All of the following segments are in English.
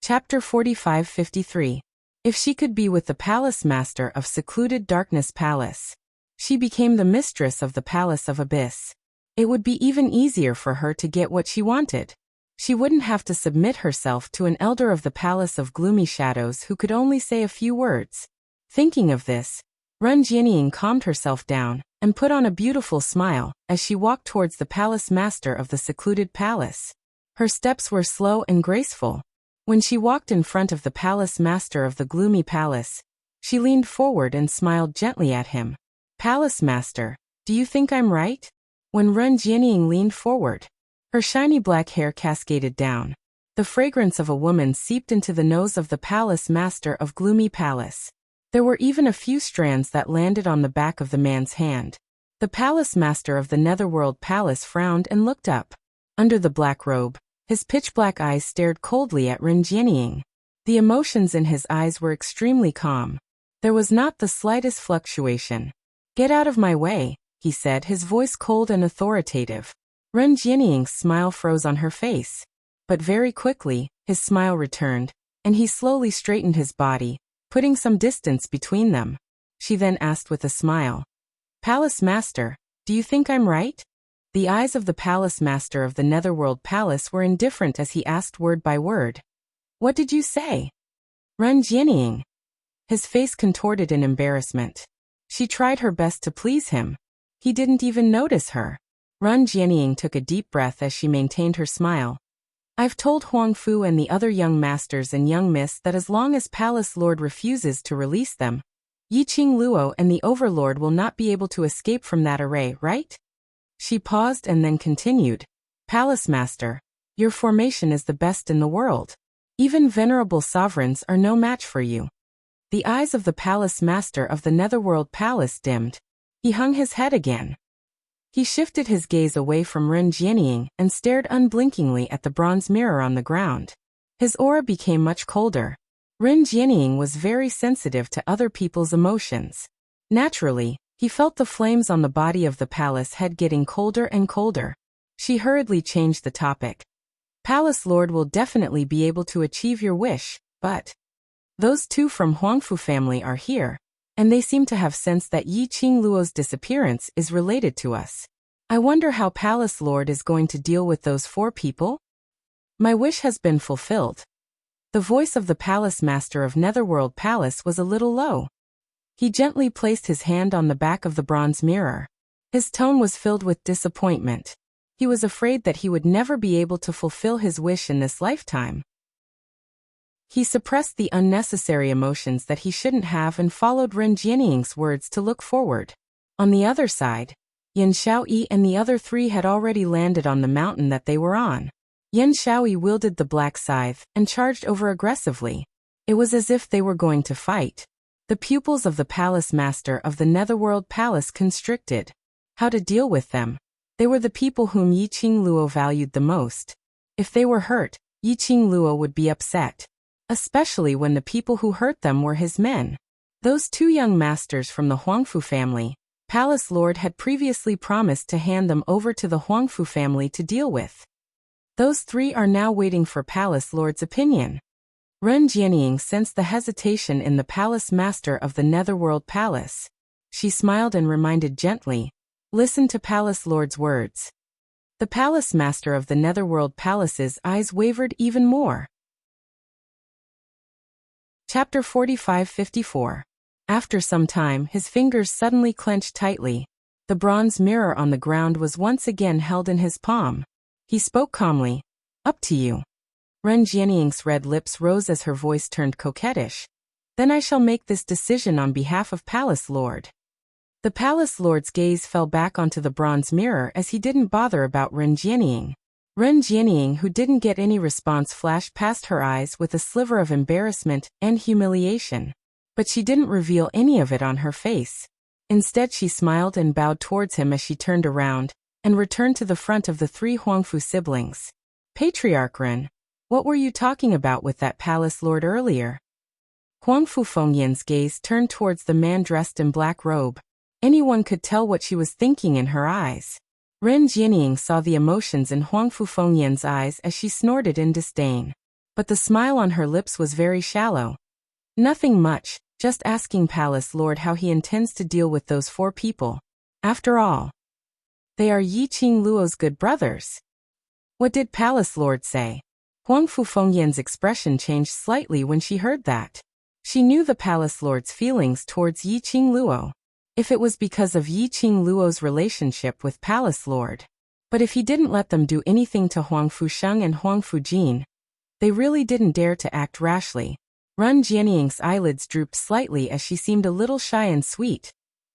Chapter 45-53. If she could be with the palace master of secluded darkness palace. She became the mistress of the palace of abyss. It would be even easier for her to get what she wanted. She wouldn't have to submit herself to an elder of the palace of gloomy shadows who could only say a few words. Thinking of this, Ren Jianying calmed herself down and put on a beautiful smile as she walked towards the palace master of the secluded palace. Her steps were slow and graceful. When she walked in front of the palace master of the gloomy palace, she leaned forward and smiled gently at him. "Palace master, do you think I'm right?" When Ren Jianying leaned forward, her shiny black hair cascaded down. The fragrance of a woman seeped into the nose of the palace master of gloomy palace. There were even a few strands that landed on the back of the man's hand. The palace master of the Netherworld Palace frowned and looked up. Under the black robe, his pitch-black eyes stared coldly at Ren Jianying. The emotions in his eyes were extremely calm. There was not the slightest fluctuation. "Get out of my way," he said, his voice cold and authoritative. Ren Jianying's smile froze on her face. But very quickly, his smile returned, and he slowly straightened his body, putting some distance between them. She then asked with a smile, "Palace master, do you think I'm right?" The eyes of the palace master of the Netherworld Palace were indifferent as he asked word by word. "What did you say?" "Ren Jianying." His face contorted in embarrassment. She tried her best to please him. He didn't even notice her. Ren Jianying took a deep breath as she maintained her smile. "I've told Huang Fu and the other young masters and young miss that as long as Palace Lord refuses to release them, Yiqing Luo and the Overlord will not be able to escape from that array, right?" She paused and then continued, "Palace master, your formation is the best in the world. Even venerable sovereigns are no match for you." The eyes of the palace master of the Netherworld Palace dimmed. He hung his head again. He shifted his gaze away from Ren Jianying and stared unblinkingly at the bronze mirror on the ground. His aura became much colder. Ren Jianying was very sensitive to other people's emotions. Naturally, he felt the flames on the body of the palace head getting colder and colder. She hurriedly changed the topic. "Palace Lord will definitely be able to achieve your wish, but those two from Huangfu family are here, and they seem to have sensed that Yiqing Luo's disappearance is related to us. I wonder how Palace Lord is going to deal with those four people?" "My wish has been fulfilled." The voice of the palace master of Netherworld Palace was a little low. He gently placed his hand on the back of the bronze mirror. His tone was filled with disappointment. He was afraid that he would never be able to fulfill his wish in this lifetime. He suppressed the unnecessary emotions that he shouldn't have and followed Ren Jianying's words to look forward. On the other side, Yan Shaoyi and the other three had already landed on the mountain that they were on. Yan Shaoyi wielded the black scythe and charged over aggressively. It was as if they were going to fight. The pupils of the palace master of the Netherworld Palace constricted. How to deal with them? They were the people whom Yiqing Luo valued the most. If they were hurt, Yiqing Luo would be upset. Especially when the people who hurt them were his men. Those two young masters from the Huangfu family, Palace Lord had previously promised to hand them over to the Huangfu family to deal with. Those three are now waiting for Palace Lord's opinion. Ren Jianying sensed the hesitation in the palace master of the Netherworld Palace. She smiled and reminded gently, "Listen to Palace Lord's words." The palace master of the Netherworld Palace's eyes wavered even more. Chapter 45-54. After some time, his fingers suddenly clenched tightly. The bronze mirror on the ground was once again held in his palm. He spoke calmly, "Up to you." Ren Jianying's red lips rose as her voice turned coquettish. "Then I shall make this decision on behalf of Palace Lord." The Palace Lord's gaze fell back onto the bronze mirror as he didn't bother about Ren Jianying. Ren Jianying, who didn't get any response, flashed past her eyes with a sliver of embarrassment and humiliation. But she didn't reveal any of it on her face. Instead, she smiled and bowed towards him as she turned around and returned to the front of the three Huangfu siblings. "Patriarch Ren, what were you talking about with that palace lord earlier?" Huangfu Fengyan's gaze turned towards the man dressed in black robe. Anyone could tell what she was thinking in her eyes. Ren Jianying saw the emotions in Huangfu Fengyan's eyes as she snorted in disdain. but the smile on her lips was very shallow. Nothing much, just asking Palace Lord how he intends to deal with those 4 people. After all, they are Yi Qing Luo's good brothers. What did Palace Lord say? Huang Fufengyan's expression changed slightly when she heard that. She knew the Palace Lord's feelings towards Yi Qing Luo. If it was because of Yi Qing Luo's relationship with Palace Lord. But if he didn't let them do anything to Huang Fusheng and Huang Fujin, they really didn't dare to act rashly. Ren Jianying's eyelids drooped slightly as she seemed a little shy and sweet.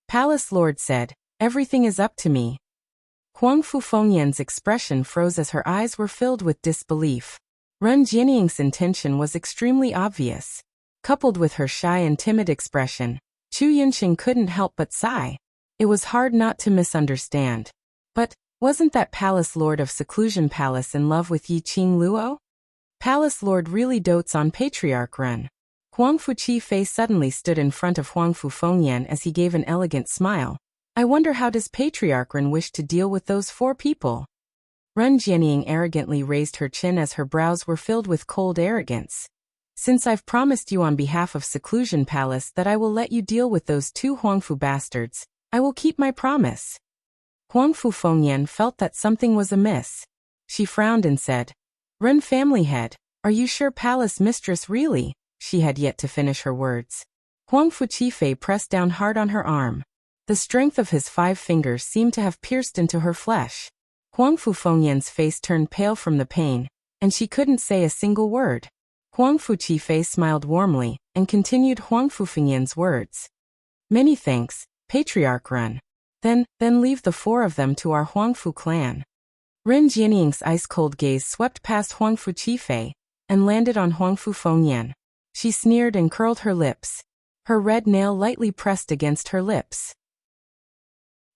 Palace Lord said, "Everything is up to me." Huang Fufengyan's expression froze as her eyes were filled with disbelief. Ren Jianying's intention was extremely obvious. Coupled with her shy and timid expression, Chu Yunxing couldn't help but sigh. It was hard not to misunderstand. But, wasn't that Palace Lord of Seclusion Palace in love with Yi Qing Luo? Palace Lord really dotes on Patriarch Ren. Huang Fuqi Fei suddenly stood in front of Huang Fufengyan as he gave an elegant smile. I wonder how does Patriarch Ren wish to deal with those 4 people? Ren Jianying arrogantly raised her chin as her brows were filled with cold arrogance. Since I've promised you on behalf of Seclusion Palace that I will let you deal with those 2 Huangfu bastards, I will keep my promise. Huang Fufengyan felt that something was amiss. She frowned and said, Ren family head, are you sure Palace Mistress really? She had yet to finish her words. Huang Fuqifei pressed down hard on her arm. The strength of his 5 fingers seemed to have pierced into her flesh. Huang Fufengyan's face turned pale from the pain, and she couldn't say a single word. Huang Fuqifei smiled warmly, and continued Huang Fufengyan's words. Many thanks, Patriarch Ren. Then leave the 4 of them to our Huangfu clan. Ren Jianying's ice-cold gaze swept past Huang Fuqifei, and landed on Huang Fufengyan. She sneered and curled her lips. Her red nail lightly pressed against her lips.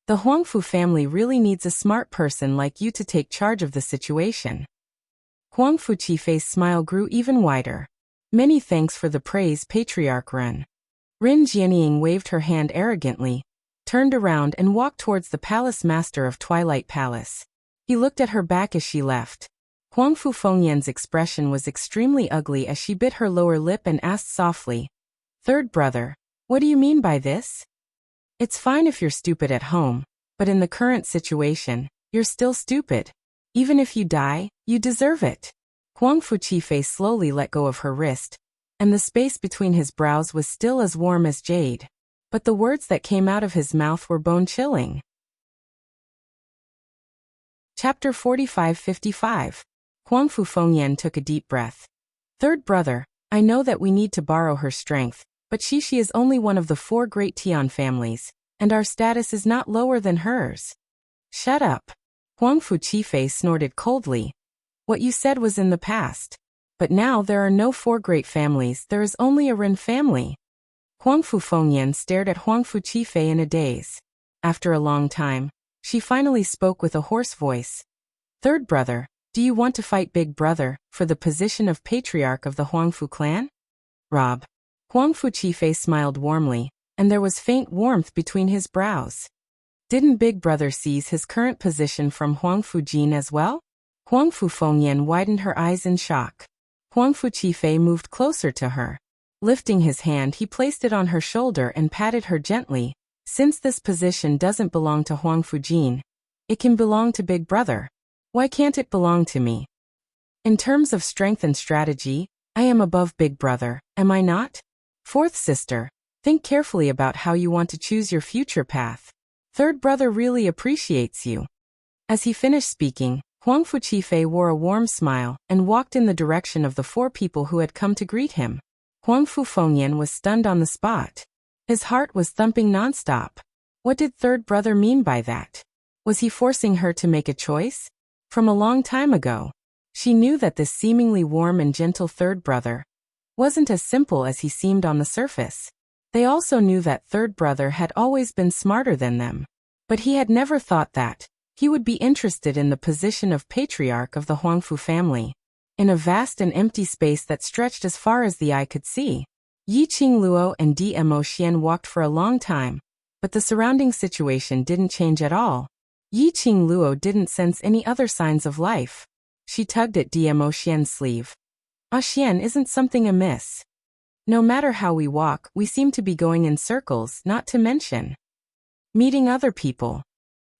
The Huangfu family really needs a smart person like you to take charge of the situation. Huang Fuqifei's smile grew even wider. Many thanks for the praise, Patriarch Ren. Ren Jianying waved her hand arrogantly, turned around and walked towards the palace master of Twilight Palace. He looked at her back as she left. Huang Fufengyan's expression was extremely ugly as she bit her lower lip and asked softly, Third brother, what do you mean by this? It's fine if you're stupid at home, but in the current situation, you're still stupid. Even if you die, you deserve it. Huang Fuqifei slowly let go of her wrist, and the space between his brows was still as warm as jade. But the words that came out of his mouth were bone-chilling. Chapter 45-55. Huang Fufengyan took a deep breath. Third brother, I know that we need to borrow her strength, but she is only one of the 4 great Tian families, and our status is not lower than hers. Shut up. Huang Fuqifei snorted coldly. What you said was in the past. But now there are no 4 great families, there is only a Ren family. Huang Fufengyan stared at Huang Fuqifei in a daze. After a long time, she finally spoke with a hoarse voice. Third brother, do you want to fight big brother, for the position of patriarch of the Huangfu clan? Rob. Huang Fuqifei smiled warmly, and there was faint warmth between his brows. Didn't big brother seize his current position from Huang Fujin as well? Huang Fufengyan widened her eyes in shock. Huang Fuqifei moved closer to her. Lifting his hand, he placed it on her shoulder and patted her gently. Since this position doesn't belong to Huang Fujin, it can belong to big brother. Why can't it belong to me? In terms of strength and strategy, I am above big brother, am I not? Fourth sister, think carefully about how you want to choose your future path. Third brother really appreciates you. As he finished speaking, Huang Fuqifei wore a warm smile and walked in the direction of the 4 people who had come to greet him. Huang Fufengyan was stunned on the spot. His heart was thumping nonstop. What did third brother mean by that? Was he forcing her to make a choice? From a long time ago, she knew that this seemingly warm and gentle third brother wasn't as simple as he seemed on the surface. They also knew that third brother had always been smarter than them. But he had never thought that he would be interested in the position of patriarch of the Huangfu family. In a vast and empty space that stretched as far as the eye could see, Yi Qing Luo and Dmo Xian walked for a long time, but the surrounding situation didn't change at all. Yi Qing Luo didn't sense any other signs of life. She tugged at Dmo Xian's sleeve. Xian, isn't something amiss? No matter how we walk, we seem to be going in circles, not to mention meeting other people.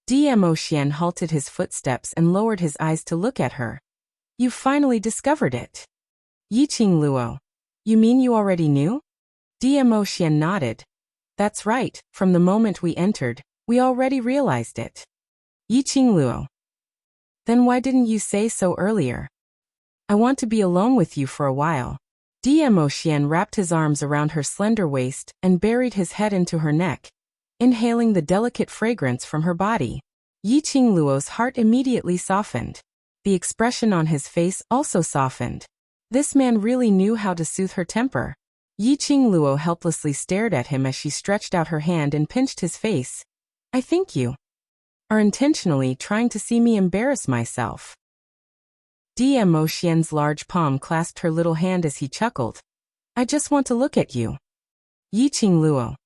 Xian halted his footsteps and lowered his eyes to look at her. You've finally discovered it. Yiqing Luo. You mean you already knew? Xian nodded. That's right, from the moment we entered, we already realized it. Yiqing Luo. Then why didn't you say so earlier? I want to be alone with you for a while. Xian wrapped his arms around her slender waist and buried his head into her neck, inhaling the delicate fragrance from her body. Yiqing Luo's heart immediately softened. The expression on his face also softened. This man really knew how to soothe her temper. Yiqing Luo helplessly stared at him as she stretched out her hand and pinched his face. I think you are intentionally trying to see me embarrass myself. Xian's large palm clasped her little hand as he chuckled. I just want to look at you. Yiqing Luo.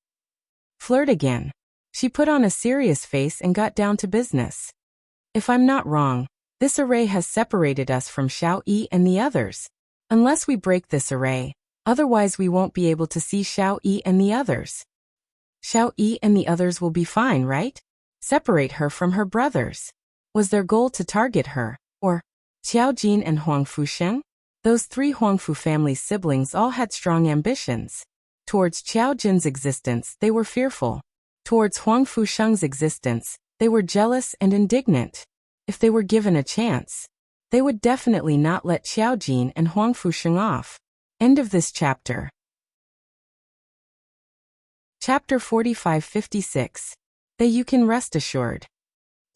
Flirt again. She put on a serious face and got down to business. If I'm not wrong, this array has separated us from Xiao Yi and the others. Unless we break this array, otherwise we won't be able to see Xiao Yi and the others. Xiao Yi and the others will be fine, right? Separate her from her brothers. Was their goal to target her, or Qiao Jin and Huang Fusheng? Those three Huangfu family siblings all had strong ambitions. Towards Qiao Jin's existence, they were fearful. Towards Huang Fusheng's existence, they were jealous and indignant. If they were given a chance, they would definitely not let Qiao Jin and Huang Fusheng off. End of this chapter. Chapter 45-56. That you can rest assured.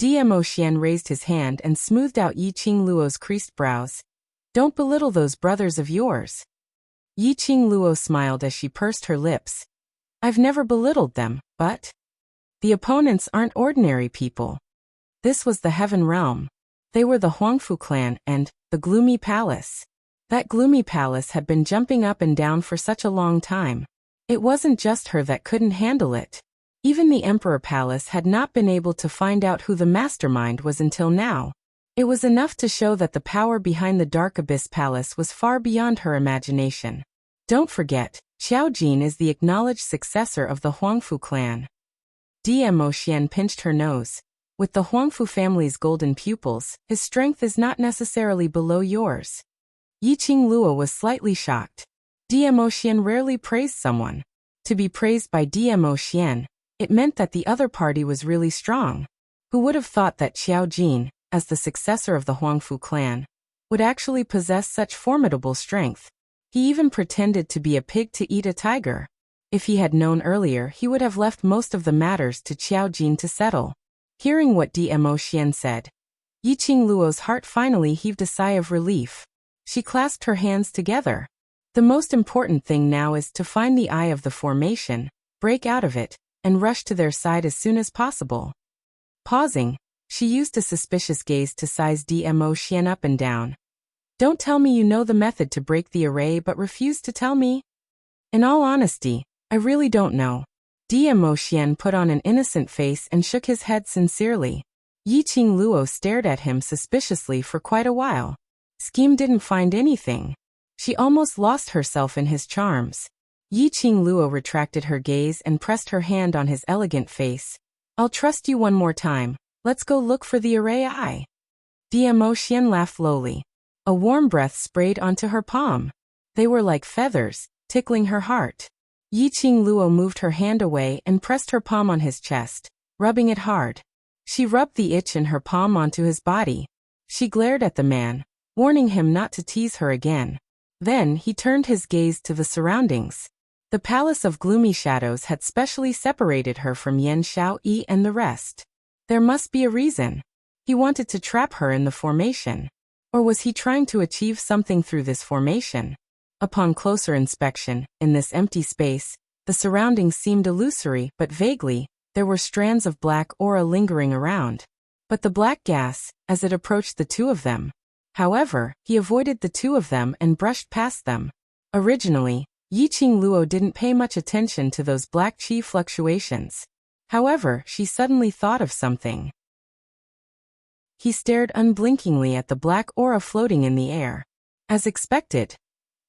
Xian raised his hand and smoothed out Yiqing Luo's creased brows. Don't belittle those brothers of yours. Yiqing Luo smiled as she pursed her lips. I've never belittled them, but the opponents aren't ordinary people. This was the Heaven Realm. They were the Huangfu clan and the Gloomy Palace. That Gloomy Palace had been jumping up and down for such a long time. It wasn't just her that couldn't handle it. Even the Emperor Palace had not been able to find out who the mastermind was until now. It was enough to show that the power behind the Dark Abyss Palace was far beyond her imagination. Don't forget, Qiao Jin is the acknowledged successor of the Huangfu clan. Xian pinched her nose. With the Huangfu family's golden pupils, his strength is not necessarily below yours. Yiqing Luo was slightly shocked. Xian rarely praised someone. To be praised by Xian, it meant that the other party was really strong. Who would have thought that Qiao Jin, as the successor of the Huangfu clan, would actually possess such formidable strength? He even pretended to be a pig to eat a tiger. If he had known earlier, he would have left most of the matters to Qiao Jin to settle. Hearing what Xian said, Yiqing Luo's heart finally heaved a sigh of relief. She clasped her hands together. The most important thing now is to find the eye of the formation, break out of it, and rush to their side as soon as possible. Pausing, she used a suspicious gaze to size Xian up and down. Don't tell me you know the method to break the array but refuse to tell me? In all honesty, I really don't know. Xian put on an innocent face and shook his head sincerely. Yiqing Luo stared at him suspiciously for quite a while. Scheme didn't find anything. She almost lost herself in his charms. Yiqing Luo retracted her gaze and pressed her hand on his elegant face. I'll trust you one more time. Let's go look for the array eye. Xian laughed lowly. A warm breath sprayed onto her palm. They were like feathers, tickling her heart. Yiqing Luo moved her hand away and pressed her palm on his chest, rubbing it hard. She rubbed the itch in her palm onto his body. She glared at the man, warning him not to tease her again. Then he turned his gaze to the surroundings. The Palace of Gloomy Shadows had specially separated her from Yan Xiao Yi and the rest. There must be a reason. He wanted to trap her in the formation. Or was he trying to achieve something through this formation? Upon closer inspection, in this empty space, the surroundings seemed illusory but vaguely, there were strands of black aura lingering around. But the black gas, as it approached the two of them. However, he avoided the two of them and brushed past them. Originally, Yiqing Luo didn't pay much attention to those black chi fluctuations. However, she suddenly thought of something. He stared unblinkingly at the black aura floating in the air. As expected,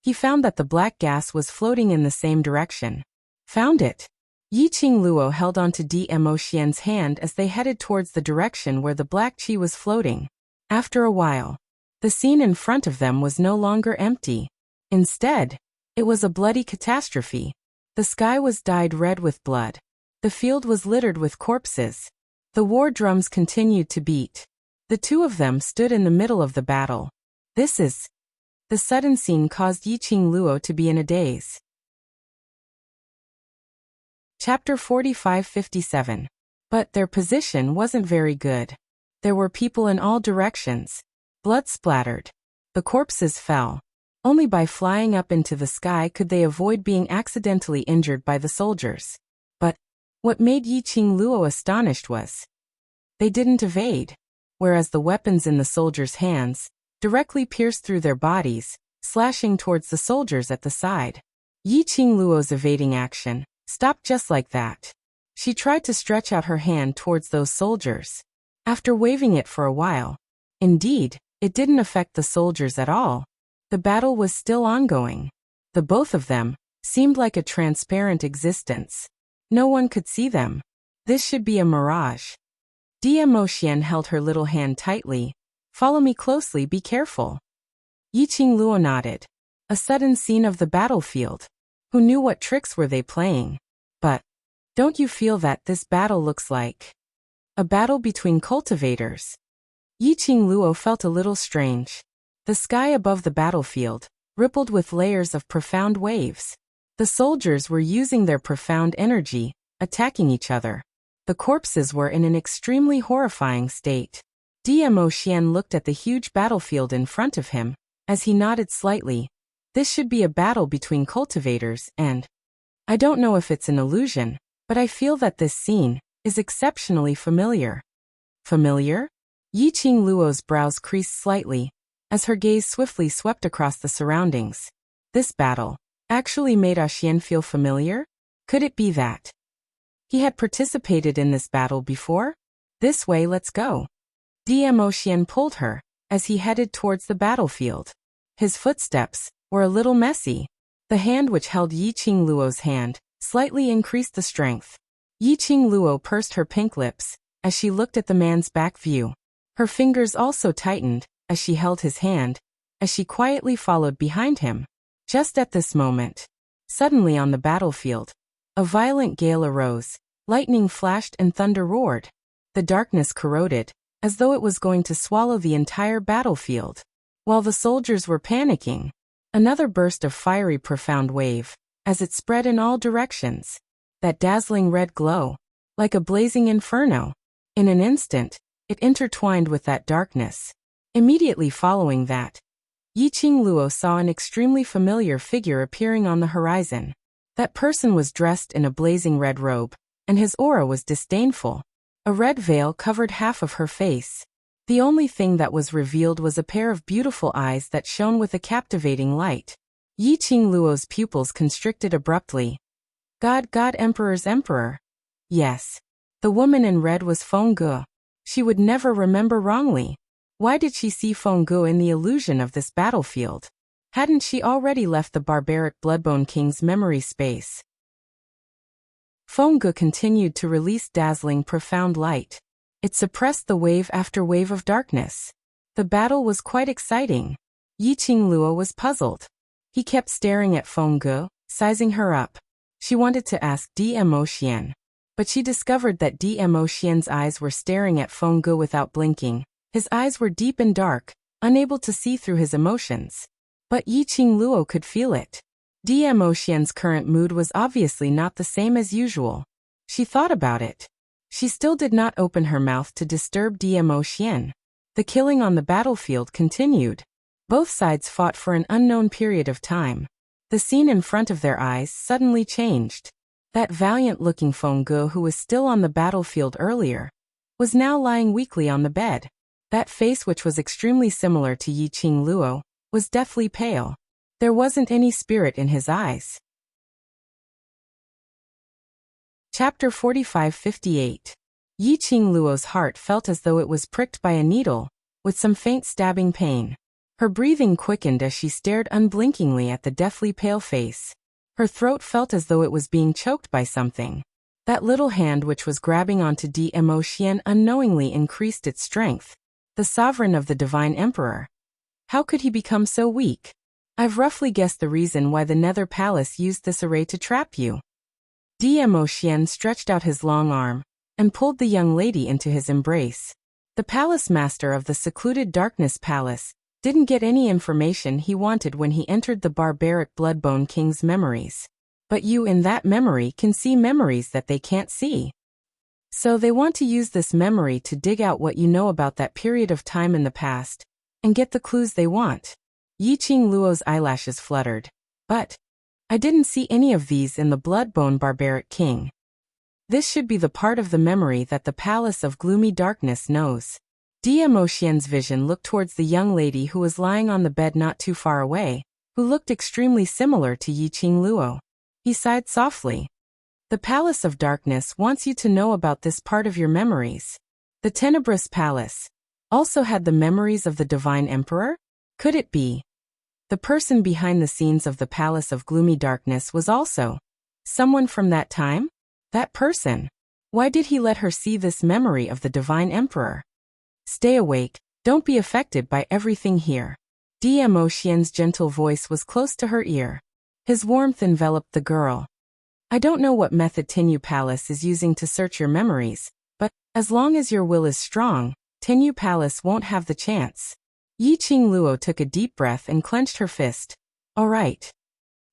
He found that the black gas was floating in the same direction. Found it. Yiqing Luo held onto Dmo Xian's hand as they headed towards the direction where the black qi was floating. After a while, the scene in front of them was no longer empty. Instead, it was a bloody catastrophe. The sky was dyed red with blood. The field was littered with corpses. The war drums continued to beat. The two of them stood in the middle of the battle. The sudden scene caused Yiqing Luo to be in a daze. Chapter 45-57. But their position wasn't very good. There were people in all directions. Blood splattered. The corpses fell. Only by flying up into the sky could they avoid being accidentally injured by the soldiers. But what made Yiqing Luo astonished was they didn't evade, whereas the weapons in the soldiers' hands directly pierced through their bodies, slashing towards the soldiers at the side. Yiqing Luo's evading action stopped just like that. She tried to stretch out her hand towards those soldiers. After waving it for a while, indeed, it didn't affect the soldiers at all. The battle was still ongoing. The both of them seemed like a transparent existence. No one could see them. This should be a mirage. Dmo Xian held her little hand tightly. Follow me closely, be careful. Yiqing Luo nodded. A sudden scene of the battlefield. Who knew what tricks were they playing? But don't you feel that this battle looks like a battle between cultivators? Yiqing Luo felt a little strange. The sky above the battlefield rippled with layers of profound waves. The soldiers were using their profound energy, attacking each other. The corpses were in an extremely horrifying state. Dmo Xian looked at the huge battlefield in front of him, as he nodded slightly. This should be a battle between cultivators and I don't know if it's an illusion, but I feel that this scene is exceptionally familiar. Familiar? Yiqing Luo's brows creased slightly, as her gaze swiftly swept across the surroundings. This battle actually made Xian feel familiar? Could it be that he had participated in this battle before? This way, let's go. Dmo Xian pulled her as he headed towards the battlefield. His footsteps were a little messy. The hand which held Yiqing Luo's hand slightly increased the strength. Yiqing Luo pursed her pink lips as she looked at the man's back view. Her fingers also tightened as she held his hand, as she quietly followed behind him. Just at this moment, suddenly on the battlefield, a violent gale arose, lightning flashed and thunder roared. The darkness corroded, as though it was going to swallow the entire battlefield. While the soldiers were panicking, another burst of fiery profound wave, as it spread in all directions. That dazzling red glow, like a blazing inferno. In an instant, it intertwined with that darkness. Immediately following that, Yiqing Luo saw an extremely familiar figure appearing on the horizon. That person was dressed in a blazing red robe, and his aura was disdainful. A red veil covered half of her face. The only thing that was revealed was a pair of beautiful eyes that shone with a captivating light. Yiqing Luo's pupils constricted abruptly. God, Emperor's Emperor. Yes. The woman in red was Feng. She would never remember wrongly. Why did she see Feng in the illusion of this battlefield? Hadn't she already left the barbaric Bloodbone King's memory space? Feng continued to release dazzling profound light. It suppressed the wave after wave of darkness. The battle was quite exciting. Yiqing Luo was puzzled. He kept staring at Feng, sizing her up. She wanted to ask Dmo Xian, but she discovered that Dmo Xian's eyes were staring at Feng without blinking. His eyes were deep and dark, unable to see through his emotions. But Yiqing Luo could feel it. Dmo Xian's current mood was obviously not the same as usual. She thought about it. She still did not open her mouth to disturb Dmo Xian. The killing on the battlefield continued. Both sides fought for an unknown period of time. The scene in front of their eyes suddenly changed. That valiant-looking Feng who was still on the battlefield earlier was now lying weakly on the bed. That face, which was extremely similar to Yiqing Luo, was deathly pale. There wasn't any spirit in his eyes. Chapter 45-58. Yiqing Luo's heart felt as though it was pricked by a needle, with some faint stabbing pain. Her breathing quickened as she stared unblinkingly at the deathly pale face. Her throat felt as though it was being choked by something. That little hand which was grabbing onto Immersing unknowingly increased its strength. The sovereign of the Divine Emperor. How could he become so weak? I've roughly guessed the reason why the Nether Palace used this array to trap you. Immersing stretched out his long arm and pulled the young lady into his embrace. The palace master of the secluded Darkness Palace didn't get any information he wanted when he entered the barbaric Bloodbone King's memories. But you in that memory can see memories that they can't see. So they want to use this memory to dig out what you know about that period of time in the past and get the clues they want. Yiqing Luo's eyelashes fluttered. But I didn't see any of these in the Bloodbone Barbaric King. This should be the part of the memory that the Palace of Gloomy Darkness knows. Immersing's vision looked towards the young lady who was lying on the bed not too far away, who looked extremely similar to Yiqing Luo. He sighed softly. The Palace of Darkness wants you to know about this part of your memories. The Tenebrous Palace also had the memories of the Divine Emperor? Could it be? The person behind the scenes of the Palace of Gloomy Darkness was also someone from that time? That person. Why did he let her see this memory of the Divine Emperor? Stay awake, don't be affected by everything here. Immersing's gentle voice was close to her ear. His warmth enveloped the girl. I don't know what method Tenyu Palace is using to search your memories, but as long as your will is strong, Tenyu Palace won't have the chance. Yiqing Luo took a deep breath and clenched her fist. All right.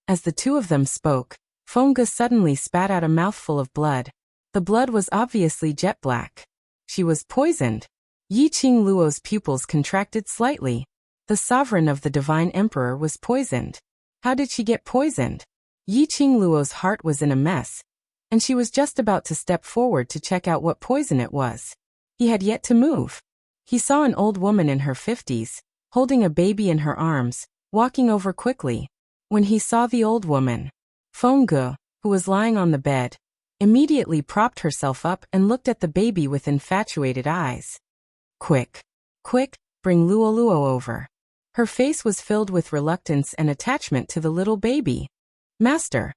As the two of them spoke, Fengge suddenly spat out a mouthful of blood. The blood was obviously jet black. She was poisoned. Yiqing Luo's pupils contracted slightly. The sovereign of the Divine Emperor was poisoned. How did she get poisoned? Yiqing Luo's heart was in a mess, and she was just about to step forward to check out what poison it was. He had yet to move. He saw an old woman in her 50s, holding a baby in her arms, walking over quickly. When he saw the old woman, Fengge, who was lying on the bed, immediately propped herself up and looked at the baby with infatuated eyes. Quick, bring Luo over. Her face was filled with reluctance and attachment to the little baby. Master.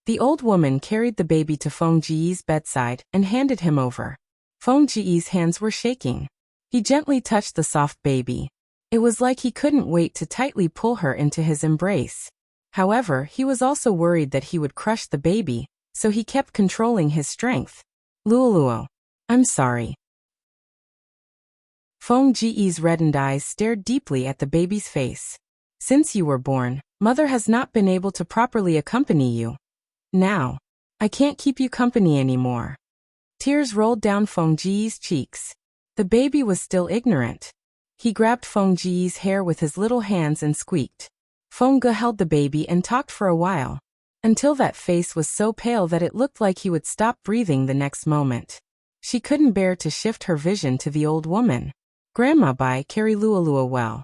The old woman carried the baby to Fengge's bedside and handed him over. Fengge's hands were shaking. He gently touched the soft baby. It was like he couldn't wait to tightly pull her into his embrace. However, he was also worried that he would crush the baby, so he kept controlling his strength. Luo, I'm sorry. Fengge's reddened eyes stared deeply at the baby's face. Since you were born, Mother has not been able to properly accompany you. Now, I can't keep you company anymore. Tears rolled down Fengge's cheeks. The baby was still ignorant. He grabbed Fengge's hair with his little hands and squeaked. Fengge held the baby and talked for a while, until that face was so pale that it looked like he would stop breathing the next moment. She couldn't bear to shift her vision to the old woman. Grandma, bye, carry Luo well.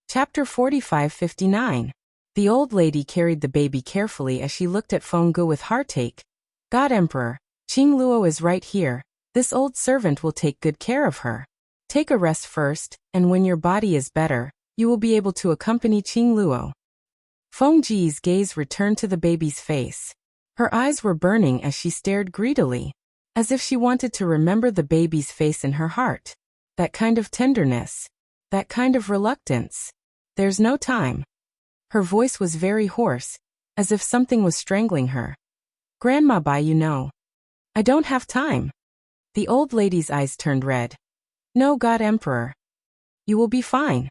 Chapter 45-59. The old lady carried the baby carefully as she looked at Fengge with heartache. God Emperor, Qing Luo is right here. This old servant will take good care of her. Take a rest first, and when your body is better, you will be able to accompany Qing Luo. Fengge's gaze returned to the baby's face. Her eyes were burning as she stared greedily, as if she wanted to remember the baby's face in her heart. That kind of tenderness. That kind of reluctance. There's no time. Her voice was very hoarse, as if something was strangling her. Grandma, you know. I don't have time. The old lady's eyes turned red. No, God Emperor. You will be fine.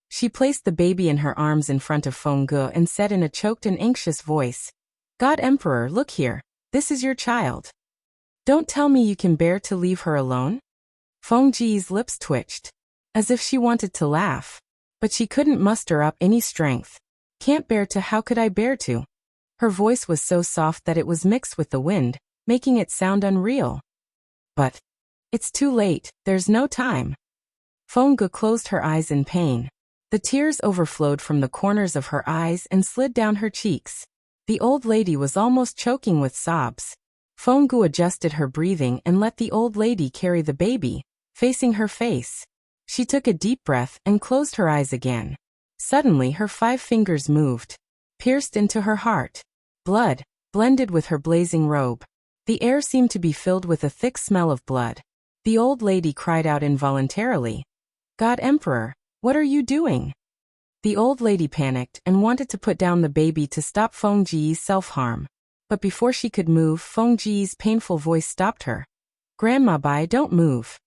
She placed the baby in her arms in front of Fengge and said in a choked and anxious voice, God Emperor, look here. This is your child. Don't tell me you can bear to leave her alone? Fengge's lips twitched, as if she wanted to laugh, but she couldn't muster up any strength. Can't bear to, how could I bear to? Her voice was so soft that it was mixed with the wind, making it sound unreal. But it's too late, there's no time. Fengge closed her eyes in pain. The tears overflowed from the corners of her eyes and slid down her cheeks. The old lady was almost choking with sobs. Fengge adjusted her breathing and let the old lady carry the baby, facing her face. She took a deep breath and closed her eyes again. Suddenly her 5 fingers moved, pierced into her heart. Blood blended with her blazing robe. The air seemed to be filled with a thick smell of blood. The old lady cried out involuntarily, "God Emperor, what are you doing?" The old lady panicked and wanted to put down the baby to stop Feng Ji's self-harm. But before she could move, Feng Ji's painful voice stopped her. "Grandma Bai, don't move."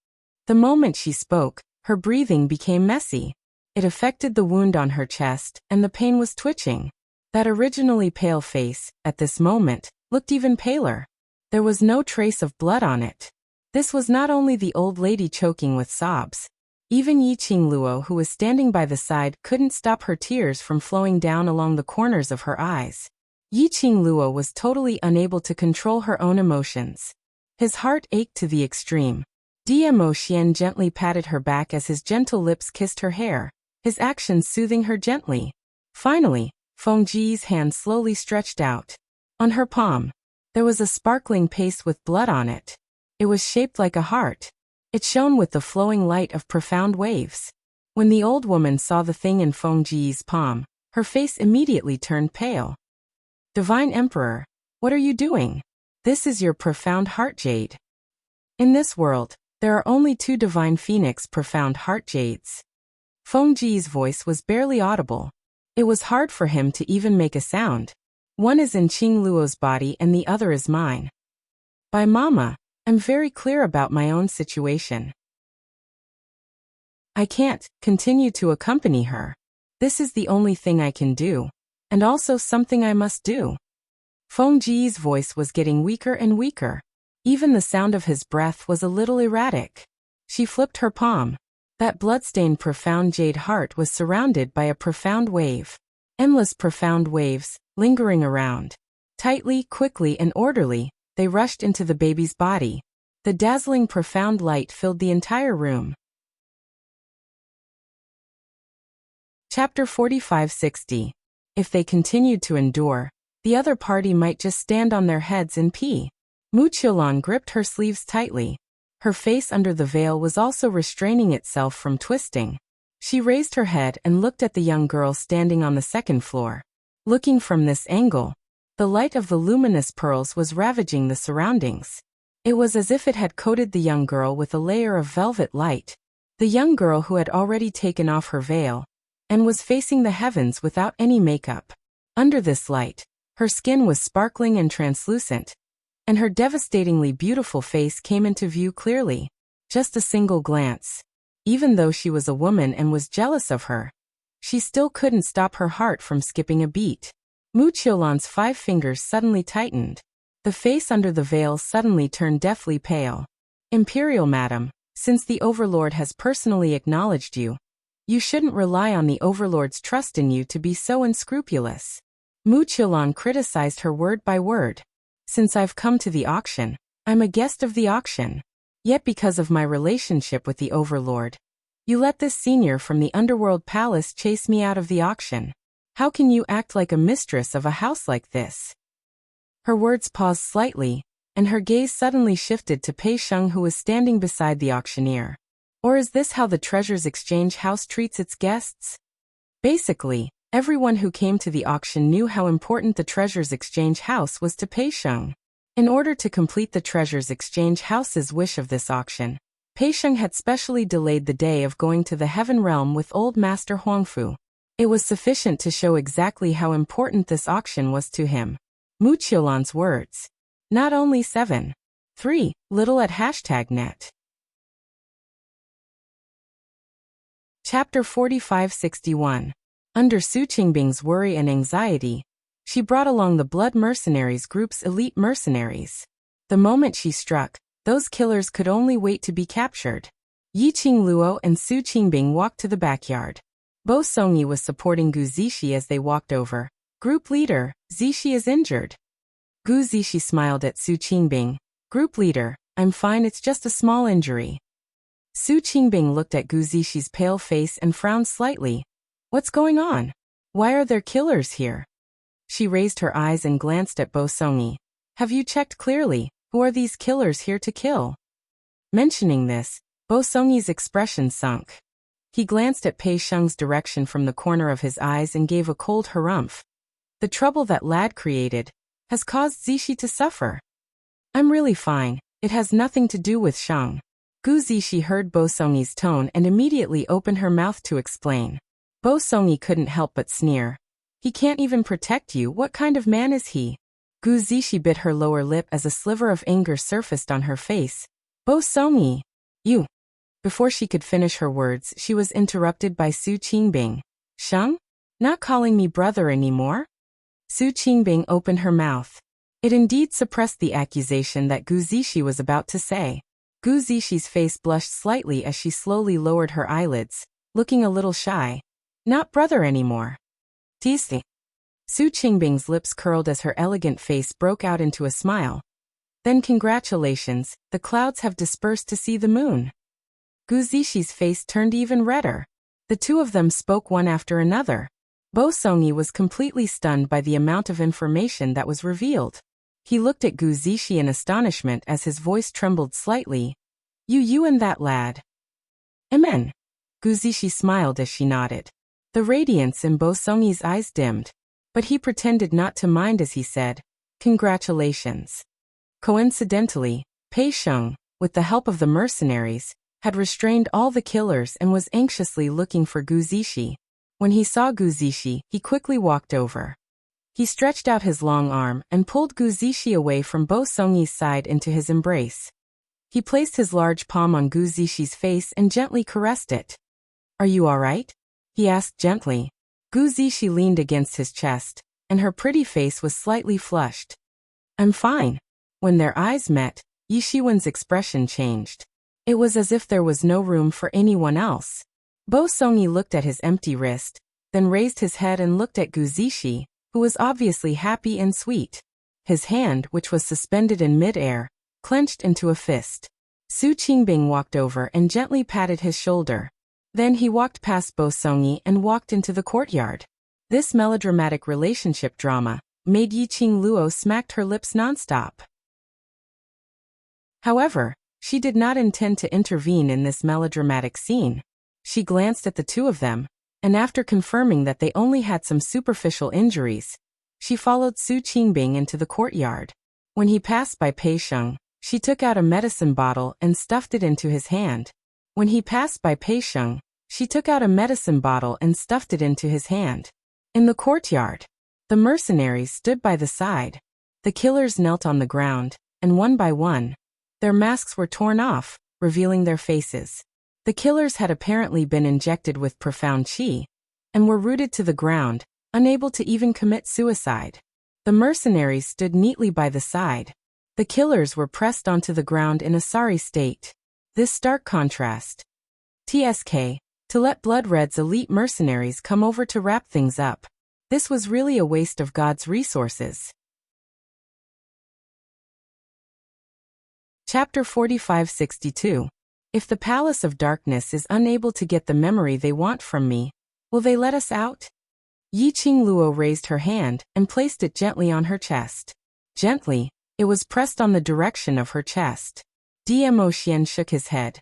The moment she spoke, her breathing became messy. It affected the wound on her chest, and the pain was twitching. That originally pale face, at this moment, looked even paler. There was no trace of blood on it. This was not only the old lady choking with sobs. Even Yi Qingluo, who was standing by the side, couldn't stop her tears from flowing down along the corners of her eyes. Yi Qingluo was totally unable to control her own emotions. His heart ached to the extreme. Dmo Xian gently patted her back as his gentle lips kissed her hair, his actions soothing her gently. Finally, Feng Ji's hand slowly stretched out. On her palm, there was a sparkling paste with blood on it. It was shaped like a heart. It shone with the flowing light of profound waves. When the old woman saw the thing in Feng Ji's palm, her face immediately turned pale. "Divine Emperor, what are you doing? This is your profound heart jade." In this world, there are only 2 divine phoenix profound heart jades. Feng Ji's voice was barely audible. It was hard for him to even make a sound. One is in Qingluo's body and the other is mine. By Mama, I'm very clear about my own situation. I can't continue to accompany her. This is the only thing I can do, and also something I must do. Feng Ji's voice was getting weaker and weaker. Even the sound of his breath was a little erratic. She flipped her palm. That bloodstained profound jade heart was surrounded by a profound wave. Endless profound waves, lingering around. Tightly, quickly, and orderly, they rushed into the baby's body. The dazzling profound light filled the entire room. Chapter 45-60. If they continued to endure, the other party might just stand on their heads and pee. Mu Qiulan gripped her sleeves tightly. Her face under the veil was also restraining itself from twisting. She raised her head and looked at the young girl standing on the second floor. Looking from this angle, the light of the luminous pearls was ravaging the surroundings. It was as if it had coated the young girl with a layer of velvet light. The young girl who had already taken off her veil and was facing the heavens without any makeup. Under this light, her skin was sparkling and translucent, and her devastatingly beautiful face came into view clearly. Just a single glance. Even though she was a woman and was jealous of her, she still couldn't stop her heart from skipping a beat. Mu Qiulan's 5 fingers suddenly tightened. The face under the veil suddenly turned deathly pale. "Imperial Madam, since the Overlord has personally acknowledged you, you shouldn't rely on the Overlord's trust in you to be so unscrupulous." Mu Qiulan criticized her word by word. "Since I've come to the auction, I'm a guest of the auction. Yet because of my relationship with the Overlord, you let this senior from the Underworld Palace chase me out of the auction. How can you act like a mistress of a house like this?" Her words paused slightly, and her gaze suddenly shifted to Pei Sheng, who was standing beside the auctioneer. Or is this how the Treasures Exchange House treats its guests? Basically, everyone who came to the auction knew how important the Treasures Exchange House was to Pei Sheng. In order to complete the Treasures Exchange House's wish of this auction, Pei Sheng had specially delayed the day of going to the Heaven Realm with Old Master Huangfu. It was sufficient to show exactly how important this auction was to him. Mu Qiulan's words. Not only 7. 3. Little at #net. Chapter 45-61. Under Su Qingbing's worry and anxiety, she brought along the Blood Mercenaries group's elite mercenaries. The moment she struck, those killers could only wait to be captured. Yi Qingluo and Su Qingbing walked to the backyard. Bo Songyi was supporting Gu Zixi as they walked over. "Group leader, Zixi is injured." Gu Zixi smiled at Su Qingbing. "Group leader, I'm fine, it's just a small injury." Su Qingbing looked at Gu Zixi's pale face and frowned slightly. "What's going on? Why are there killers here?" She raised her eyes and glanced at Bo Songyi. "Have you checked clearly? Who are these killers here to kill?" Mentioning this, Bo Songyi's expression sunk. He glanced at Pei Sheng's direction from the corner of his eyes and gave a cold harumph. The trouble that lad created has caused Zishi to suffer. I'm really fine, it has nothing to do with Sheng. Gu Zishi heard Bo Songyi's tone and immediately opened her mouth to explain. Bo Songyi couldn't help but sneer. He can't even protect you, what kind of man is he? Gu Zishi bit her lower lip as a sliver of anger surfaced on her face. Bo Songyi! You! Before she could finish her words, she was interrupted by Su Qingbing. Sheng? Not calling me brother anymore? Su Qingbing opened her mouth. It indeed suppressed the accusation that Gu Zishi was about to say. Gu Zishi's face blushed slightly as she slowly lowered her eyelids, looking a little shy. Not brother anymore. Tisi. Su Qingbing's lips curled as her elegant face broke out into a smile. Then congratulations, the clouds have dispersed to see the moon. Gu Zishi's face turned even redder. The two of them spoke one after another. Bo Songyi was completely stunned by the amount of information that was revealed. He looked at Gu Zishi in astonishment as his voice trembled slightly. You and that lad. Amen. Gu Zishi smiled as she nodded. The radiance in Bo Songyi's eyes dimmed, but he pretended not to mind as he said, Congratulations. Coincidentally, Pei Sheng, with the help of the mercenaries, had restrained all the killers and was anxiously looking for Gu Zishi. When he saw Gu Zishi, he quickly walked over. He stretched out his long arm and pulled Gu Zishi away from Bo Songyi's side into his embrace. He placed his large palm on Gu Zishi's face and gently caressed it. Are you all right? He asked gently. Gu Zishi leaned against his chest, and her pretty face was slightly flushed. I'm fine. When their eyes met, Yi Shiwen's expression changed. It was as if there was no room for anyone else. Bo Songyi looked at his empty wrist, then raised his head and looked at Gu Zishi, who was obviously happy and sweet. His hand, which was suspended in mid-air, clenched into a fist. Su Qingbing walked over and gently patted his shoulder. Then he walked past Bo Songyi and walked into the courtyard. This melodramatic relationship drama made Yiqing Luo smacked her lips nonstop. However, she did not intend to intervene in this melodramatic scene. She glanced at the two of them, and after confirming that they only had some superficial injuries, she followed Su Qingbing into the courtyard. When he passed by Pei Sheng, she took out a medicine bottle and stuffed it into his hand. When he passed by Pei Sheng, she took out a medicine bottle and stuffed it into his hand. In the courtyard, the mercenaries stood by the side. The killers knelt on the ground, and one by one, their masks were torn off, revealing their faces. The killers had apparently been injected with profound qi, and were rooted to the ground, unable to even commit suicide. The mercenaries stood neatly by the side. The killers were pressed onto the ground in a sorry state. This stark contrast. TSK, to let Blood Red's elite mercenaries come over to wrap things up. This was really a waste of God's resources. Chapter 4562. If the Palace of Darkness is unable to get the memory they want from me, will they let us out? Yiqing Luo raised her hand and placed it gently on her chest. Gently, it was pressed on the direction of her chest. Dmo Xian shook his head.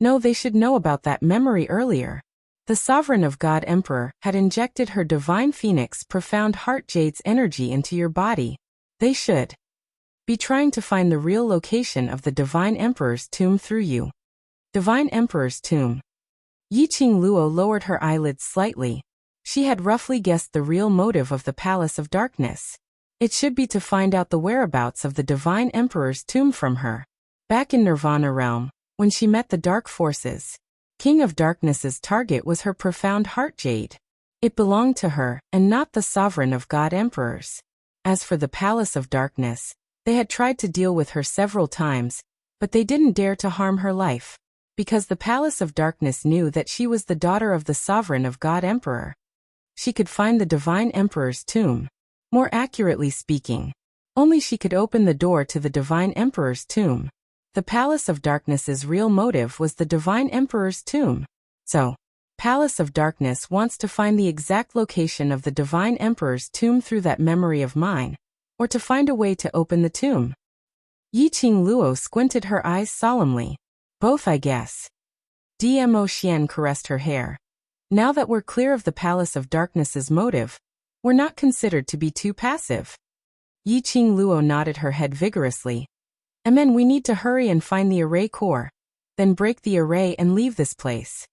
No, they should know about that memory earlier. The Sovereign of God Emperor had injected her Divine Phoenix Profound Heart Jade's energy into your body. They should be trying to find the real location of the Divine Emperor's tomb through you. Divine Emperor's tomb. Yiqing Luo lowered her eyelids slightly. She had roughly guessed the real motive of the Palace of Darkness. It should be to find out the whereabouts of the Divine Emperor's tomb from her. Back in Nirvana Realm, when she met the Dark Forces, King of Darkness's target was her Profound Heart Jade. It belonged to her, and not the Sovereign of God Emperors. As for the Palace of Darkness, they had tried to deal with her several times, but they didn't dare to harm her life. Because the Palace of Darkness knew that she was the daughter of the Sovereign of God Emperor. She could find the Divine Emperor's tomb. More accurately speaking, only she could open the door to the Divine Emperor's tomb. The Palace of Darkness's real motive was the Divine Emperor's tomb. So, Palace of Darkness wants to find the exact location of the Divine Emperor's tomb through that memory of mine, or to find a way to open the tomb. Yiqing Luo squinted her eyes solemnly. Both, I guess. Dmo Xian caressed her hair. Now that we're clear of the Palace of Darkness's motive, we're not considered to be too passive. Yiqing Luo nodded her head vigorously. And then we need to hurry and find the array core, then break the array and leave this place.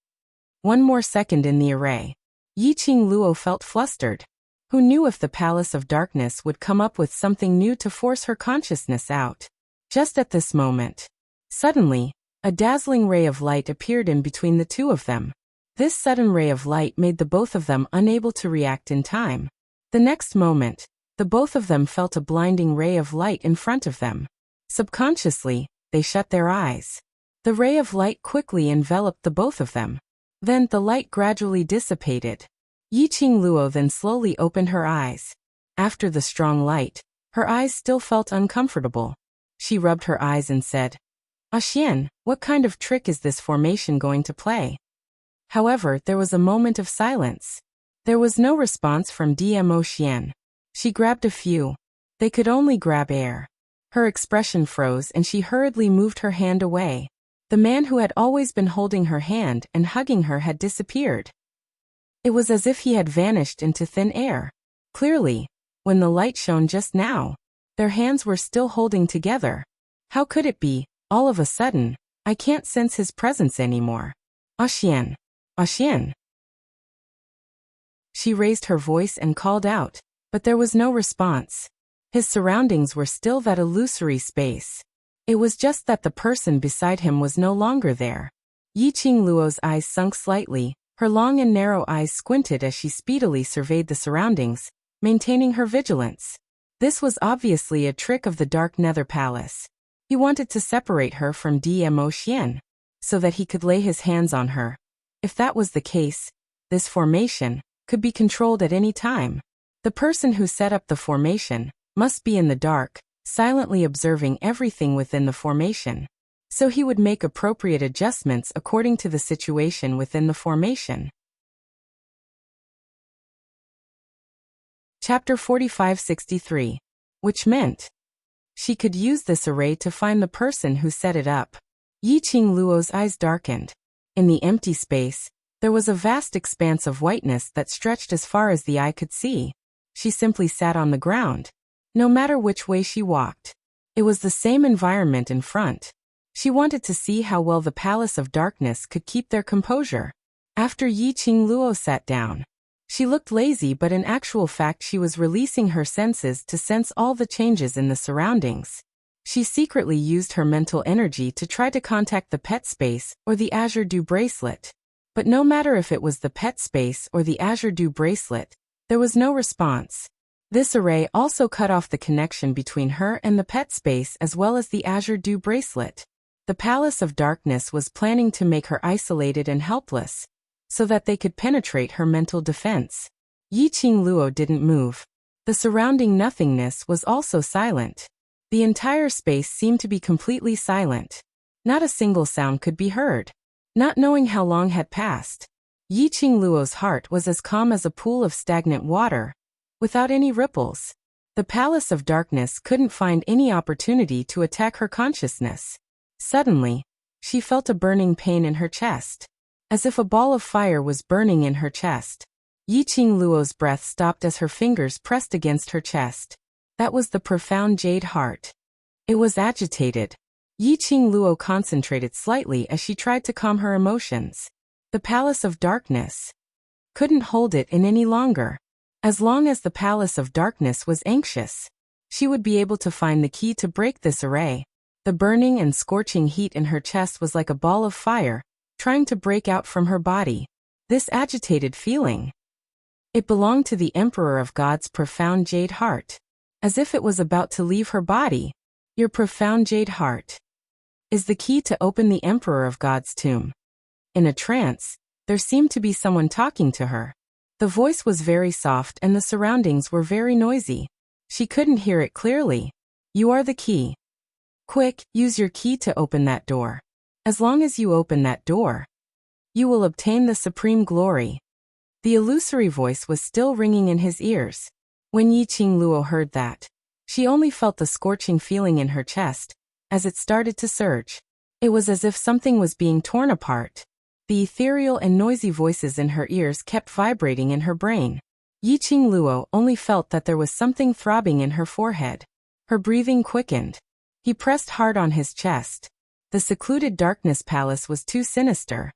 One more second in the array. Yiqing Luo felt flustered. Who knew if the Palace of Darkness would come up with something new to force her consciousness out? Just at this moment. Suddenly, a dazzling ray of light appeared in between the two of them. This sudden ray of light made the both of them unable to react in time. The next moment, the both of them felt a blinding ray of light in front of them. Subconsciously, they shut their eyes. The ray of light quickly enveloped the both of them. Then the light gradually dissipated. Yiqing Luo then slowly opened her eyes. After the strong light, her eyes still felt uncomfortable. She rubbed her eyes and said, Xian, what kind of trick is this formation going to play? However, there was a moment of silence. There was no response from Dmo Xian. She grabbed a few. They could only grab air. Her expression froze and she hurriedly moved her hand away. The man who had always been holding her hand and hugging her had disappeared. It was as if he had vanished into thin air. Clearly, when the light shone just now, their hands were still holding together. How could it be, all of a sudden, I can't sense his presence anymore? Xian. Xian. She raised her voice and called out, but there was no response. His surroundings were still that illusory space. It was just that the person beside him was no longer there. Yiqing Luo's eyes sunk slightly, her long and narrow eyes squinted as she speedily surveyed the surroundings, maintaining her vigilance. This was obviously a trick of the Dark Nether Palace. He wanted to separate her from Dmo Xian, so that he could lay his hands on her. If that was the case, this formation could be controlled at any time. The person who set up the formation must be in the dark, silently observing everything within the formation. So he would make appropriate adjustments according to the situation within the formation. Chapter 4563. Which meant she could use this array to find the person who set it up. Yiqing Luo's eyes darkened. In the empty space, there was a vast expanse of whiteness that stretched as far as the eye could see. She simply sat on the ground. No matter which way she walked, it was the same environment in front. She wanted to see how well the Palace of Darkness could keep their composure. After Yiqing Luo sat down, she looked lazy, but in actual fact she was releasing her senses to sense all the changes in the surroundings. She secretly used her mental energy to try to contact the pet space or the Azure Dew bracelet. But no matter if it was the pet space or the Azure Dew bracelet, there was no response. This array also cut off the connection between her and the pet space as well as the Azure Dew bracelet. The Palace of Darkness was planning to make her isolated and helpless, so that they could penetrate her mental defense. Yiqing Luo didn't move. The surrounding nothingness was also silent. The entire space seemed to be completely silent. Not a single sound could be heard. Not knowing how long had passed, Yiqing Luo's heart was as calm as a pool of stagnant water, without any ripples. The Palace of Darkness couldn't find any opportunity to attack her consciousness. Suddenly, she felt a burning pain in her chest, as if a ball of fire was burning in her chest. Yiqing Luo's breath stopped as her fingers pressed against her chest. That was the profound jade heart. It was agitated. Yiqing Luo concentrated slightly as she tried to calm her emotions. The Palace of Darkness couldn't hold it in any longer. As long as the Palace of Darkness was anxious, she would be able to find the key to break this array. The burning and scorching heat in her chest was like a ball of fire, trying to break out from her body. This agitated feeling, it belonged to the Emperor of God's profound jade heart. As if it was about to leave her body. Your profound jade heart is the key to open the Emperor of God's tomb. In a trance, there seemed to be someone talking to her. The voice was very soft and the surroundings were very noisy. She couldn't hear it clearly. You are the key. Quick, use your key to open that door. As long as you open that door, you will obtain the supreme glory. The illusory voice was still ringing in his ears. When Yiqing Luo heard that, she only felt the scorching feeling in her chest, as it started to surge. It was as if something was being torn apart. The ethereal and noisy voices in her ears kept vibrating in her brain. Yiqing Luo only felt that there was something throbbing in her forehead. Her breathing quickened. He pressed hard on his chest. The secluded darkness palace was too sinister.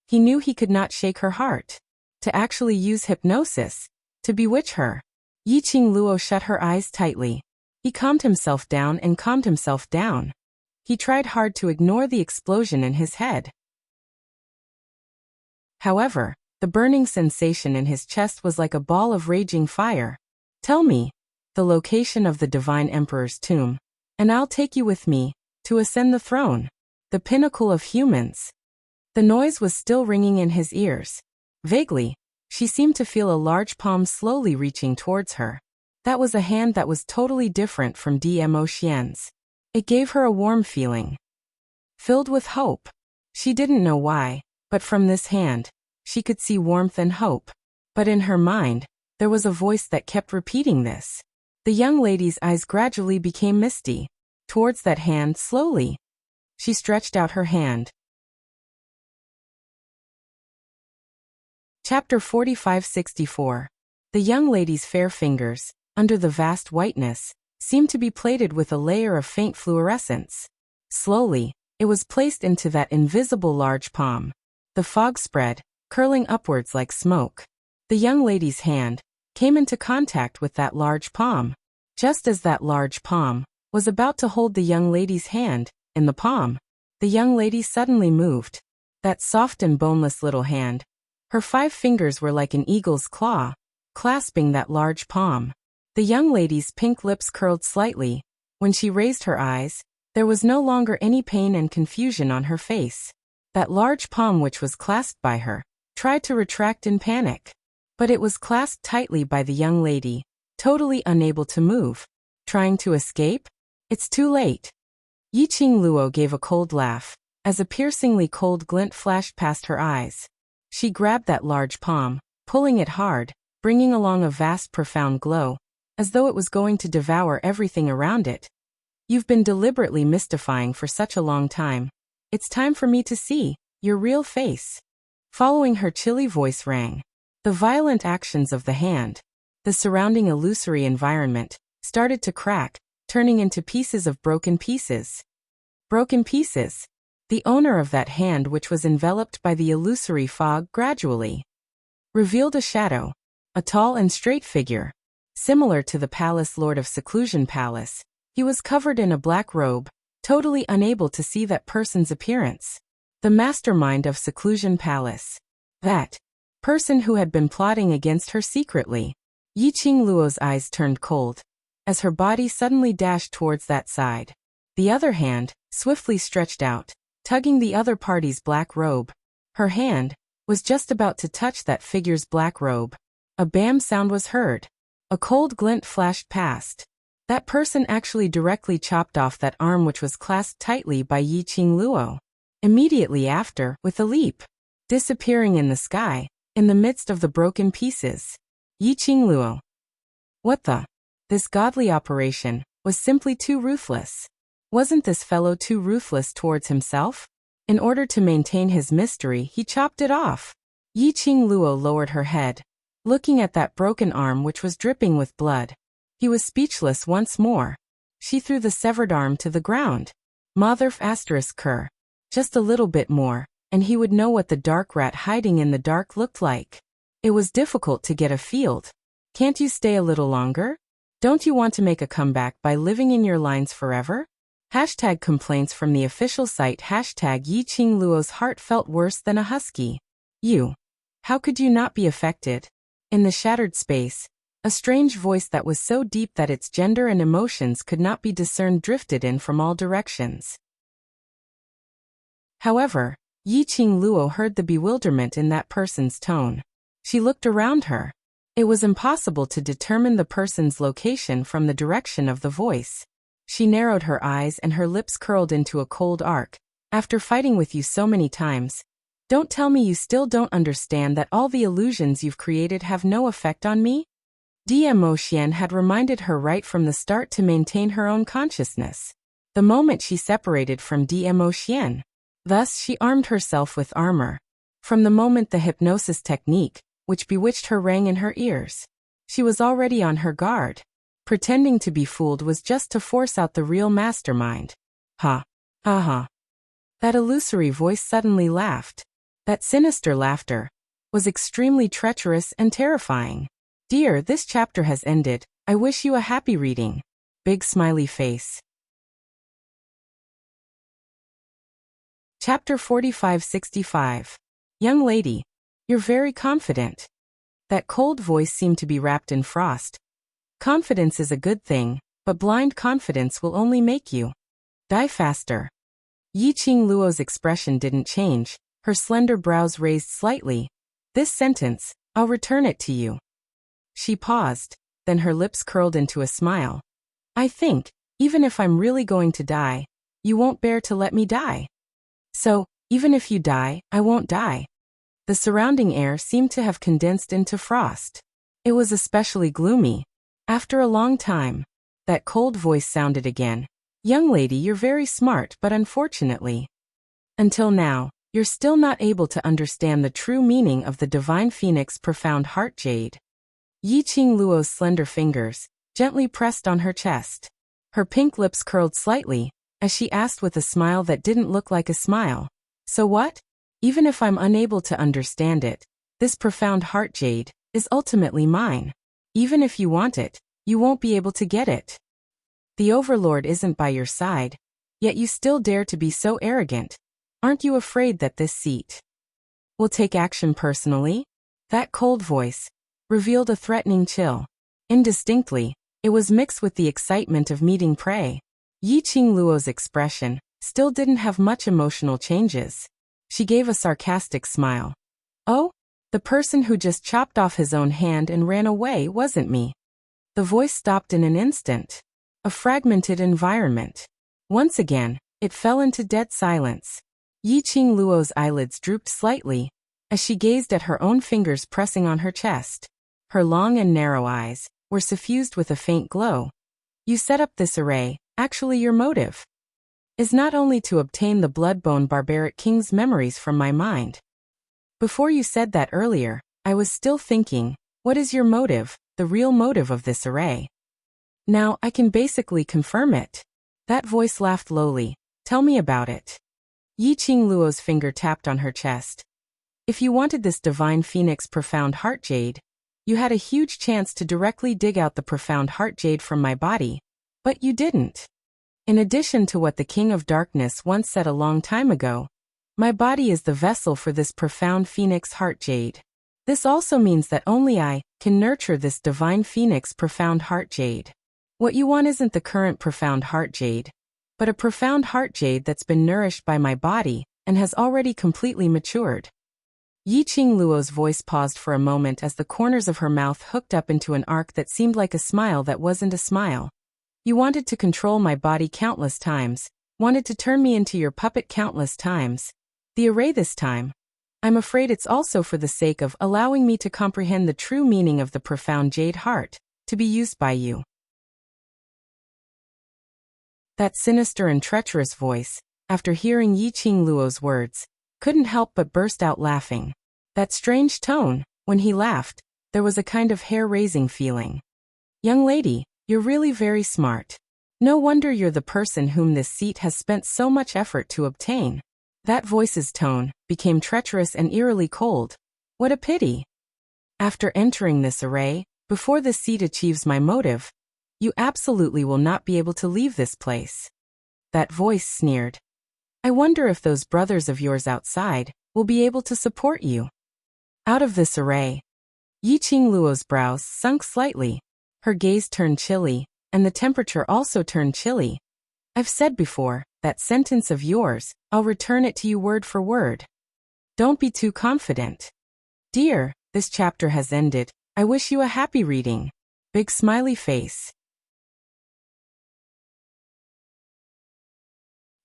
He knew he could not shake her heart. To actually use hypnosis, to bewitch her. Yiqing Luo shut her eyes tightly. He calmed himself down and calmed himself down. He tried hard to ignore the explosion in his head. However, the burning sensation in his chest was like a ball of raging fire. Tell me the location of the Divine Emperor's tomb, and I'll take you with me to ascend the throne, the pinnacle of humans. The noise was still ringing in his ears. Vaguely, she seemed to feel a large palm slowly reaching towards her. That was a hand that was totally different from Dmo Xian's. It gave her a warm feeling, filled with hope. She didn't know why, but from this hand, she could see warmth and hope. But in her mind, there was a voice that kept repeating this. The young lady's eyes gradually became misty. Towards that hand slowly. She stretched out her hand. Chapter 45-64. The young lady's fair fingers, under the vast whiteness, seemed to be plated with a layer of faint fluorescence. Slowly, it was placed into that invisible large palm. The fog spread, curling upwards like smoke. The young lady's hand came into contact with that large palm. Just as that large palm was about to hold the young lady's hand in the palm, the young lady suddenly moved. That soft and boneless little hand. Her 5 fingers were like an eagle's claw, clasping that large palm. The young lady's pink lips curled slightly. When she raised her eyes, there was no longer any pain and confusion on her face. That large palm which was clasped by her tried to retract in panic. But it was clasped tightly by the young lady, totally unable to move. Trying to escape? It's too late. Yiqing Luo gave a cold laugh, as a piercingly cold glint flashed past her eyes. She grabbed that large palm, pulling it hard, bringing along a vast profound glow, as though it was going to devour everything around it. You've been deliberately mystifying for such a long time. It's time for me to see your real face. Following her chilly voice rang. The violent actions of the hand, the surrounding illusory environment, started to crack, turning into pieces of broken pieces. Broken pieces. The owner of that hand, which was enveloped by the illusory fog, gradually revealed a shadow, a tall and straight figure. Similar to the Palace Lord of Seclusion Palace, he was covered in a black robe, totally unable to see that person's appearance. The mastermind of Seclusion Palace. That person who had been plotting against her secretly. Yiqing Luo's eyes turned cold, as her body suddenly dashed towards that side. The other hand swiftly stretched out, tugging the other party's black robe. Her hand was just about to touch that figure's black robe. A bam sound was heard. A cold glint flashed past. That person actually directly chopped off that arm which was clasped tightly by Yiqing Luo. Immediately after, with a leap, disappearing in the sky, in the midst of the broken pieces. Yiqing Luo. What the? This godly operation was simply too ruthless. Wasn't this fellow too ruthless towards himself? In order to maintain his mystery, he chopped it off. Yiqing Luo lowered her head, looking at that broken arm which was dripping with blood. He was speechless once more. She threw the severed arm to the ground. Motherf asterisk cur. Just a little bit more, and he would know what the dark rat hiding in the dark looked like. It was difficult to get a field. Can't you stay a little longer? Don't you want to make a comeback by living in your lines forever? Hashtag complaints from the official site. Hashtag Yiqing Luo's heart felt worse than a husky. You. How could you not be affected? In the shattered space, a strange voice that was so deep that its gender and emotions could not be discerned drifted in from all directions. However, Yiqing Luo heard the bewilderment in that person's tone. She looked around her. It was impossible to determine the person's location from the direction of the voice. She narrowed her eyes and her lips curled into a cold arc. After fighting with you so many times, don't tell me you still don't understand that all the illusions you've created have no effect on me? Dmo Xian had reminded her right from the start to maintain her own consciousness. The moment she separated from Dmo Xian. Thus she armed herself with armor. From the moment the hypnosis technique, which bewitched her, rang in her ears, she was already on her guard. Pretending to be fooled was just to force out the real mastermind. Ha. Ha ha. That illusory voice suddenly laughed. That sinister laughter was extremely treacherous and terrifying. Dear, this chapter has ended. I wish you a happy reading. Big smiley face. Chapter 4565. Young lady, you're very confident. That cold voice seemed to be wrapped in frost. Confidence is a good thing, but blind confidence will only make you die faster. Yi Qing Luo's expression didn't change, her slender brows raised slightly. This sentence, I'll return it to you. She paused, then her lips curled into a smile. I think, even if I'm really going to die, you won't bear to let me die. So, even if you die, I won't die. The surrounding air seemed to have condensed into frost. It was especially gloomy. After a long time, that cold voice sounded again. Young lady, you're very smart, but unfortunately, until now, you're still not able to understand the true meaning of the divine phoenix profound heart jade. Yi Qing Luo's slender fingers gently pressed on her chest. Her pink lips curled slightly, as she asked with a smile that didn't look like a smile. So what? Even if I'm unable to understand it, this profound heart jade is ultimately mine. Even if you want it, you won't be able to get it. The Overlord isn't by your side, yet you still dare to be so arrogant. Aren't you afraid that this seat will take action personally? That cold voice revealed a threatening chill. Indistinctly, it was mixed with the excitement of meeting prey. Yi Qing Luo's expression still didn't have much emotional changes. She gave a sarcastic smile. Oh? The person who just chopped off his own hand and ran away wasn't me. The voice stopped in an instant. A fragmented environment. Once again, it fell into dead silence. Yi Qing Luo's eyelids drooped slightly, as she gazed at her own fingers pressing on her chest. Her long and narrow eyes were suffused with a faint glow. You set up this array, actually your motive is not only to obtain the blood-bone barbaric king's memories from my mind. Before you said that earlier, I was still thinking, what is your motive, the real motive of this array? Now I can basically confirm it. That voice laughed lowly. Tell me about it. Yi Qing Luo's finger tapped on her chest. If you wanted this divine phoenix profound heart jade, you had a huge chance to directly dig out the profound heart jade from my body, but you didn't. In addition to what the King of Darkness once said a long time ago, my body is the vessel for this profound phoenix heart jade. This also means that only I can nurture this divine phoenix profound heart jade. What you want isn't the current profound heart jade, but a profound heart jade that's been nourished by my body and has already completely matured. Yi Qing Luo's voice paused for a moment as the corners of her mouth hooked up into an arc that seemed like a smile that wasn't a smile. You wanted to control my body countless times, wanted to turn me into your puppet countless times. The array this time, I'm afraid it's also for the sake of allowing me to comprehend the true meaning of the profound jade heart, to be used by you. That sinister and treacherous voice, after hearing Yi Qing Luo's words, couldn't help but burst out laughing. That strange tone, when he laughed, there was a kind of hair-raising feeling. Young lady, you're really very smart. No wonder you're the person whom this seat has spent so much effort to obtain. That voice's tone became treacherous and eerily cold. What a pity. After entering this array, before the seat achieves my motive, you absolutely will not be able to leave this place. That voice sneered. I wonder if those brothers of yours outside will be able to support you. Out of this array. Yi Qing Luo's brows sunk slightly. Her gaze turned chilly, and the temperature also turned chilly. I've said before, that sentence of yours, I'll return it to you word for word. Don't be too confident. Dear, this chapter has ended. I wish you a happy reading. Big smiley face.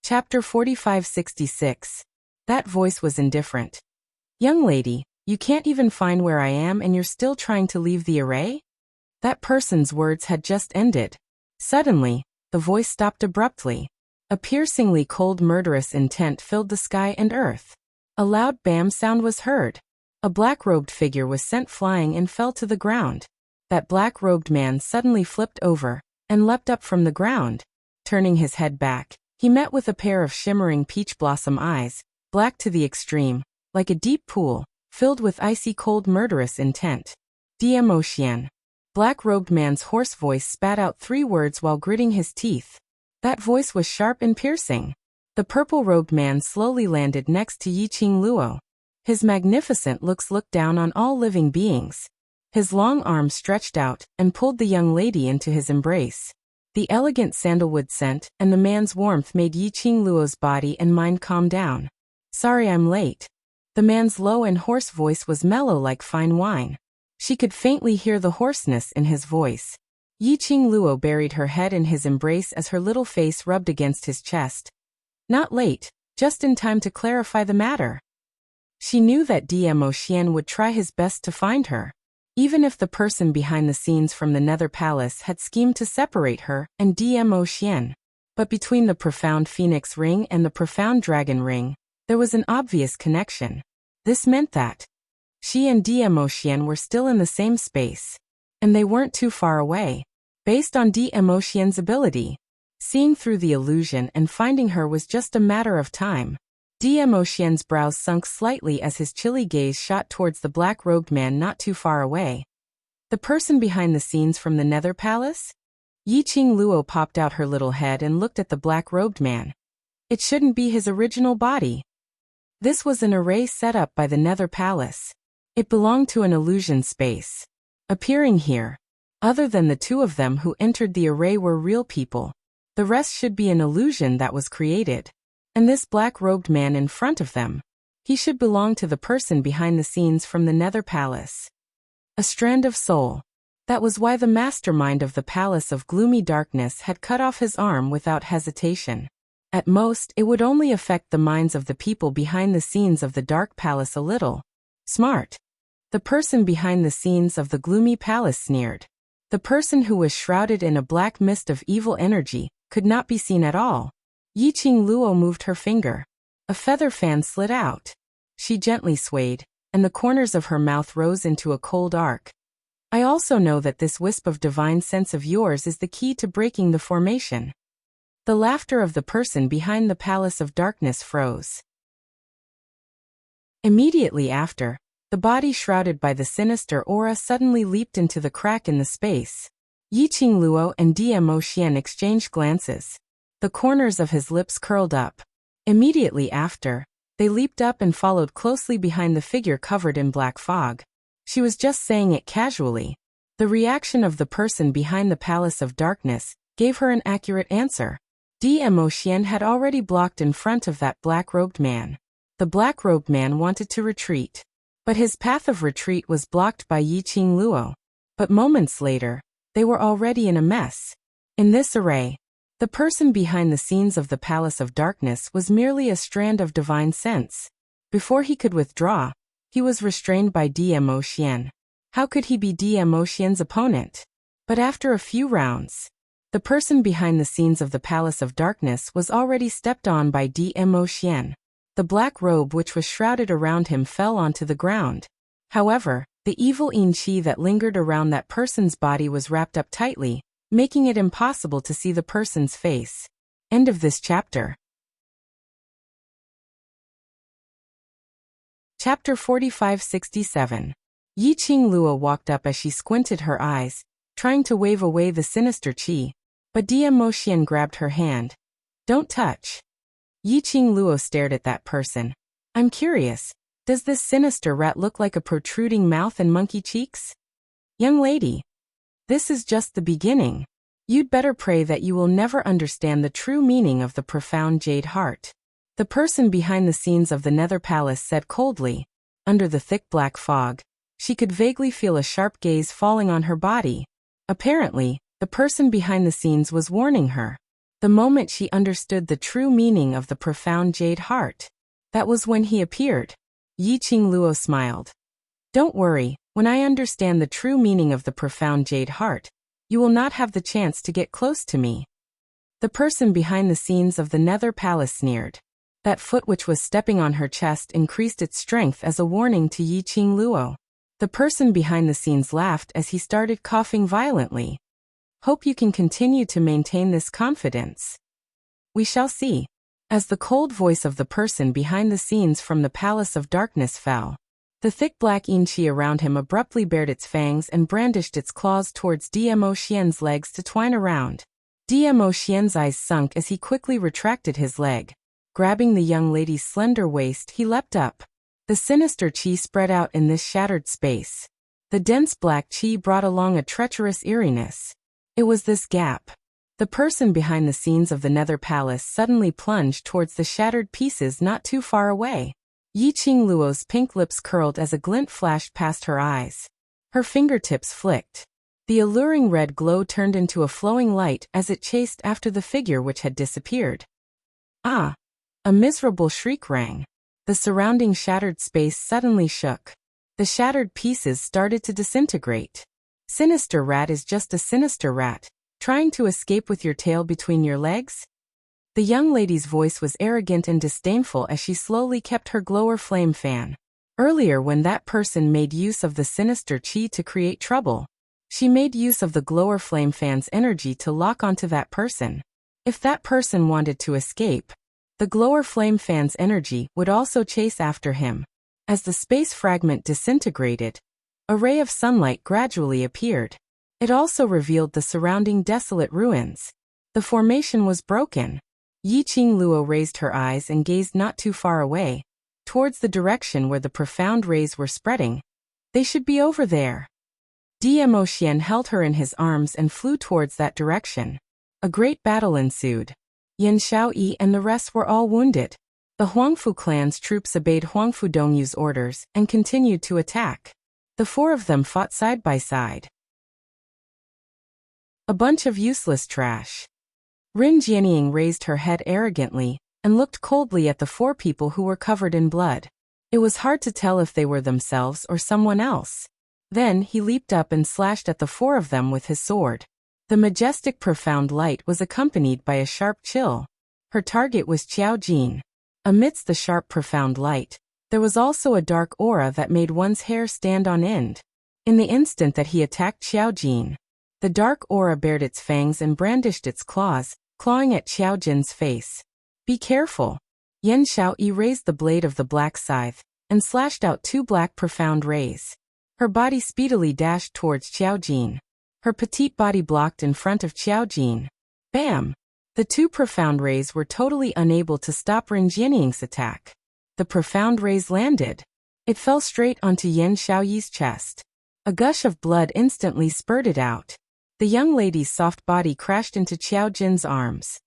Chapter 4566. That voice was indifferent. Young lady, you can't even find where I am and you're still trying to leave the array? That person's words had just ended. Suddenly, the voice stopped abruptly. A piercingly cold murderous intent filled the sky and earth. A loud bam sound was heard. A black-robed figure was sent flying and fell to the ground. That black-robed man suddenly flipped over and leapt up from the ground. Turning his head back, he met with a pair of shimmering peach blossom eyes, black to the extreme, like a deep pool, filled with icy cold murderous intent. Diemotien. Black-robed man's hoarse voice spat out 3 words while gritting his teeth. That voice was sharp and piercing. The purple-robed man slowly landed next to Yiqing Luo. His magnificent looks looked down on all living beings. His long arms stretched out and pulled the young lady into his embrace. The elegant sandalwood scent and the man's warmth made Yiqing Luo's body and mind calm down. "Sorry I'm late." The man's low and hoarse voice was mellow like fine wine. She could faintly hear the hoarseness in his voice. Yiqing Luo buried her head in his embrace as her little face rubbed against his chest. Not late, just in time to clarify the matter. She knew that Diemotien would try his best to find her, even if the person behind the scenes from the Nether Palace had schemed to separate her and Diemotien. But between the profound Phoenix Ring and the profound Dragon Ring, there was an obvious connection. This meant that she and Diemotien were still in the same space, and they weren't too far away. Based on Diemotien's ability, seeing through the illusion and finding her was just a matter of time. Diemotien's brows sunk slightly as his chilly gaze shot towards the black-robed man not too far away. The person behind the scenes from the Nether Palace? Yiqing Luo popped out her little head and looked at the black-robed man. It shouldn't be his original body. This was an array set up by the Nether Palace. It belonged to an illusion space. Appearing here, other than the 2 of them who entered the array were real people. The rest should be an illusion that was created. And this black-robed man in front of them, he should belong to the person behind the scenes from the Nether Palace. A strand of soul. That was why the mastermind of the Palace of Gloomy Darkness had cut off his arm without hesitation. At most, it would only affect the minds of the people behind the scenes of the Dark Palace a little. Smart. The person behind the scenes of the Gloomy Palace sneered. The person who was shrouded in a black mist of evil energy could not be seen at all. Yiqing Luo moved her finger. A feather fan slid out. She gently swayed, and the corners of her mouth rose into a cold arc. I also know that this wisp of divine sense of yours is the key to breaking the formation. The laughter of the person behind the Palace of Darkness froze. Immediately after, the body shrouded by the sinister aura suddenly leaped into the crack in the space. Yiqing Luo and Diemotien exchanged glances. The corners of his lips curled up. Immediately after, they leaped up and followed closely behind the figure covered in black fog. She was just saying it casually. The reaction of the person behind the Palace of Darkness gave her an accurate answer. Diemotien had already blocked in front of that black-robed man. The black-robed man wanted to retreat, but his path of retreat was blocked by Yiqing Luo. But moments later, they were already in a mess. In this array, the person behind the scenes of the Palace of Darkness was merely a strand of divine sense. Before he could withdraw, he was restrained by Diemotien. How could he be Diemotien's opponent? But after a few rounds, the person behind the scenes of the Palace of Darkness was already stepped on by Diemotien. The black robe which was shrouded around him fell onto the ground. However, the evil yin qi that lingered around that person's body was wrapped up tightly, making it impossible to see the person's face. End of this chapter. Chapter 4567. Yiqing Luo walked up as she squinted her eyes, trying to wave away the sinister qi, but Diemotien grabbed her hand. "Don't touch." Yiqing Luo stared at that person. "I'm curious, does this sinister rat look like a protruding mouth and monkey cheeks?" "Young lady, this is just the beginning. You'd better pray that you will never understand the true meaning of the profound jade heart." The person behind the scenes of the Nether Palace said coldly. Under the thick black fog, she could vaguely feel a sharp gaze falling on her body. Apparently, the person behind the scenes was warning her. The moment she understood the true meaning of the profound jade heart, that was when he appeared. Yiqing Luo smiled. "Don't worry, when I understand the true meaning of the profound jade heart, you will not have the chance to get close to me." The person behind the scenes of the Nether Palace sneered. That foot which was stepping on her chest increased its strength as a warning to Yi Qing Luo. The person behind the scenes laughed as he started coughing violently. Hope you can continue to maintain this confidence. We shall see. As the cold voice of the person behind the scenes from the Palace of Darkness fell, the thick black yin qi around him abruptly bared its fangs and brandished its claws towards Dmo Xian's legs to twine around. Dmo Xian's eyes sunk as he quickly retracted his leg. Grabbing the young lady's slender waist, he leapt up. The sinister qi spread out in this shattered space. The dense black qi brought along a treacherous eeriness. It was this gap. The person behind the scenes of the Nether Palace suddenly plunged towards the shattered pieces not too far away. Yi Qing Luo's pink lips curled as a glint flashed past her eyes. Her fingertips flicked. The alluring red glow turned into a flowing light as it chased after the figure which had disappeared. Ah! A miserable shriek rang. The surrounding shattered space suddenly shook. The shattered pieces started to disintegrate. Sinister rat is just a sinister rat, trying to escape with your tail between your legs? The young lady's voice was arrogant and disdainful as she slowly kept her glower flame fan. Earlier, when that person made use of the sinister qi to create trouble, she made use of the glower flame fan's energy to lock onto that person. If that person wanted to escape, the glower flame fan's energy would also chase after him. As the space fragment disintegrated, a ray of sunlight gradually appeared. It also revealed the surrounding desolate ruins. The formation was broken. Yi Qing Luo raised her eyes and gazed not too far away, towards the direction where the profound rays were spreading. They should be over there. Dmo Xian held her in his arms and flew towards that direction. A great battle ensued. Yan Xiaoyi and the rest were all wounded. The Huangfu clan's troops obeyed Huangfu Dongyu's orders and continued to attack. The four of them fought side by side. A bunch of useless trash. Rin Jianying raised her head arrogantly and looked coldly at the four people who were covered in blood. It was hard to tell if they were themselves or someone else. Then he leaped up and slashed at the four of them with his sword. The majestic profound light was accompanied by a sharp chill. Her target was Qiao Jin. Amidst the sharp profound light, there was also a dark aura that made one's hair stand on end. In the instant that he attacked Qiao Jin, the dark aura bared its fangs and brandished its claws, clawing at Qiao Jin's face. Be careful. Yan Xiaoyi raised the blade of the black scythe and slashed out two black profound rays. Her body speedily dashed towards Qiao Jin. Her petite body blocked in front of Qiao Jin. Bam! The two profound rays were totally unable to stop Rin Jianying's attack. The profound rays landed. It fell straight onto Yan Xiaoyi's chest. A gush of blood instantly spurted out. The young lady's soft body crashed into Qiao Jin's arms.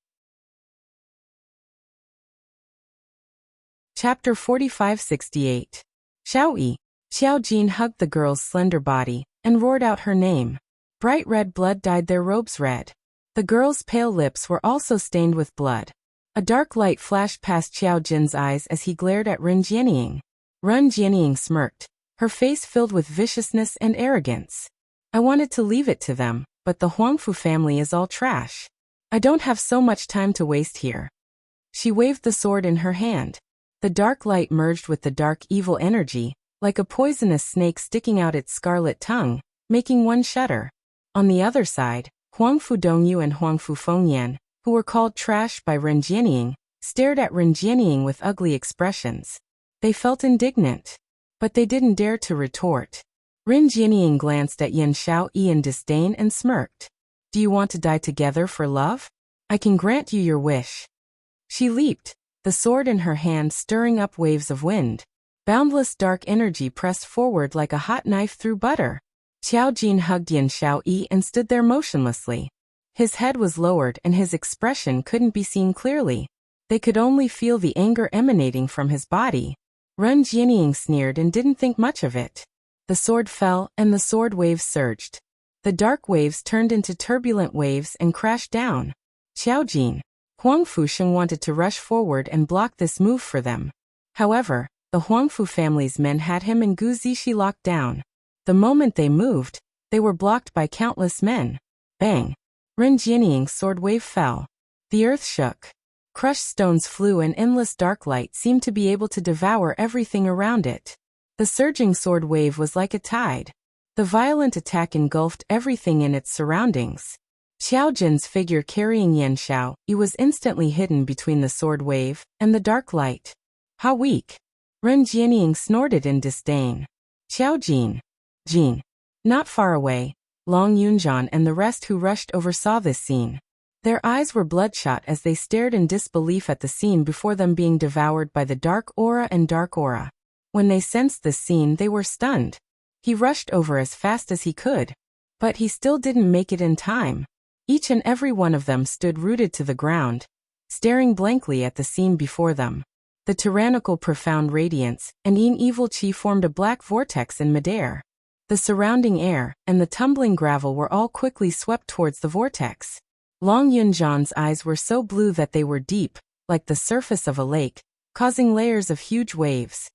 Chapter 4568. Xiaoyi. Qiao Jin hugged the girl's slender body and roared out her name. Bright red blood dyed their robes red. The girl's pale lips were also stained with blood. A dark light flashed past Qiao Jin's eyes as he glared at Rin Jianying. Rin Jianying smirked, her face filled with viciousness and arrogance. I wanted to leave it to them, but the Huangfu family is all trash. I don't have so much time to waste here. She waved the sword in her hand. The dark light merged with the dark evil energy, like a poisonous snake sticking out its scarlet tongue, making one shudder. On the other side, Huangfu Dongyu and Huangfu Fengyan, who were called trash by Rin Jianying, stared at Rin Jianying with ugly expressions. They felt indignant, but they didn't dare to retort. Rin Jianying glanced at Yan Xiaoyi in disdain and smirked. Do you want to die together for love? I can grant you your wish. She leaped, the sword in her hand stirring up waves of wind. Boundless dark energy pressed forward like a hot knife through butter. Qiao Jin hugged Yan Xiaoyi and stood there motionlessly. His head was lowered and his expression couldn't be seen clearly. They could only feel the anger emanating from his body. Ren Jianying sneered and didn't think much of it. The sword fell and the sword waves surged. The dark waves turned into turbulent waves and crashed down. Qiao Jin, Huang Fusheng wanted to rush forward and block this move for them. However, the Huangfu family's men had him and Gu Zishi locked down. The moment they moved, they were blocked by countless men. Bang! Ren Jianying's sword wave fell. The earth shook. Crushed stones flew and endless dark light seemed to be able to devour everything around it. The surging sword wave was like a tide. The violent attack engulfed everything in its surroundings. Xiao Jin's figure carrying Yan Xiao was instantly hidden between the sword wave and the dark light. How weak! Ren Jianying snorted in disdain. Xiao Jin. Jin. Not far away, Long Yunjian and the rest who rushed over saw this scene. Their eyes were bloodshot as they stared in disbelief at the scene before them being devoured by the dark aura and dark aura. When they sensed this scene, they were stunned. He rushed over as fast as he could, but he still didn't make it in time. Each and every one of them stood rooted to the ground, staring blankly at the scene before them. The tyrannical profound radiance and evil chi formed a black vortex in midair. The surrounding air and the tumbling gravel were all quickly swept towards the vortex. Long Yunjian's eyes were so blue that they were deep, like the surface of a lake, causing layers of huge waves.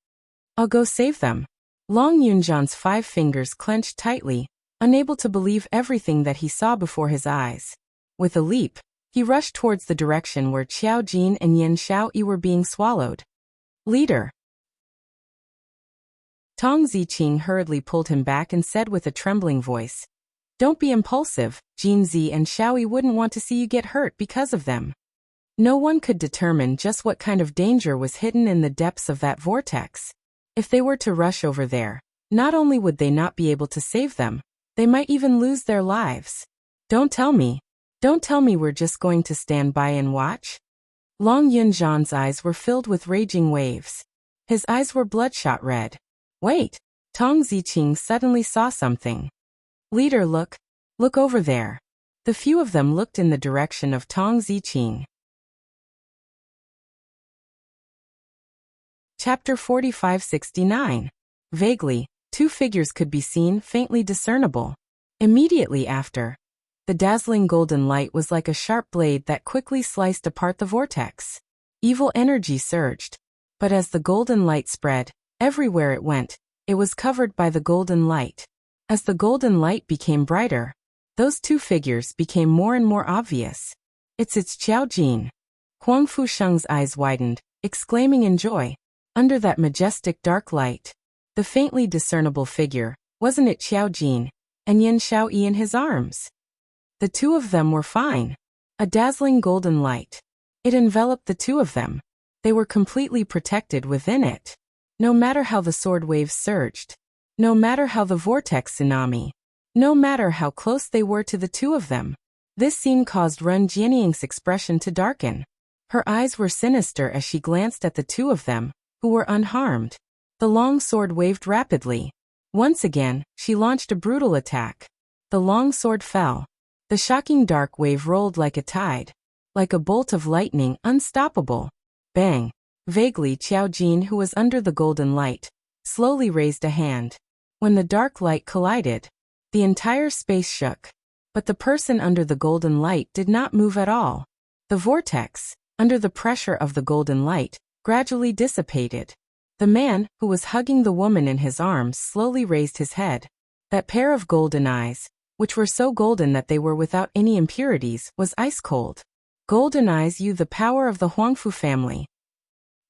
I'll go save them. Long Yunjian's 5 fingers clenched tightly, unable to believe everything that he saw before his eyes. With a leap, he rushed towards the direction where Xiao Jin and Yan Xiao were being swallowed. Leader! Tong Ziqing hurriedly pulled him back and said with a trembling voice, "Don't be impulsive, Jin Zi and Xiao wouldn't want to see you get hurt because of them." No one could determine just what kind of danger was hidden in the depths of that vortex. If they were to rush over there, not only would they not be able to save them, they might even lose their lives. Don't tell me we're just going to stand by and watch? Long Yunjian's eyes were filled with raging waves. His eyes were bloodshot red. Wait! Tong Ziqing suddenly saw something. Leader, look over there. The few of them looked in the direction of Tong Ziqing. Chapter 4569. Vaguely, 2 figures could be seen, faintly discernible. Immediately after, the dazzling golden light was like a sharp blade that quickly sliced apart the vortex. Evil energy surged, but as the golden light spread, everywhere it went, it was covered by the golden light. As the golden light became brighter, those 2 figures became more and more obvious. It's Xiao Jin. Huang Fusheng's eyes widened, exclaiming in joy. Under that majestic dark light, the faintly discernible figure, wasn't it Xiao Jin, and Yan Xiao in his arms? The 2 of them were fine. A dazzling golden light. It enveloped the 2 of them. They were completely protected within it. No matter how the sword waves surged, no matter how the vortex tsunami, no matter how close they were to the 2 of them, this scene caused Ren Jianying's expression to darken. Her eyes were sinister as she glanced at the 2 of them, who were unharmed. The long sword waved rapidly. Once again, she launched a brutal attack. The long sword fell. The shocking dark wave rolled like a tide. Like a bolt of lightning, unstoppable. Bang! Vaguely, Xiao Jin, who was under the golden light, slowly raised a hand. When the dark light collided, the entire space shook. But the person under the golden light did not move at all. The vortex, under the pressure of the golden light, gradually dissipated. The man, who was hugging the woman in his arms, slowly raised his head. That pair of golden eyes, which were so golden that they were without any impurities, was ice cold. Golden eyes, the power of the Huangfu family.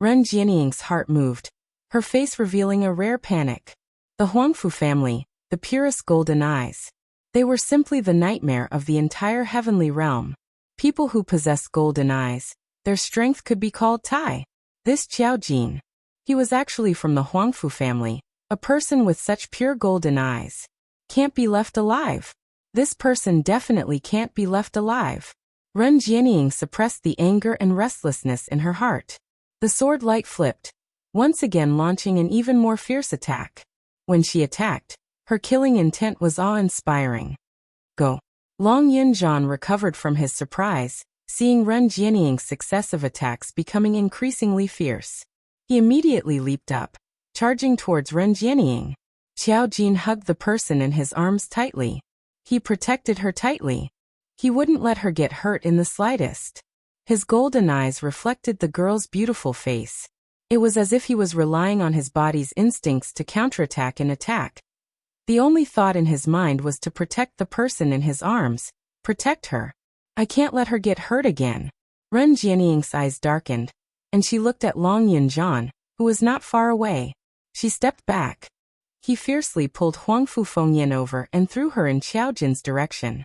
Ren Jianying's heart moved, her face revealing a rare panic. The Huangfu family, the purest golden eyes. They were simply the nightmare of the entire heavenly realm. People who possessed golden eyes, their strength could be called Tai. This Xiao Jin. He was actually from the Huangfu family, a person with such pure golden eyes. Can't be left alive. This person definitely can't be left alive. Ren Jianying suppressed the anger and restlessness in her heart. The sword light flipped, once again launching an even more fierce attack. When she attacked, her killing intent was awe-inspiring. Go! Long Yunjian recovered from his surprise, seeing Ren Jianying's successive attacks becoming increasingly fierce. He immediately leaped up, charging towards Ren Jianying. Xiao Jin hugged the person in his arms tightly. He protected her tightly. He wouldn't let her get hurt in the slightest. His golden eyes reflected the girl's beautiful face. It was as if he was relying on his body's instincts to counterattack and attack. The only thought in his mind was to protect the person in his arms, protect her. I can't let her get hurt again. Ren Jianying's eyes darkened, and she looked at Long Yunjian, who was not far away. She stepped back. He fiercely pulled Huangfu Fengyan over and threw her in Xiaojin's direction.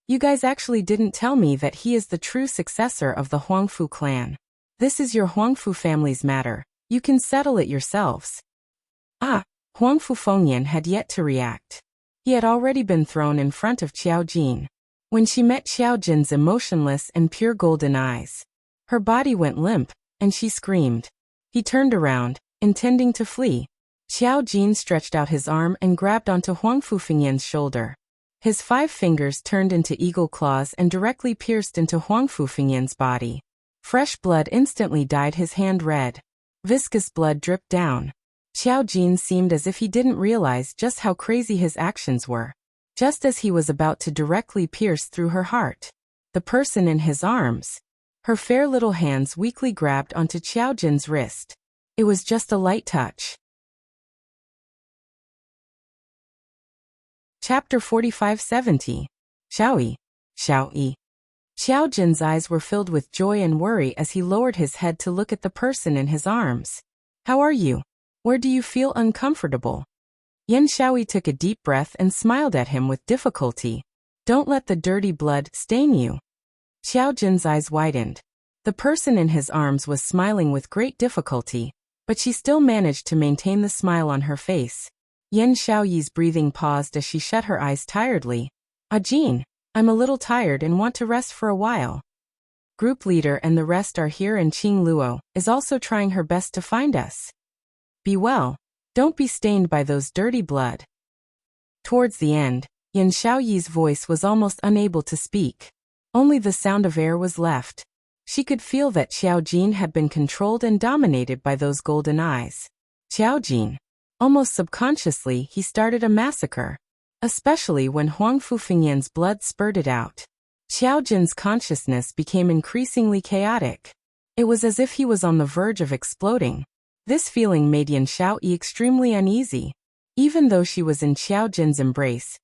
You guys actually didn't tell me that he is the true successor of the Huangfu clan. This is your Huangfu family's matter. You can settle it yourselves. Ah, Huangfu Fengyan had yet to react. He had already been thrown in front of Xiaojin. When she met Xiaojin's emotionless and pure golden eyes, her body went limp, and she screamed. He turned around, intending to flee. Xiaojin stretched out his arm and grabbed onto Huangfu Fengyan's shoulder. His 5 fingers turned into eagle claws and directly pierced into Huangfu Fengyan's body. Fresh blood instantly dyed his hand red. Viscous blood dripped down. Xiaojin seemed as if he didn't realize just how crazy his actions were. Just as he was about to directly pierce through her heart, the person in his arms, her fair little hands weakly grabbed onto Xiaojin's wrist. It was just a light touch. Chapter 4570. Xiaoyi. Xiaojin's eyes were filled with joy and worry as he lowered his head to look at the person in his arms. How are you? Where do you feel uncomfortable? Yan Xiaoyi took a deep breath and smiled at him with difficulty. Don't let the dirty blood stain you. Xiaojin's eyes widened. The person in his arms was smiling with great difficulty, but she still managed to maintain the smile on her face. Yan Xiaoyi's breathing paused as she shut her eyes tiredly. Jin, I'm a little tired and want to rest for a while. Group leader and the rest are here and Qing Luo is also trying her best to find us. Be well. Don't be stained by those dirty blood. Towards the end, Yan Xiaoyi's voice was almost unable to speak. Only the sound of air was left. She could feel that Xiaojin had been controlled and dominated by those golden eyes. Xiaojin. Almost subconsciously, he started a massacre. Especially when Huangfu Fengyan's blood spurted out. Xiaojin's consciousness became increasingly chaotic. It was as if he was on the verge of exploding. This feeling made Yan Xiaoyi extremely uneasy. Even though she was in Xiaojin's embrace,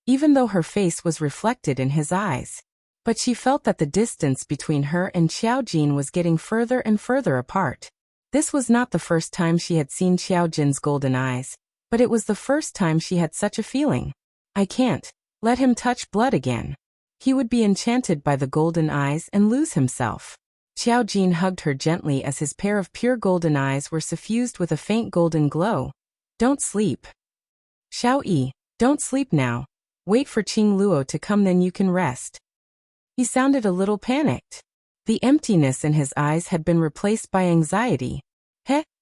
even though her face was reflected in his eyes, but she felt that the distance between her and Xiaojin was getting further and further apart. This was not the first time she had seen Xiaojin's golden eyes, but it was the first time she had such a feeling. I can't let him touch blood again. He would be enchanted by the golden eyes and lose himself. Xiaojin hugged her gently as his pair of pure golden eyes were suffused with a faint golden glow. Don't sleep. Xiaoyi, don't sleep now. Wait for Qing Luo to come, then you can rest. He sounded a little panicked. The emptiness in his eyes had been replaced by anxiety.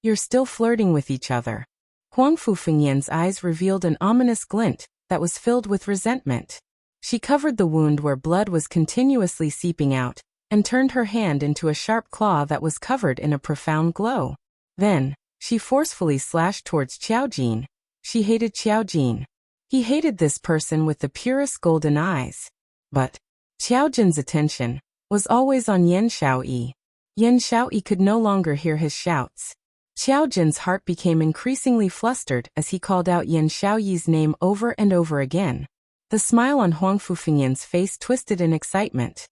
You're still flirting with each other. Huangfu Fengyan's eyes revealed an ominous glint that was filled with resentment. She covered the wound where blood was continuously seeping out, and turned her hand into a sharp claw that was covered in a profound glow. Then, she forcefully slashed towards Xiaojin. She hated Xiaojin. He hated this person with the purest golden eyes. But Xiaojin's attention was always on Yan Xiaoyi. Yan Xiaoyi could no longer hear his shouts. Xiaojin's heart became increasingly flustered as he called out Yan Xiaoyi's name over and over again. The smile on Huangfu Fengyan's face twisted in excitement.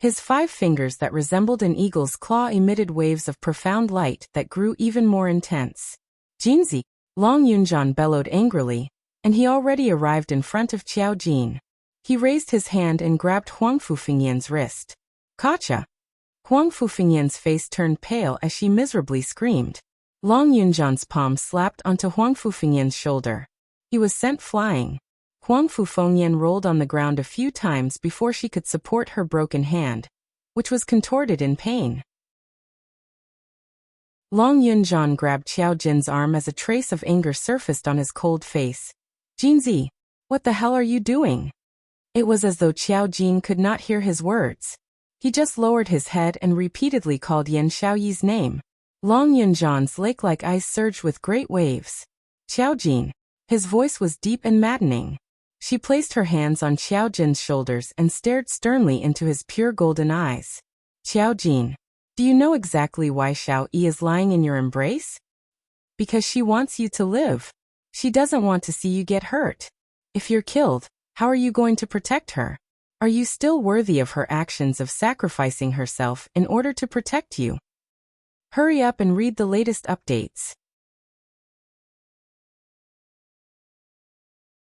His 5 fingers that resembled an eagle's claw emitted waves of profound light that grew even more intense. Jinzi, Long Yunjian bellowed angrily, and he already arrived in front of Xiaojin. He raised his hand and grabbed Huangfu Fengyan's wrist. Gotcha! Huangfu Fengyan's face turned pale as she miserably screamed. Long Yunjian's palm slapped onto Huangfu Fengyan's shoulder. He was sent flying. Huangfu Fengyan rolled on the ground a few times before she could support her broken hand, which was contorted in pain. Long Yunjian grabbed Xiaojin's arm as a trace of anger surfaced on his cold face. Jinzi, what the hell are you doing? It was as though Xiaojin could not hear his words. He just lowered his head and repeatedly called Yan Xiaoyi's name. Long Yunjian's lake-like eyes surged with great waves. Xiaojin. His voice was deep and maddening. She placed her hands on Xiaojin's shoulders and stared sternly into his pure golden eyes. Xiaojin, do you know exactly why Xiaoyi is lying in your embrace? Because she wants you to live. She doesn't want to see you get hurt. If you're killed, how are you going to protect her? Are you still worthy of her actions of sacrificing herself in order to protect you? Hurry up and read the latest updates.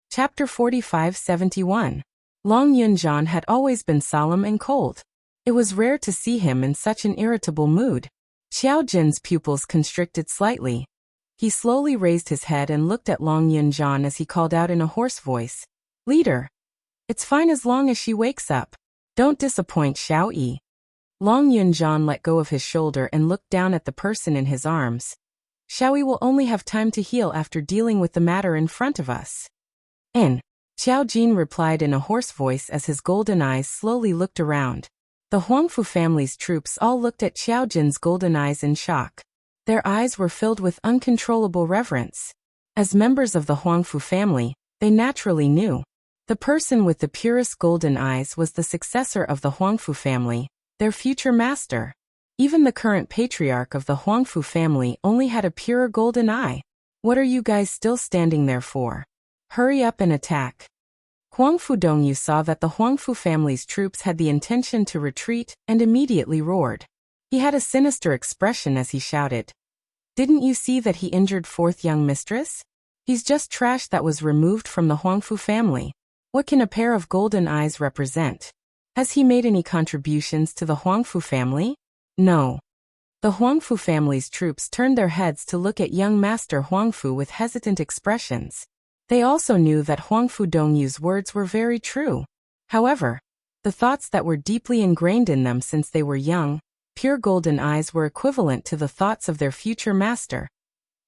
Chapter 45-71. Long Yunjian had always been solemn and cold. It was rare to see him in such an irritable mood. Xiao Jin's pupils constricted slightly. He slowly raised his head and looked at Long Yunjian as he called out in a hoarse voice, "Leader, it's fine as long as she wakes up. Don't disappoint Xiao Yi." Long Yunjian let go of his shoulder and looked down at the person in his arms. "Xiao Yi will only have time to heal after dealing with the matter in front of us." Xiao Jin replied in a hoarse voice as his golden eyes slowly looked around. The Huangfu family's troops all looked at Xiao Jin's golden eyes in shock. Their eyes were filled with uncontrollable reverence. As members of the Huangfu family, they naturally knew. The person with the purest golden eyes was the successor of the Huangfu family, their future master. Even the current patriarch of the Huangfu family only had a purer golden eye. What are you guys still standing there for? Hurry up and attack. Huangfu Dongyu saw that the Huangfu family's troops had the intention to retreat and immediately roared. He had a sinister expression as he shouted, "Didn't you see that he injured fourth young mistress? He's just trash that was removed from the Huangfu family. What can a pair of golden eyes represent? Has he made any contributions to the Huangfu family?" No. The Huangfu family's troops turned their heads to look at young Master Huangfu with hesitant expressions. They also knew that Huangfu Dongyu's words were very true. However, the thoughts that were deeply ingrained in them since they were young, pure golden eyes were equivalent to the thoughts of their future master.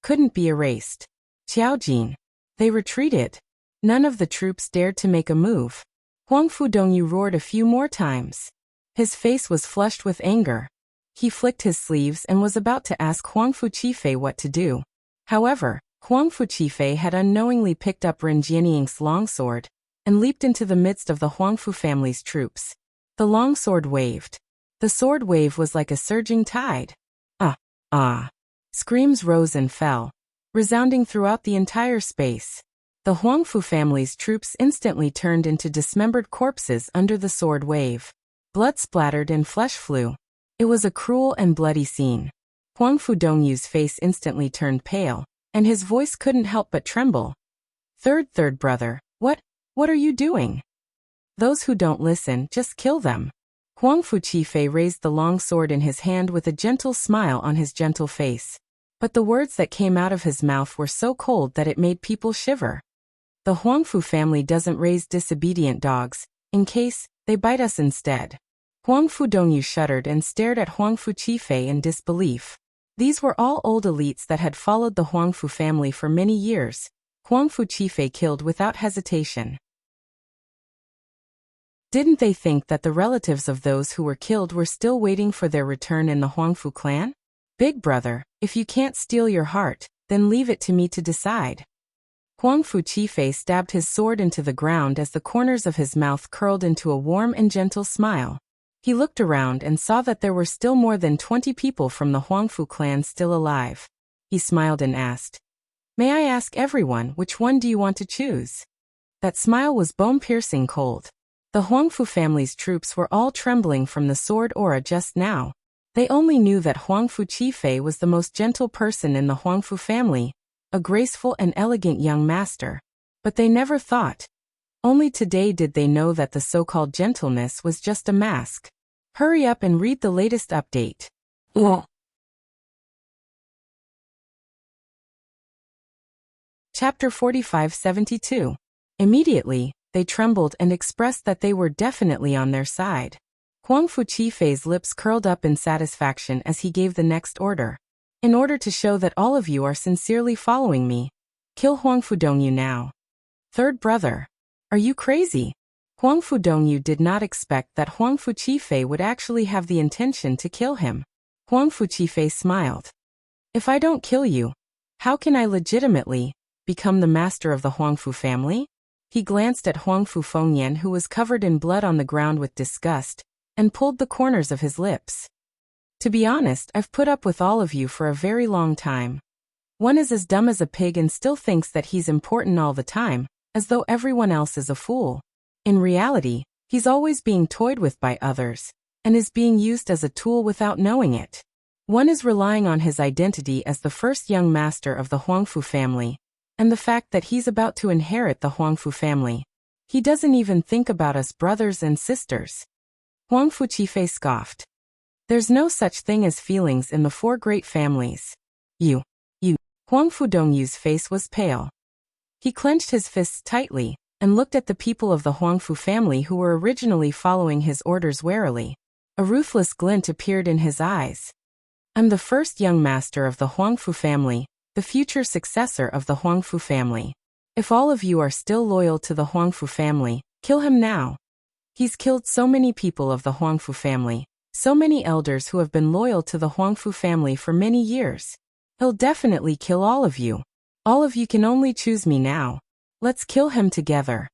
Couldn't be erased. Xiao Jin. They retreated. None of the troops dared to make a move. Huangfu Dongyu roared a few more times. His face was flushed with anger. He flicked his sleeves and was about to ask Huangfu Qifei what to do. However, Huangfu Qifei had unknowingly picked up Ren Jianying's longsword and leaped into the midst of the Huangfu family's troops. The longsword waved. The sword wave was like a surging tide. Ah! Screams rose and fell, resounding throughout the entire space. The Huangfu family's troops instantly turned into dismembered corpses under the sword wave. Blood splattered and flesh flew. It was a cruel and bloody scene. Huangfu Dongyu's face instantly turned pale, and his voice couldn't help but tremble. Third brother, what are you doing? Those who don't listen, just kill them." Huangfu Qifei raised the long sword in his hand with a gentle smile on his gentle face. But the words that came out of his mouth were so cold that it made people shiver. "The Huangfu family doesn't raise disobedient dogs, in case they bite us instead." Huangfu Dongyu shuddered and stared at Huangfu Qifei in disbelief. These were all old elites that had followed the Huangfu family for many years. Huangfu Qifei killed without hesitation. Didn't they think that the relatives of those who were killed were still waiting for their return in the Huangfu clan? "Big brother, if you can't steal your heart, then leave it to me to decide." Huangfu Qifei stabbed his sword into the ground as the corners of his mouth curled into a warm and gentle smile. He looked around and saw that there were still more than 20 people from the Huangfu clan still alive. He smiled and asked, "May I ask everyone, which one do you want to choose?" That smile was bone-piercing cold. The Huangfu family's troops were all trembling from the sword aura just now. They only knew that Huangfu Qifei was the most gentle person in the Huangfu family, a graceful and elegant young master. But they never thought. Only today did they know that the so-called gentleness was just a mask. Hurry up and read the latest update. Chapter 45-72. Immediately, they trembled and expressed that they were definitely on their side. Huangfu Qifei's lips curled up in satisfaction as he gave the next order. "In order to show that all of you are sincerely following me, kill Huangfu Dongyu now." Third brother. Are you crazy? Huangfu Dongyu did not expect that Huangfu Qifei would actually have the intention to kill him. Huangfu Qifei smiled. "If I don't kill you, how can I legitimately become the master of the Huangfu family?" He glanced at Huangfu Fengyan, who was covered in blood on the ground with disgust, and pulled the corners of his lips. "To be honest, I've put up with all of you for a very long time. One is as dumb as a pig and still thinks that he's important all the time, as though everyone else is a fool. In reality, He's always being toyed with by others, and is being used as a tool without knowing it. One is relying on his identity as the first young master of the Huangfu family, and the fact that he's about to inherit the Huangfu family. He doesn't even think about us brothers and sisters. Huangfu Qifei scoffed. There's no such thing as feelings in the four great families. You. Huangfu Dongyu's face was pale. He clenched his fists tightly, and looked at the people of the Huangfu family who were originally following his orders warily. A ruthless glint appeared in his eyes. I'm the first young master of the Huangfu family, the future successor of the Huangfu family. If all of you are still loyal to the Huangfu family, kill him now. He's killed so many people of the Huangfu family, so many elders who have been loyal to the Huangfu family for many years. He'll definitely kill all of you. All of you can only choose me now. Let's kill him together.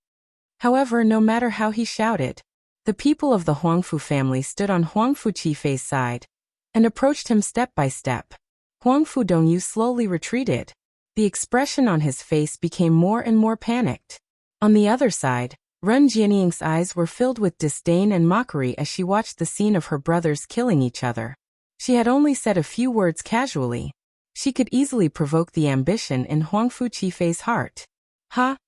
However, no matter how he shouted, the people of the Huangfu family stood on Huangfu Qifei's side and approached him step by step. Huangfu Dongyu slowly retreated. The expression on his face became more and more panicked. On the other side, Ren Jianying's eyes were filled with disdain and mockery as she watched the scene of her brothers killing each other. She had only said a few words casually. She could easily provoke the ambition in Huangfu Qifei's heart.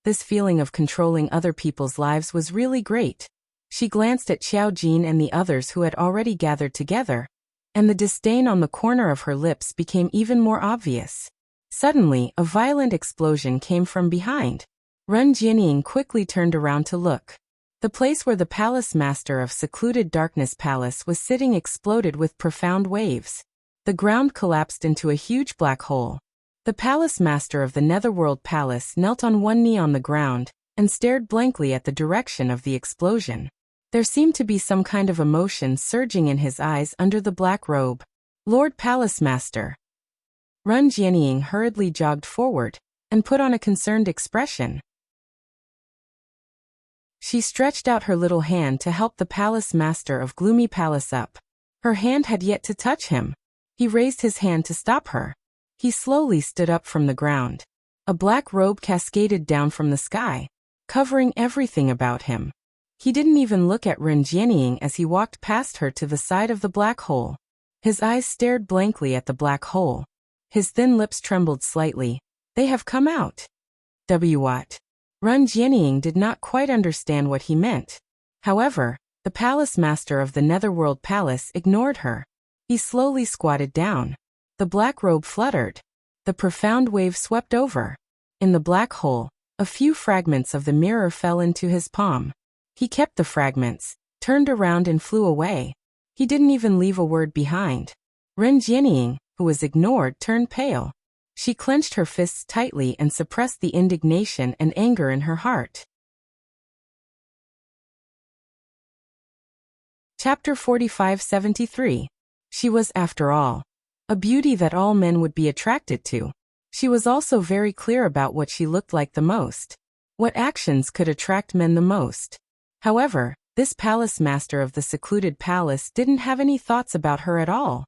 This feeling of controlling other people's lives was really great. She glanced at Xiao Jin and the others who had already gathered together, and the disdain on the corner of her lips became even more obvious. Suddenly, a violent explosion came from behind. Ren Jianying quickly turned around to look. The place where the palace master of secluded Darkness Palace was sitting exploded with profound waves. The ground collapsed into a huge black hole. The palace master of the Netherworld Palace knelt on one knee on the ground and stared blankly at the direction of the explosion. There seemed to be some kind of emotion surging in his eyes under the black robe. Lord Palace Master. Ren Jianying hurriedly jogged forward and put on a concerned expression. She stretched out her little hand to help the palace master of Gloomy Palace up. Her hand had yet to touch him. He raised his hand to stop her. He slowly stood up from the ground. A black robe cascaded down from the sky, covering everything about him. He didn't even look at Ren Jianying as he walked past her to the side of the black hole. His eyes stared blankly at the black hole. His thin lips trembled slightly. They have come out. What? Ren Jianying did not quite understand what he meant. However, the palace master of the Netherworld Palace ignored her. He slowly squatted down. The black robe fluttered. The profound wave swept over. In the black hole, a few fragments of the mirror fell into his palm. He kept the fragments, turned around and flew away. He didn't even leave a word behind. Ren Jianying, who was ignored, turned pale. She clenched her fists tightly and suppressed the indignation and anger in her heart. Chapter 45-73. She was, after all, a beauty that all men would be attracted to. She was also very clear about what she looked like the most. What actions could attract men the most. However, this palace master of the secluded palace didn't have any thoughts about her at all.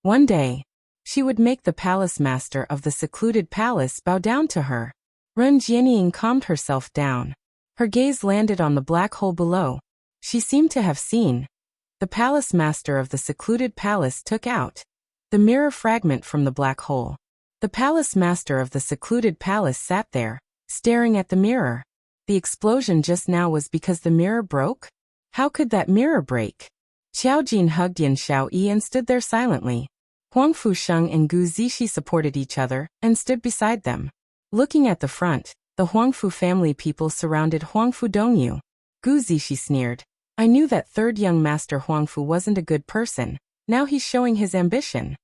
One day, she would make the palace master of the secluded palace bow down to her. Ren Jianying calmed herself down. Her gaze landed on the black hole below. She seemed to have seen. The palace master of the secluded palace took out the mirror fragment from the black hole. The palace master of the secluded palace sat there, staring at the mirror. The explosion just now was because the mirror broke? How could that mirror break? Xiao Jin hugged Yan Xiaoyi and stood there silently. Huangfu Sheng and Gu Zishi supported each other and stood beside them. Looking at the front, the Huangfu family people surrounded Huangfu Dongyu. Gu Zishi sneered. I knew that third young master Huangfu wasn't a good person. Now he's showing his ambition.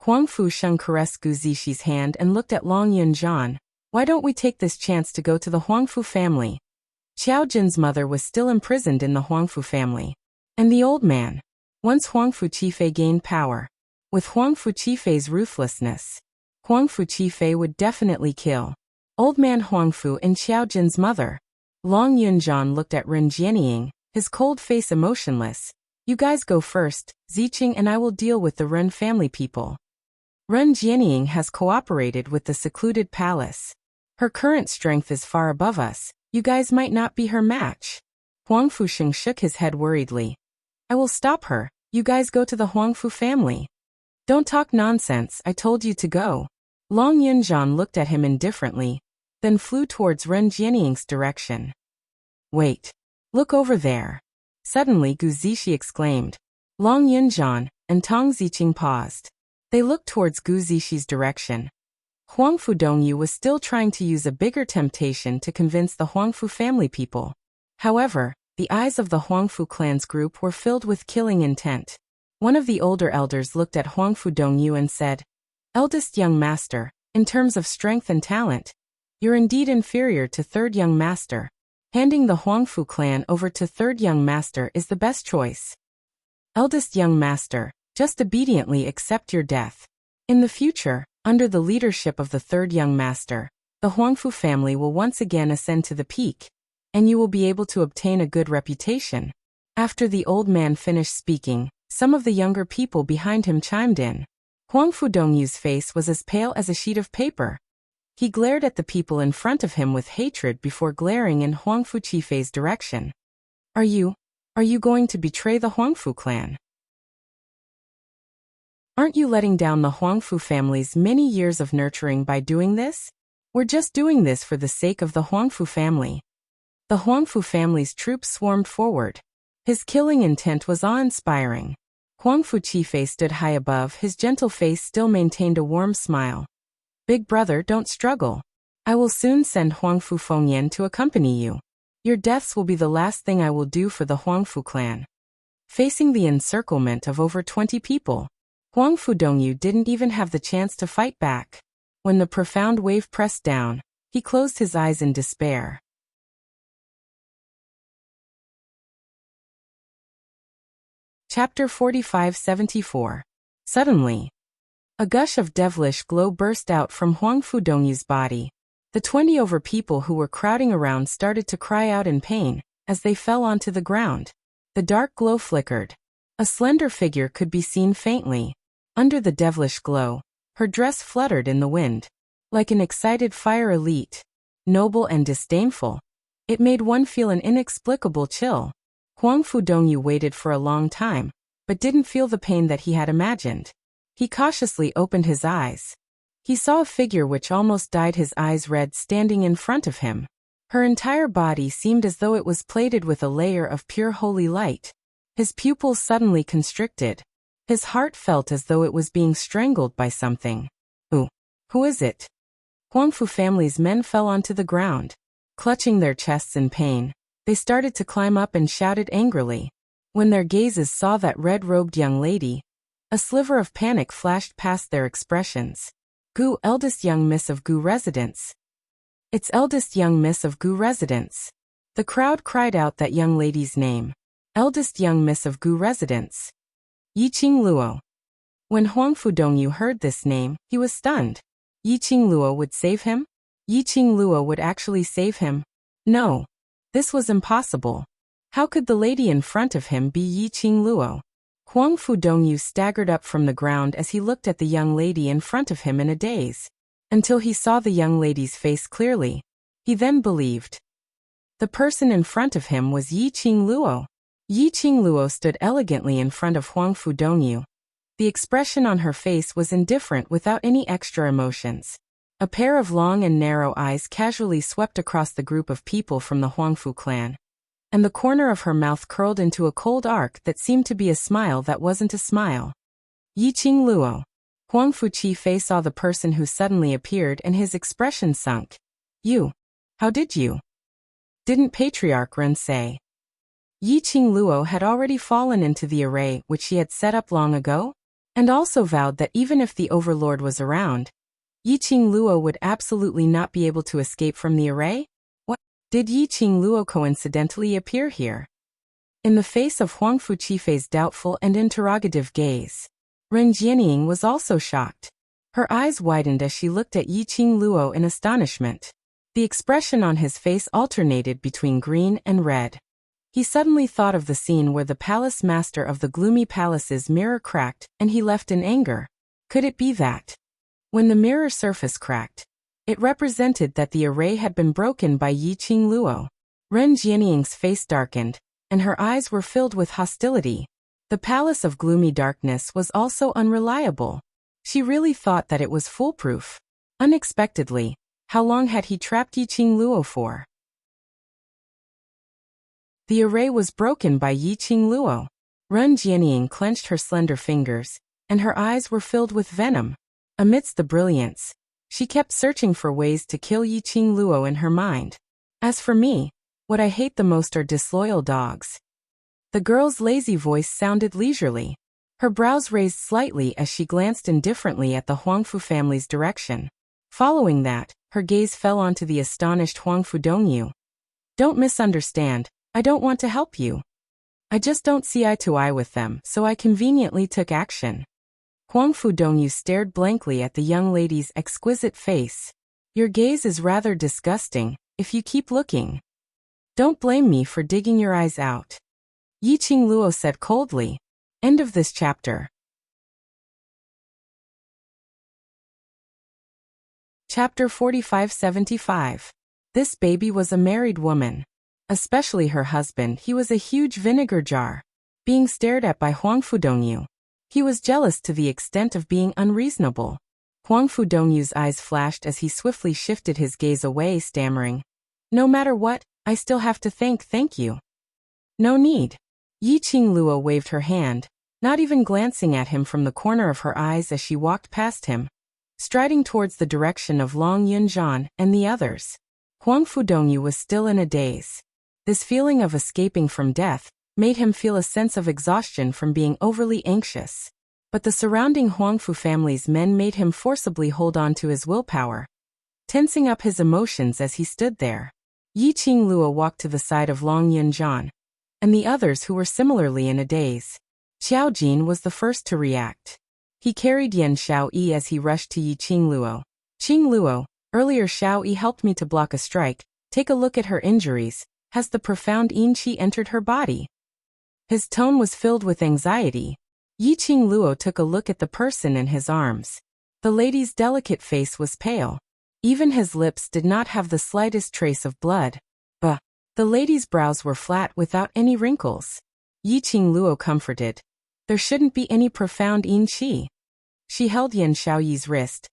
Huangfu Sheng caressed Gu Zishi's hand and looked at Long Yunzhan. Why don't we take this chance to go to the Huangfu family? Xiao Jin's mother was still imprisoned in the Huangfu family. And the old man. Once Huangfu Qifei gained power. With Huangfu Qifei's ruthlessness, Huangfu Qifei would definitely kill old man Huangfu and Xiao Jin's mother. Long Yunzhan looked at Ren Jianying, his cold face emotionless. You guys go first, Ziqing, and I will deal with the Ren family people. Ren Jianying has cooperated with the secluded palace. Her current strength is far above us. You guys might not be her match. Huang Fusheng shook his head worriedly. I will stop her. You guys go to the Huangfu family. Don't talk nonsense, I told you to go. Long Yunzhan looked at him indifferently, then flew towards Ren Jianying's direction. Wait. Look over there. Suddenly Gu Zixi exclaimed. Long Yunzhan and Tong Ziqing paused. They looked towards Gu Zixi's direction. Huangfu Dongyu was still trying to use a bigger temptation to convince the Huangfu family people. However, the eyes of the Huangfu clan's group were filled with killing intent. One of the older elders looked at Huangfu Dongyu and said, Eldest young master, in terms of strength and talent, you're indeed inferior to third young master. Handing the Huangfu clan over to third young master is the best choice. Eldest young master, just obediently accept your death. In the future, under the leadership of the third young master, the Huangfu family will once again ascend to the peak, and you will be able to obtain a good reputation. After the old man finished speaking, some of the younger people behind him chimed in. Huangfu Dongyu's face was as pale as a sheet of paper. He glared at the people in front of him with hatred before glaring in Huangfu Qifei's direction. Are you going to betray the Huangfu clan? Aren't you letting down the Huangfu family's many years of nurturing by doing this? We're just doing this for the sake of the Huangfu family. The Huangfu family's troops swarmed forward. His killing intent was awe-inspiring. Huangfu Qifei stood high above, his gentle face still maintained a warm smile. Big brother, don't struggle. I will soon send Huangfu Fengyan to accompany you. Your deaths will be the last thing I will do for the Huangfu clan. Facing the encirclement of over 20 people, Huangfu Dongyu didn't even have the chance to fight back. When the profound wave pressed down, he closed his eyes in despair. Chapter 45-74. Suddenly, a gush of devilish glow burst out from Huangfu Dongyu's body. The 20 over people who were crowding around started to cry out in pain as they fell onto the ground. The dark glow flickered. A slender figure could be seen faintly. Under the devilish glow, her dress fluttered in the wind. Like an excited fire elite, noble and disdainful, it made one feel an inexplicable chill. Huangfu Dongyu waited for a long time, but didn't feel the pain that he had imagined. He cautiously opened his eyes. He saw a figure which almost dyed his eyes red standing in front of him. Her entire body seemed as though it was plated with a layer of pure holy light. His pupils suddenly constricted. His heart felt as though it was being strangled by something. Who is it? Huangfu family's men fell onto the ground. Clutching their chests in pain, they started to climb up and shouted angrily. When their gazes saw that red-robed young lady, a sliver of panic flashed past their expressions. Gu, eldest young miss of Gu residence. It's eldest young miss of Gu residence. The crowd cried out that young lady's name. Eldest young miss of Gu residence. Yiqing Luo. When Huangfu Dongyu heard this name, he was stunned. Yiqing Luo would save him? Yiqing Luo would actually save him? No. This was impossible. How could the lady in front of him be Yiqing Luo? Huangfu Dongyu staggered up from the ground as he looked at the young lady in front of him in a daze. Until he saw the young lady's face clearly. He then believed. The person in front of him was Yiqing Luo. Yiqing Luo stood elegantly in front of Huangfu Dongyu. The expression on her face was indifferent without any extra emotions. A pair of long and narrow eyes casually swept across the group of people from the Huangfu clan. And the corner of her mouth curled into a cold arc that seemed to be a smile that wasn't a smile. Yiqing Luo. Huangfu Qifei saw the person who suddenly appeared and his expression sunk. You. How did you? Didn't Patriarch Ren say? Yiqing Luo had already fallen into the array which she had set up long ago, and also vowed that even if the Overlord was around, Yiqing Luo would absolutely not be able to escape from the array? What? Did Yiqing Luo coincidentally appear here? In the face of Huangfu Qifei's doubtful and interrogative gaze, Ren Jianying was also shocked. Her eyes widened as she looked at Yiqing Luo in astonishment. The expression on his face alternated between green and red. He suddenly thought of the scene where the palace master of the gloomy palace's mirror cracked, and he left in anger. Could it be that? When the mirror surface cracked, it represented that the array had been broken by Yiqing Luo. Ren Jianying's face darkened, and her eyes were filled with hostility. The palace of gloomy darkness was also unreliable. She really thought that it was foolproof. Unexpectedly, how long had he trapped Yiqing Luo for? The array was broken by Yiqing Luo. Ren Jianying clenched her slender fingers, and her eyes were filled with venom. Amidst the brilliance, she kept searching for ways to kill Yiqing Luo in her mind. As for me, what I hate the most are disloyal dogs. The girl's lazy voice sounded leisurely. Her brows raised slightly as she glanced indifferently at the Huangfu family's direction. Following that, her gaze fell onto the astonished Huangfu Dongyu. Don't misunderstand, I don't want to help you. I just don't see eye to eye with them, so I conveniently took action. Huangfu Dongyu stared blankly at the young lady's exquisite face. Your gaze is rather disgusting, if you keep looking. Don't blame me for digging your eyes out. Yiqing Luo said coldly. End of this chapter. Chapter 4575. This baby was a married woman. Especially her husband, he was a huge vinegar jar. Being stared at by Huangfu Dongyu. He was jealous to the extent of being unreasonable. Huangfu Dongyu's eyes flashed as he swiftly shifted his gaze away, stammering. No matter what, I still have to thank you. No need. Yiqing Luo waved her hand, not even glancing at him from the corner of her eyes as she walked past him, striding towards the direction of Long Yunzhan and the others. Huangfu Dongyu was still in a daze. This feeling of escaping from death made him feel a sense of exhaustion from being overly anxious. But the surrounding Huangfu family's men made him forcibly hold on to his willpower, tensing up his emotions as he stood there. Yiqing Luo walked to the side of Long Yunzhan and the others who were similarly in a daze. Xiao Jin was the first to react. He carried Yan Xiaoyi as he rushed to Yiqing Luo. Qing Luo, earlier Xiaoyi helped me to block a strike. Take a look at her injuries. Has the profound yin qi entered her body? His tone was filled with anxiety. Yiqing Luo took a look at the person in his arms. The lady's delicate face was pale. Even his lips did not have the slightest trace of blood. But the lady's brows were flat without any wrinkles. Yiqing Luo comforted. There shouldn't be any profound yin qi. She held Yan Xiaoyi's wrist.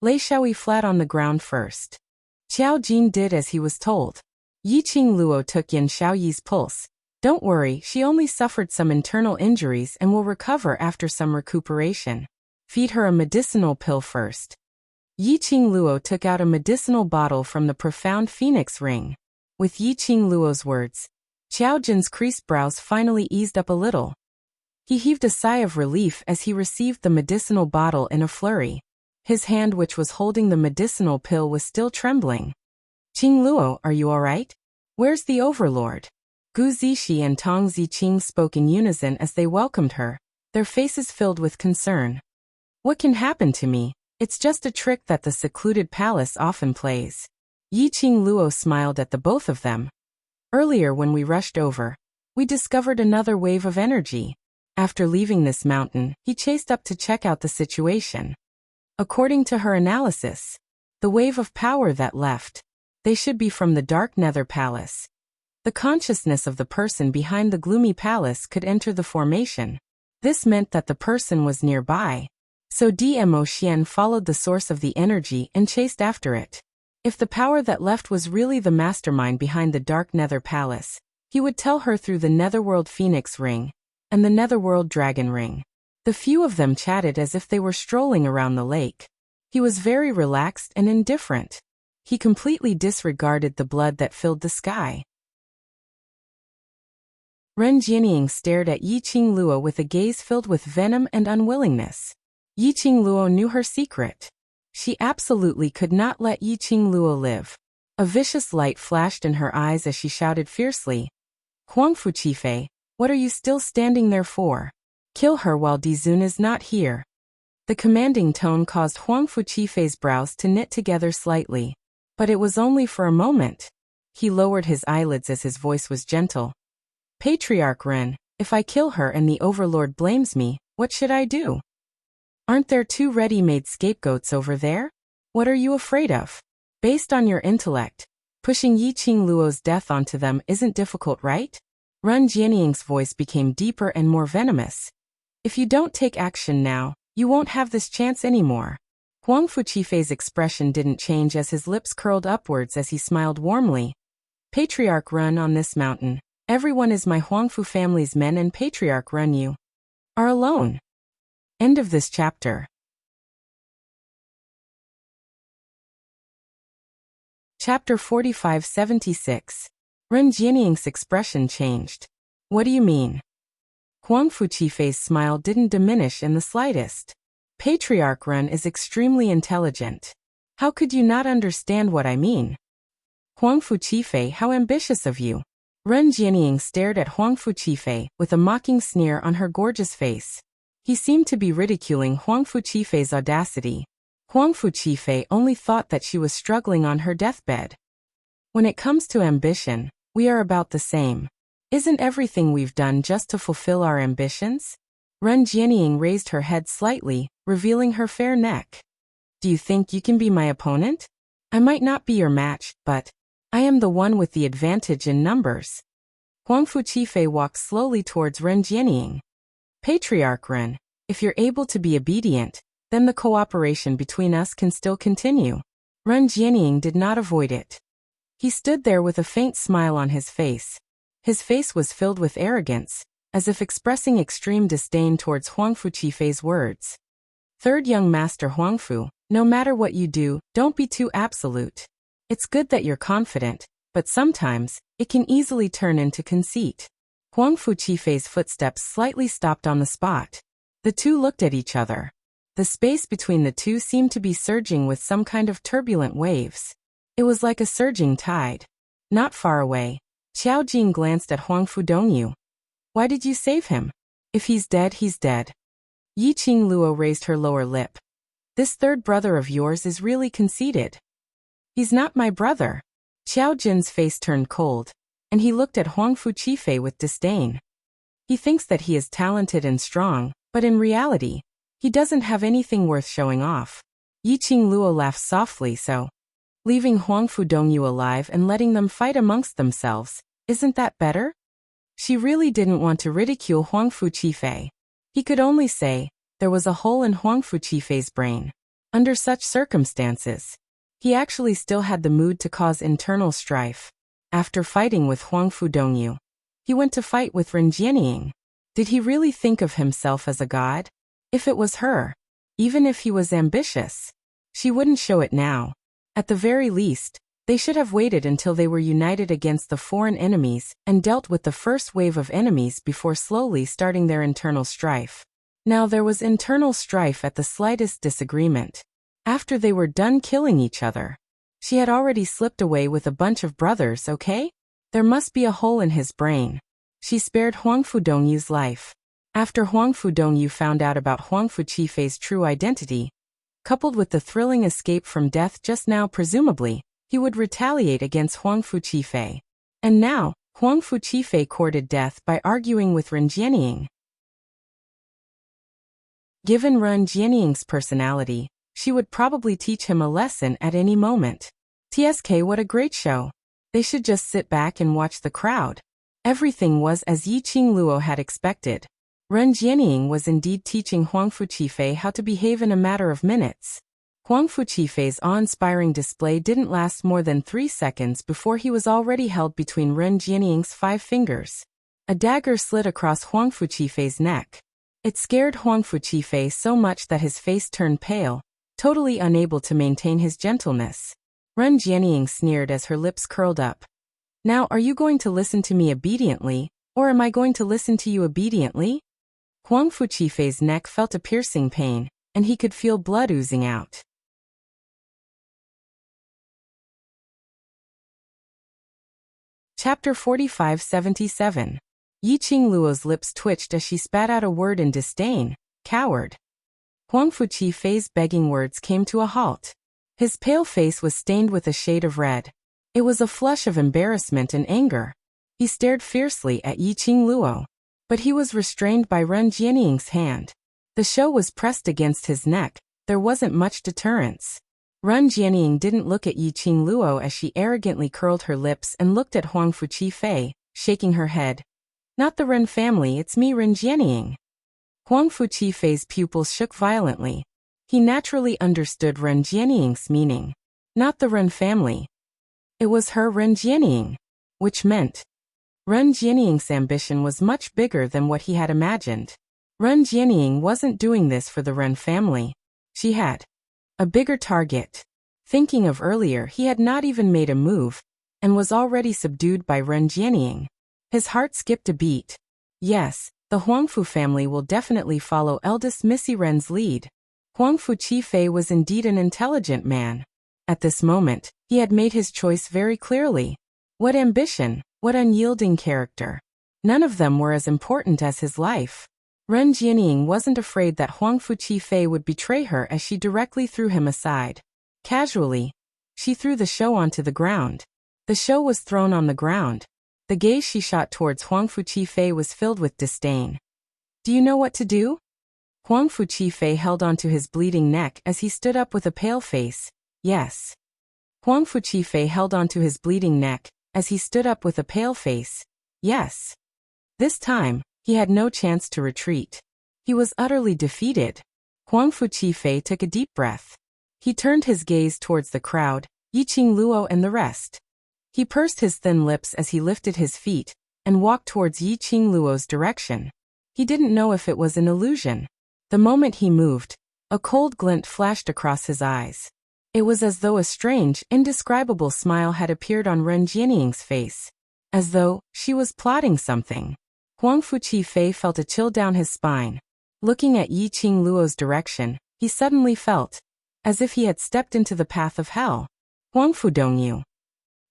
Lay Xiaoyi flat on the ground first. Xiao Jin did as he was told. Yiqing Luo took Yan Xiaoyi's pulse. Don't worry, she only suffered some internal injuries and will recover after some recuperation. Feed her a medicinal pill first. Yiqing Luo took out a medicinal bottle from the profound phoenix ring. With Yiqing Luo's words, Xiao Jin's creased brows finally eased up a little. He heaved a sigh of relief as he received the medicinal bottle in a flurry. His hand which was holding the medicinal pill was still trembling. Qing Luo, are you all right? Where's the overlord? Gu Zixi and Tong Ziqing spoke in unison as they welcomed her, their faces filled with concern. What can happen to me? It's just a trick that the secluded palace often plays. Yiqing Luo smiled at the both of them. Earlier when we rushed over, we discovered another wave of energy. After leaving this mountain, he chased up to check out the situation. According to her analysis, the wave of power that left, they should be from the Dark Nether Palace. The consciousness of the person behind the gloomy palace could enter the formation. This meant that the person was nearby. So Dmo Xian followed the source of the energy and chased after it. If the power that left was really the mastermind behind the Dark Nether Palace, he would tell her through the Netherworld Phoenix Ring and the Netherworld Dragon Ring. The few of them chatted as if they were strolling around the lake. He was very relaxed and indifferent. He completely disregarded the blood that filled the sky. Ren Jianying stared at Yiqing Luo with a gaze filled with venom and unwillingness. Yiqing Luo knew her secret. She absolutely could not let Yiqing Luo live. A vicious light flashed in her eyes as she shouted fiercely. Huangfu Qifei, what are you still standing there for? Kill her while Dizun is not here. The commanding tone caused Huangfu Qifei's brows to knit together slightly. But it was only for a moment. He lowered his eyelids as his voice was gentle. Patriarch Ren, if I kill her and the overlord blames me, what should I do? Aren't there two ready-made scapegoats over there? What are you afraid of? Based on your intellect, Pushing Yi Qingluo's death onto them isn't difficult, right? Ren Jianying's voice became deeper and more venomous. If you don't take action now, you won't have this chance anymore. Huang Fuqifei's expression didn't change as his lips curled upwards as he smiled warmly. Patriarch Ren on this mountain. Everyone is my Huangfu family's men, and Patriarch Ren, you are alone. End of this chapter. Chapter 4576. Ren Jianying's expression changed. What do you mean? Huang Fuqifei's smile didn't diminish in the slightest. Patriarch Ren is extremely intelligent. How could you not understand what I mean? Huang Fuqifei, how ambitious of you. Ren Jianying stared at Huang Fuqifei with a mocking sneer on her gorgeous face. He seemed to be ridiculing Huang Fuqifei's audacity. Huang Fuqifei only thought that she was struggling on her deathbed. When it comes to ambition, we are about the same. Isn't everything we've done just to fulfill our ambitions? Ren Jianying raised her head slightly, revealing her fair neck. Do you think you can be my opponent? I might not be your match, but I am the one with the advantage in numbers. Huang Fuqifei walked slowly towards Ren Jianying. Patriarch Ren, if you're able to be obedient, then the cooperation between us can still continue. Ren Jianying did not avoid it. He stood there with a faint smile on his face. His face was filled with arrogance, as if expressing extreme disdain towards Huang Fuqifei's words. Third young master Huangfu, no matter what you do, don't be too absolute. It's good that you're confident, but sometimes, it can easily turn into conceit. Huang Fuqifei's footsteps slightly stopped on the spot. The two looked at each other. The space between the two seemed to be surging with some kind of turbulent waves. It was like a surging tide. Not far away, Xiao Jing glanced at Huang Fudongyu. Why did you save him? If he's dead, he's dead. Yi Qingluo raised her lower lip. This third brother of yours is really conceited. He's not my brother. Xiao Jin's face turned cold, and he looked at Huang Fuqifei with disdain. He thinks that he is talented and strong, but in reality, he doesn't have anything worth showing off. Yi Qingluo laughed softly. So, leaving Huang Fudongyu alive and letting them fight amongst themselves, isn't that better? She really didn't want to ridicule Huang Fuqifei. He could only say, there was a hole in Huang Fuqifei's brain. Under such circumstances, he actually still had the mood to cause internal strife. After fighting with Huang Fudongyu, he went to fight with Ren Jianying. Did he really think of himself as a god? If it was her, even if he was ambitious, she wouldn't show it now. At the very least, they should have waited until they were united against the foreign enemies and dealt with the first wave of enemies before slowly starting their internal strife. Now there was internal strife at the slightest disagreement. After they were done killing each other, she had already slipped away with a bunch of brothers, okay? There must be a hole in his brain. She spared Huang Fudongyu's life. After Huang Fudongyu found out about Huang Fuqifei's true identity, coupled with the thrilling escape from death just now, presumably, he would retaliate against Huang Fuqifei. And now, Huang Fuqifei courted death by arguing with Ren Jianying. Given Ren Jianying's personality, she would probably teach him a lesson at any moment. TSK, what a great show. They should just sit back and watch the crowd. Everything was as Yi Qingluo had expected. Ren Jianying was indeed teaching Huang Fuqifei how to behave in a matter of minutes. Huang Fuqifei's awe-inspiring display didn't last more than 3 seconds before he was already held between Ren Jianying's 5 fingers. A dagger slid across Huang Fuqifei's neck. It scared Huang Fuqifei so much that his face turned pale, totally unable to maintain his gentleness. Ren Jianying sneered as her lips curled up. Now are you going to listen to me obediently, or am I going to listen to you obediently? Huang Fuqifei's neck felt a piercing pain, and he could feel blood oozing out. Chapter 4577. Yi Qingluo's lips twitched as she spat out a word in disdain. Coward. Huang Fuqifei's begging words came to a halt. His pale face was stained with a shade of red. It was a flush of embarrassment and anger. He stared fiercely at Yi Qingluo, but he was restrained by Ren Jianying's hand. The show was pressed against his neck. There wasn't much deterrence. Ren Jianying didn't look at Yi Qingluo as she arrogantly curled her lips and looked at Huang Fuqifei, shaking her head. Not the Ren family, it's me, Ren Jianying. Huang Fuqifei's pupils shook violently. He naturally understood Ren Jianying's meaning. Not the Ren family. It was her, Ren Jianying. Which meant Ren Jianying's ambition was much bigger than what he had imagined. Ren Jianying wasn't doing this for the Ren family. She had a bigger target. Thinking of earlier, he had not even made a move, and was already subdued by Ren Jianying. His heart skipped a beat. Yes, the Huangfu family will definitely follow eldest Missy Ren's lead. Huang Fuqifei was indeed an intelligent man. At this moment, he had made his choice very clearly. What ambition, what unyielding character. None of them were as important as his life. Ren Jianying wasn't afraid that Huang Fuqifei would betray her as she directly threw him aside. Casually, she threw the show onto the ground. The show was thrown on the ground. The gaze she shot towards Huang Fuqifei was filled with disdain. Do you know what to do? Huang Fuqifei held onto his bleeding neck as he stood up with a pale face. Yes. Huang Fuqifei held onto his bleeding neck as he stood up with a pale face. Yes. This time, he had no chance to retreat. He was utterly defeated. Huang Fuqifei took a deep breath. He turned his gaze towards the crowd, Yi Qingluo and the rest. He pursed his thin lips as he lifted his feet and walked towards Yi Qingluo's direction. He didn't know if it was an illusion. The moment he moved, a cold glint flashed across his eyes. It was as though a strange, indescribable smile had appeared on Ren Jianying's face. As though she was plotting something. Huang Fuqifei felt a chill down his spine. Looking at Yi Qingluo's direction, he suddenly felt as if he had stepped into the path of hell. Huang Fudongyu.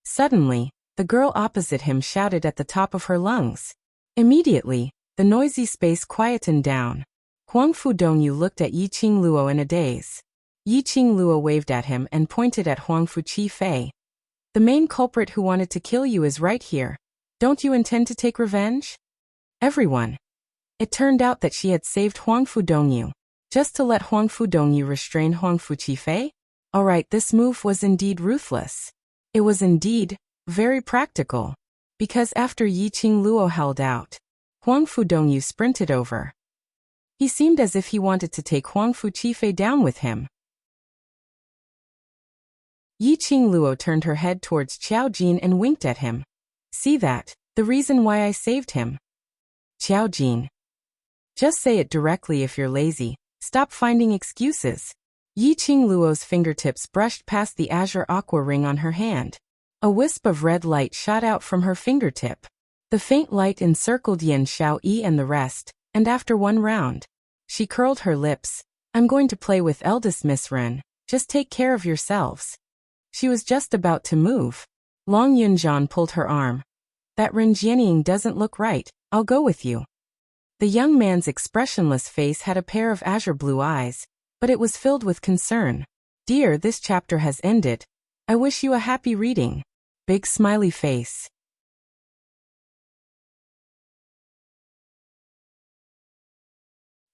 Suddenly, the girl opposite him shouted at the top of her lungs. Immediately, the noisy space quietened down. Huang Fudongyu looked at Yi Qingluo in a daze. Yi Qingluo waved at him and pointed at Huang Fuqifei. The main culprit who wanted to kill you is right here. Don't you intend to take revenge? Everyone. It turned out that she had saved Huang Fudongyu, just to let Huang Fudongyu restrain Huang Fuqifei? Alright, this move was indeed ruthless. It was indeed very practical. Because after Yi Qingluo held out, Huang Fudongyu sprinted over. He seemed as if he wanted to take Huang Fuqifei down with him. Yi Qingluo turned her head towards Qiao Jin and winked at him. See that? The reason why I saved him. Qiao Jin. Just say it directly if you're lazy. Stop finding excuses. Yi Qingluo's fingertips brushed past the azure aqua ring on her hand. A wisp of red light shot out from her fingertip. The faint light encircled Yan Xiaoyi and the rest, and after one round, she curled her lips. I'm going to play with eldest Miss Ren. Just take care of yourselves. She was just about to move. Long Yunjian pulled her arm. That Ren Jianying doesn't look right. I'll go with you. The young man's expressionless face had a pair of azure blue eyes, but it was filled with concern. Dear, this chapter has ended. I wish you a happy reading. Big smiley face.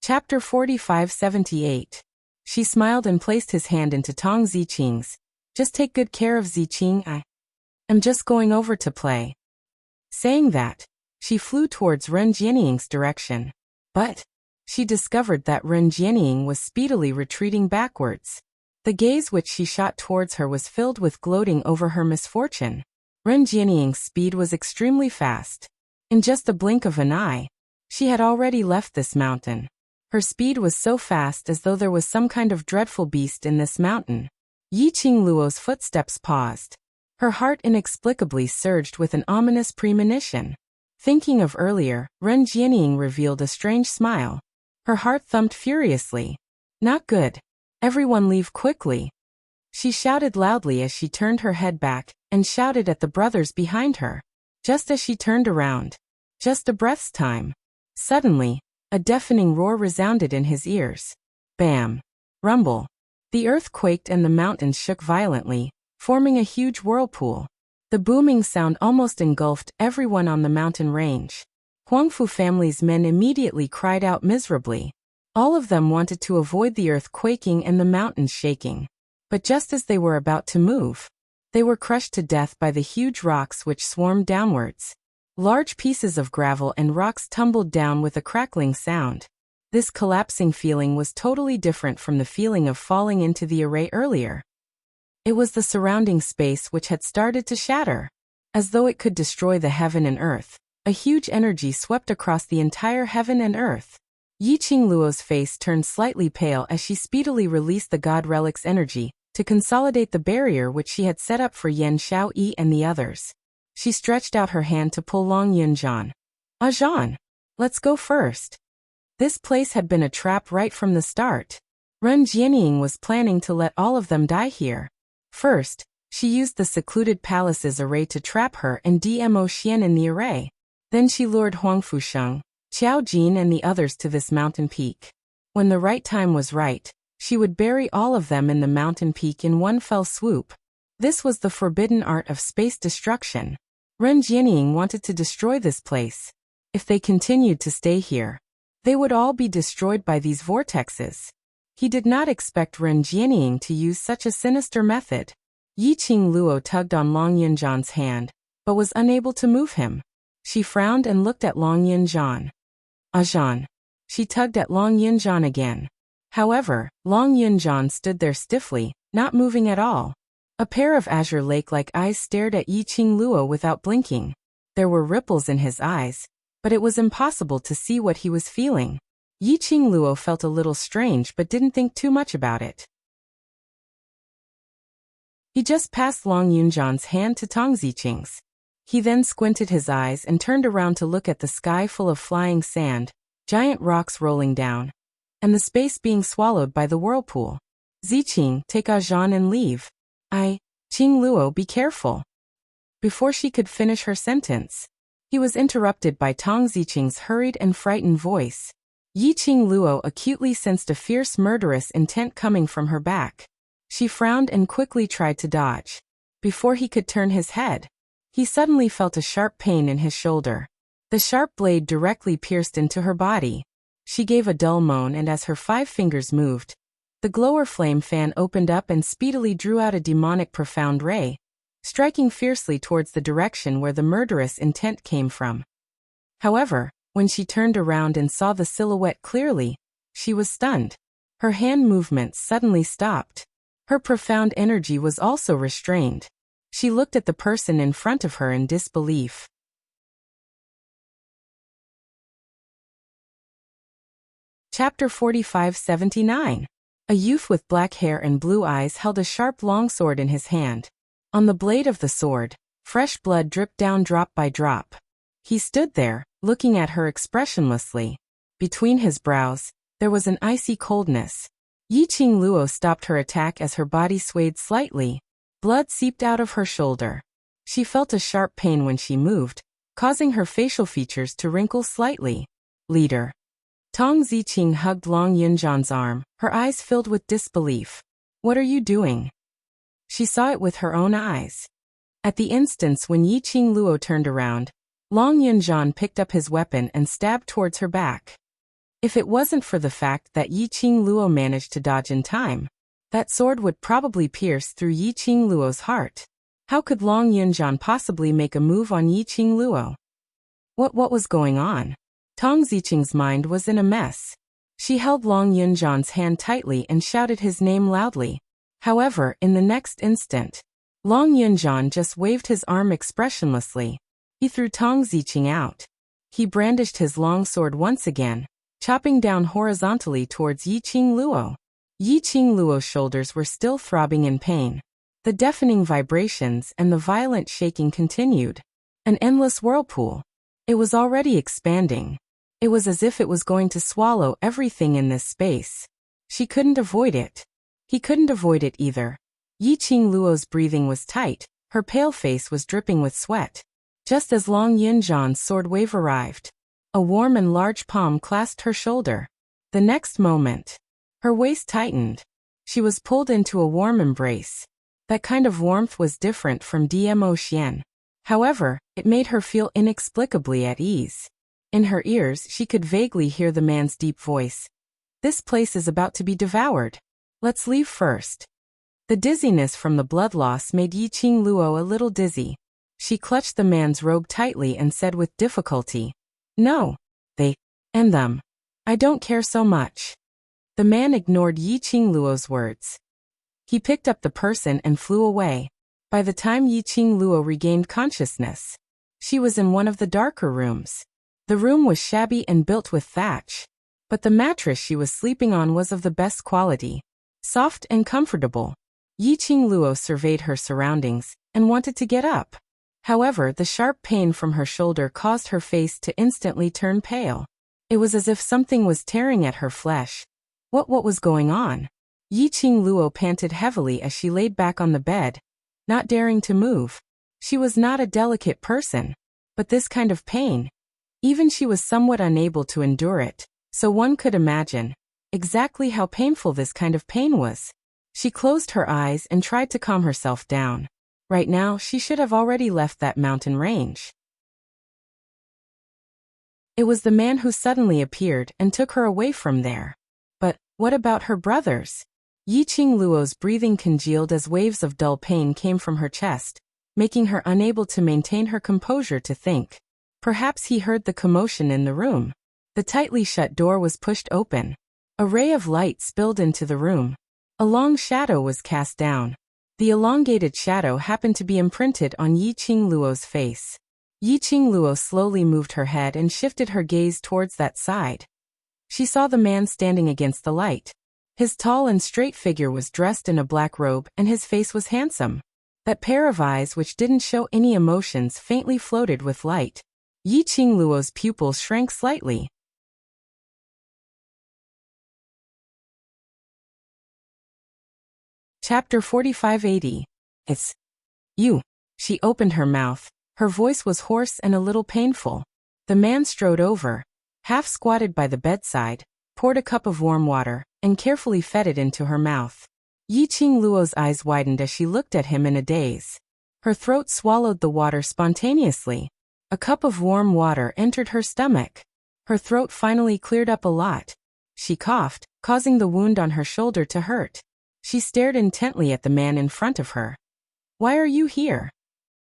Chapter 4578. She smiled and placed his hand into Tong Ziqing's. Just take good care of Ziqing. I am just going over to play. Saying that, she flew towards Ren Jianying's direction. But she discovered that Ren Jianying was speedily retreating backwards. The gaze which she shot towards her was filled with gloating over her misfortune. Ren Jianying's speed was extremely fast. In just a blink of an eye, she had already left this mountain. Her speed was so fast as though there was some kind of dreadful beast in this mountain. Yi Qingluo's footsteps paused. Her heart inexplicably surged with an ominous premonition. Thinking of earlier, Ren Jianying revealed a strange smile. Her heart thumped furiously. Not good. Everyone leave quickly. She shouted loudly as she turned her head back, and shouted at the brothers behind her. Just as she turned around. Just a breath's time. Suddenly, a deafening roar resounded in his ears. Bam! Rumble! The earth quaked and the mountains shook violently, forming a huge whirlpool. The booming sound almost engulfed everyone on the mountain range. Huangfu family's men immediately cried out miserably. All of them wanted to avoid the earth quaking and the mountains shaking. But just as they were about to move, they were crushed to death by the huge rocks which swarmed downwards. Large pieces of gravel and rocks tumbled down with a crackling sound. This collapsing feeling was totally different from the feeling of falling into the array earlier. It was the surrounding space which had started to shatter. As though it could destroy the heaven and earth, a huge energy swept across the entire heaven and earth. Yiqing Luo's face turned slightly pale as she speedily released the god relic's energy to consolidate the barrier which she had set up for Yan Xiaoyi and the others. She stretched out her hand to pull Long Yunjian. Zhan, let's go first. This place had been a trap right from the start. Ren Jianying was planning to let all of them die here. First, she used the secluded palace's array to trap her and Dmo Xian in the array. Then she lured Huang Fusheng, Qiao Jin and the others to this mountain peak. When the right time was right, she would bury all of them in the mountain peak in one fell swoop. This was the forbidden art of space destruction. Ren Jianying wanted to destroy this place. If they continued to stay here, they would all be destroyed by these vortexes. He did not expect Ren Jianying to use such a sinister method. Yiqing Luo tugged on Long Yunjian's hand, but was unable to move him. She frowned and looked at Long Yunjian. Zhan. She tugged at Long Yunjian again. However, Long Yunjian stood there stiffly, not moving at all. A pair of azure lake-like eyes stared at Yiqing Luo without blinking. There were ripples in his eyes, but it was impossible to see what he was feeling. Yiqing Luo felt a little strange but didn't think too much about it. He just passed Long Yunjian's hand to Tong Ziqing's. He then squinted his eyes and turned around to look at the sky full of flying sand, giant rocks rolling down, and the space being swallowed by the whirlpool. Ziqing, take Zhan and leave. Qing Luo, be careful. Before she could finish her sentence, he was interrupted by Tong Ziqing's hurried and frightened voice. Yiqing Luo acutely sensed a fierce murderous intent coming from her back. She frowned and quickly tried to dodge. Before he could turn his head, he suddenly felt a sharp pain in his shoulder. The sharp blade directly pierced into her body. She gave a dull moan, and as her 5 fingers moved, the glower flame fan opened up and speedily drew out a demonic profound ray, striking fiercely towards the direction where the murderous intent came from. However, when she turned around and saw the silhouette clearly, she was stunned. Her hand movements suddenly stopped. Her profound energy was also restrained. She looked at the person in front of her in disbelief. Chapter 45-79. A youth with black hair and blue eyes held a sharp longsword in his hand. On the blade of the sword, fresh blood dripped down drop by drop. He stood there, looking at her expressionlessly. Between his brows, there was an icy coldness. Yiqing Luo stopped her attack as her body swayed slightly. Blood seeped out of her shoulder. She felt a sharp pain when she moved, causing her facial features to wrinkle slightly. Leader. Tong Ziqing hugged Long Yunjian's arm, her eyes filled with disbelief. What are you doing? She saw it with her own eyes. At the instance when Yiqing Luo turned around, Long Yunjian picked up his weapon and stabbed towards her back. If it wasn't for the fact that Yiqing Luo managed to dodge in time, that sword would probably pierce through Yiqing Luo's heart. How could Long Yunjian possibly make a move on Yiqing Luo? What was going on? Tong Ziqing's mind was in a mess. She held Long Yunjian's hand tightly and shouted his name loudly. However, in the next instant, Long Yunjian just waved his arm expressionlessly. He threw Tong Ziqing out. He brandished his long sword once again, chopping down horizontally towards Yiqing Luo. Yiqing Luo's shoulders were still throbbing in pain. The deafening vibrations and the violent shaking continued. An endless whirlpool. It was already expanding. It was as if it was going to swallow everything in this space. She couldn't avoid it. He couldn't avoid it either. Yiqing Luo's breathing was tight, her pale face was dripping with sweat. Just as Long Yunjian's sword wave arrived, a warm and large palm clasped her shoulder. The next moment, her waist tightened. She was pulled into a warm embrace. That kind of warmth was different from Dmo Xian. However, it made her feel inexplicably at ease. In her ears she could vaguely hear the man's deep voice. This place is about to be devoured. Let's leave first. The dizziness from the blood loss made Yiqing Luo a little dizzy. She clutched the man's robe tightly and said with difficulty, "No. They and them. I don't care so much." The man ignored Yiqing Luo's words. He picked up the person and flew away. By the time Yiqing Luo regained consciousness, she was in one of the darker rooms. The room was shabby and built with thatch, but the mattress she was sleeping on was of the best quality, soft and comfortable. Yiqing Luo surveyed her surroundings and wanted to get up. However, the sharp pain from her shoulder caused her face to instantly turn pale. It was as if something was tearing at her flesh. What was going on? Yiqing Luo panted heavily as she laid back on the bed, not daring to move. She was not a delicate person, but this kind of pain, even she was somewhat unable to endure it, so one could imagine exactly how painful this kind of pain was. She closed her eyes and tried to calm herself down. Right now, she should have already left that mountain range. It was the man who suddenly appeared and took her away from there. But what about her brothers? Yiqing Luo's breathing congealed as waves of dull pain came from her chest, making her unable to maintain her composure to think. Perhaps he heard the commotion in the room. The tightly shut door was pushed open. A ray of light spilled into the room. A long shadow was cast down. The elongated shadow happened to be imprinted on Yiqing Luo's face. Yiqing Luo slowly moved her head and shifted her gaze towards that side. She saw the man standing against the light. His tall and straight figure was dressed in a black robe and his face was handsome. That pair of eyes which didn't show any emotions faintly floated with light. Yiqing Luo's pupils shrank slightly. Chapter 4580. It's you. She opened her mouth. Her voice was hoarse and a little painful. The man strode over, half squatted by the bedside, poured a cup of warm water, and carefully fed it into her mouth. Yiqing Luo's eyes widened as she looked at him in a daze. Her throat swallowed the water spontaneously. A cup of warm water entered her stomach. Her throat finally cleared up a lot. She coughed, causing the wound on her shoulder to hurt. She stared intently at the man in front of her. "Why are you here?"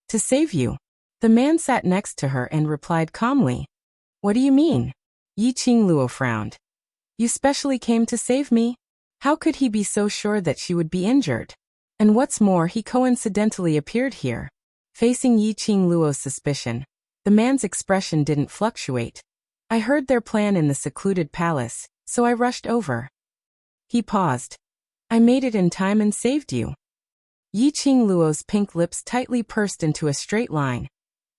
"To save you." The man sat next to her and replied calmly. "What do you mean?" Yiqing Luo frowned. "You specially came to save me?" How could he be so sure that she would be injured? And what's more, he coincidentally appeared here. Facing Yiqing Luo's suspicion, the man's expression didn't fluctuate. "I heard their plan in the secluded palace, so I rushed over." He paused. "I made it in time and saved you." Yiqing Luo's pink lips tightly pursed into a straight line.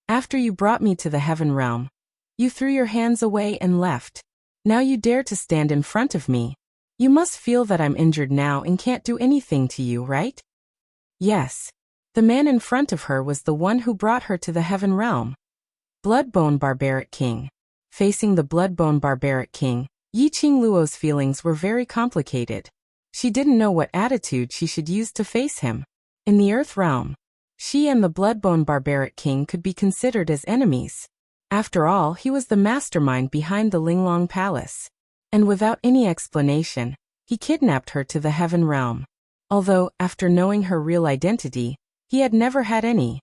"After you brought me to the heaven realm, you threw your hands away and left. Now you dare to stand in front of me. You must feel that I'm injured now and can't do anything to you, right?" Yes. The man in front of her was the one who brought her to the heaven realm. Bloodbone Barbaric King. Facing the Bloodbone Barbaric King, Yiqing Luo's feelings were very complicated. She didn't know what attitude she should use to face him. In the Earth realm, she and the Bloodbone Barbaric King could be considered as enemies. After all, he was the mastermind behind the Linglong Palace. And without any explanation, he kidnapped her to the heaven realm. Although, after knowing her real identity, he had never had any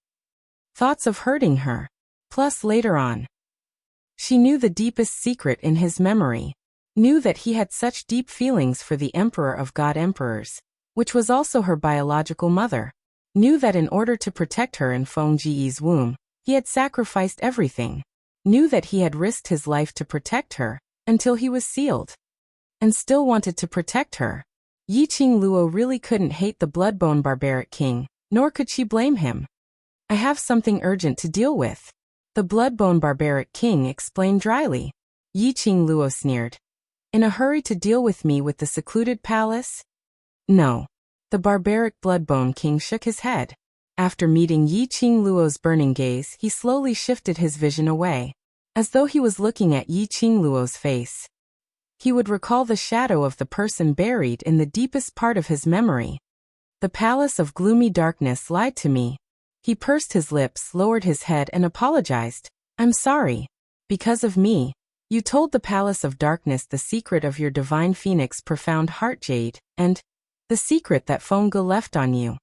thoughts of hurting her. Plus, later on, she knew the deepest secret in his memory. Knew that he had such deep feelings for the Emperor of God Emperors, which was also her biological mother. Knew that in order to protect her in Feng Ji's womb, he had sacrificed everything. Knew that he had risked his life to protect her, until he was sealed. And still wanted to protect her. Yiqing Luo really couldn't hate the Bloodbone Barbaric King, nor could she blame him. "I have something urgent to deal with," the Bloodbone Barbaric King explained dryly. Yiqing Luo sneered. "In a hurry to deal with me with the secluded palace?" "No." The Barbaric Bloodbone King shook his head. After meeting Yiqing Luo's burning gaze, he slowly shifted his vision away, as though he was looking at Yiqing Luo's face. He would recall the shadow of the person buried in the deepest part of his memory. "The palace of gloomy darkness lied to me." He pursed his lips, lowered his head and apologized. "I'm sorry. Because of me, you told the palace of darkness the secret of your divine phoenix profound heart jade, and The secret that Fengge left on you.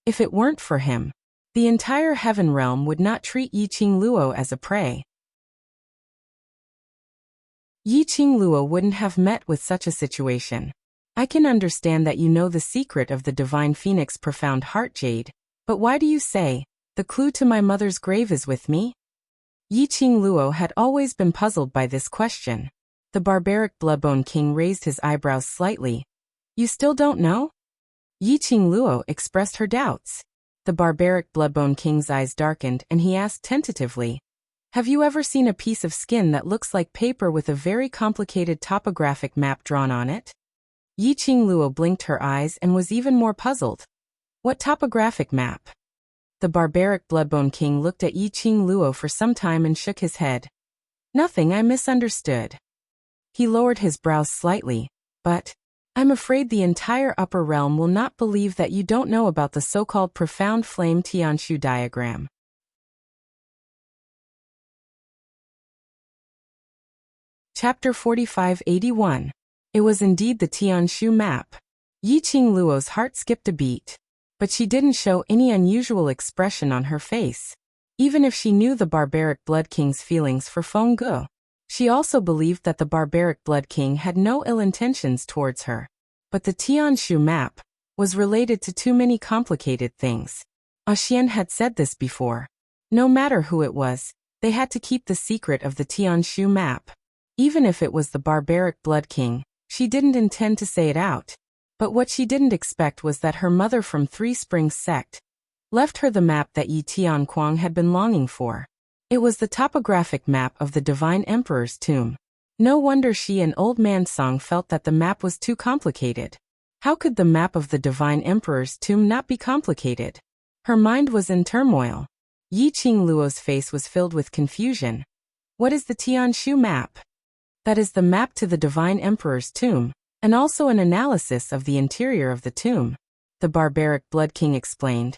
If it weren't for him, the entire heaven realm would not treat Yiqing Luo as a prey. Yiqing Luo wouldn't have met with such a situation. I can understand that you know the secret of the divine phoenix profound heart jade, but why do you say, the clue to my mother's grave is with me? Yiqing Luo had always been puzzled by this question. The barbaric Bloodbone King raised his eyebrows slightly. You still don't know? Yiqing Luo expressed her doubts. The barbaric Bloodbone King's eyes darkened and he asked tentatively, have you ever seen a piece of skin that looks like paper with a very complicated topographic map drawn on it? Yiqing Luo blinked her eyes and was even more puzzled. What topographic map? The barbaric Bloodbone King looked at Yiqing Luo for some time and shook his head. Nothing, I misunderstood. He lowered his brows slightly, but I'm afraid the entire upper realm will not believe that you don't know about the so-called profound flame Tianshu diagram. Chapter 4581. It was indeed the Tianshu map. Yiqing Luo's heart skipped a beat, but she didn't show any unusual expression on her face. Even if she knew the barbaric Blood King's feelings for Fengge, she also believed that the barbaric Blood King had no ill intentions towards her. But the Tianshu map was related to too many complicated things. Xian had said this before. No matter who it was, they had to keep the secret of the Tianshu map. Even if it was the barbaric Blood King, she didn't intend to say it out. But what she didn't expect was that her mother from Three Springs sect left her the map that Yi Tianquang had been longing for. It was the topographic map of the Divine Emperor's tomb. No wonder she and Old Man Song felt that the map was too complicated. How could the map of the Divine Emperor's tomb not be complicated? Her mind was in turmoil. Yiqing Luo's face was filled with confusion. What is the Tianshu map? That is the map to the Divine Emperor's tomb, and also an analysis of the interior of the tomb. The barbaric Blood King explained.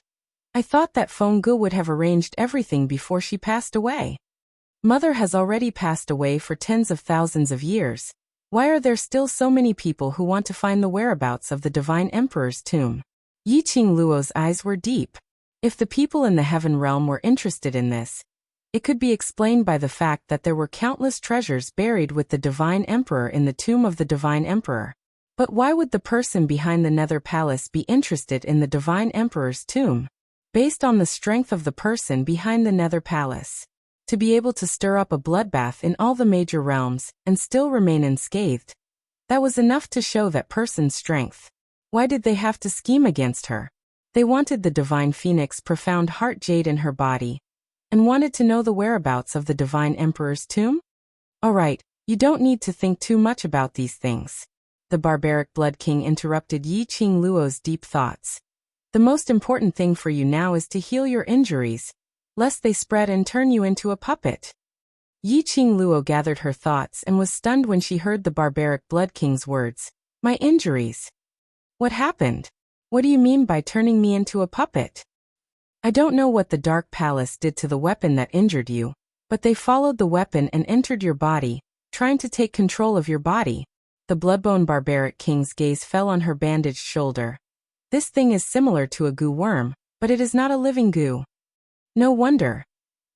I thought that Fengge would have arranged everything before she passed away. Mother has already passed away for tens of thousands of years. Why are there still so many people who want to find the whereabouts of the Divine Emperor's tomb? Yiqing Luo's eyes were deep. If the people in the heaven realm were interested in this, it could be explained by the fact that there were countless treasures buried with the Divine Emperor in the tomb of the Divine Emperor. But why would the person behind the Nether Palace be interested in the Divine Emperor's tomb? Based on the strength of the person behind the Nether Palace, to be able to stir up a bloodbath in all the major realms and still remain unscathed, that was enough to show that person's strength. Why did they have to scheme against her? They wanted the Divine Phoenix profound heart jade in her body, and wanted to know the whereabouts of the Divine Emperor's tomb? Alright, you don't need to think too much about these things. The barbaric Blood King interrupted Yiqing Luo's deep thoughts. The most important thing for you now is to heal your injuries, lest they spread and turn you into a puppet. Yiqing Luo gathered her thoughts and was stunned when she heard the barbaric Blood King's words. My injuries. What happened? What do you mean by turning me into a puppet? I don't know what the Dark Palace did to the weapon that injured you, but they followed the weapon and entered your body, trying to take control of your body. The Bloodbone Barbaric King's gaze fell on her bandaged shoulder. This thing is similar to a goo worm, but it is not a living goo. No wonder.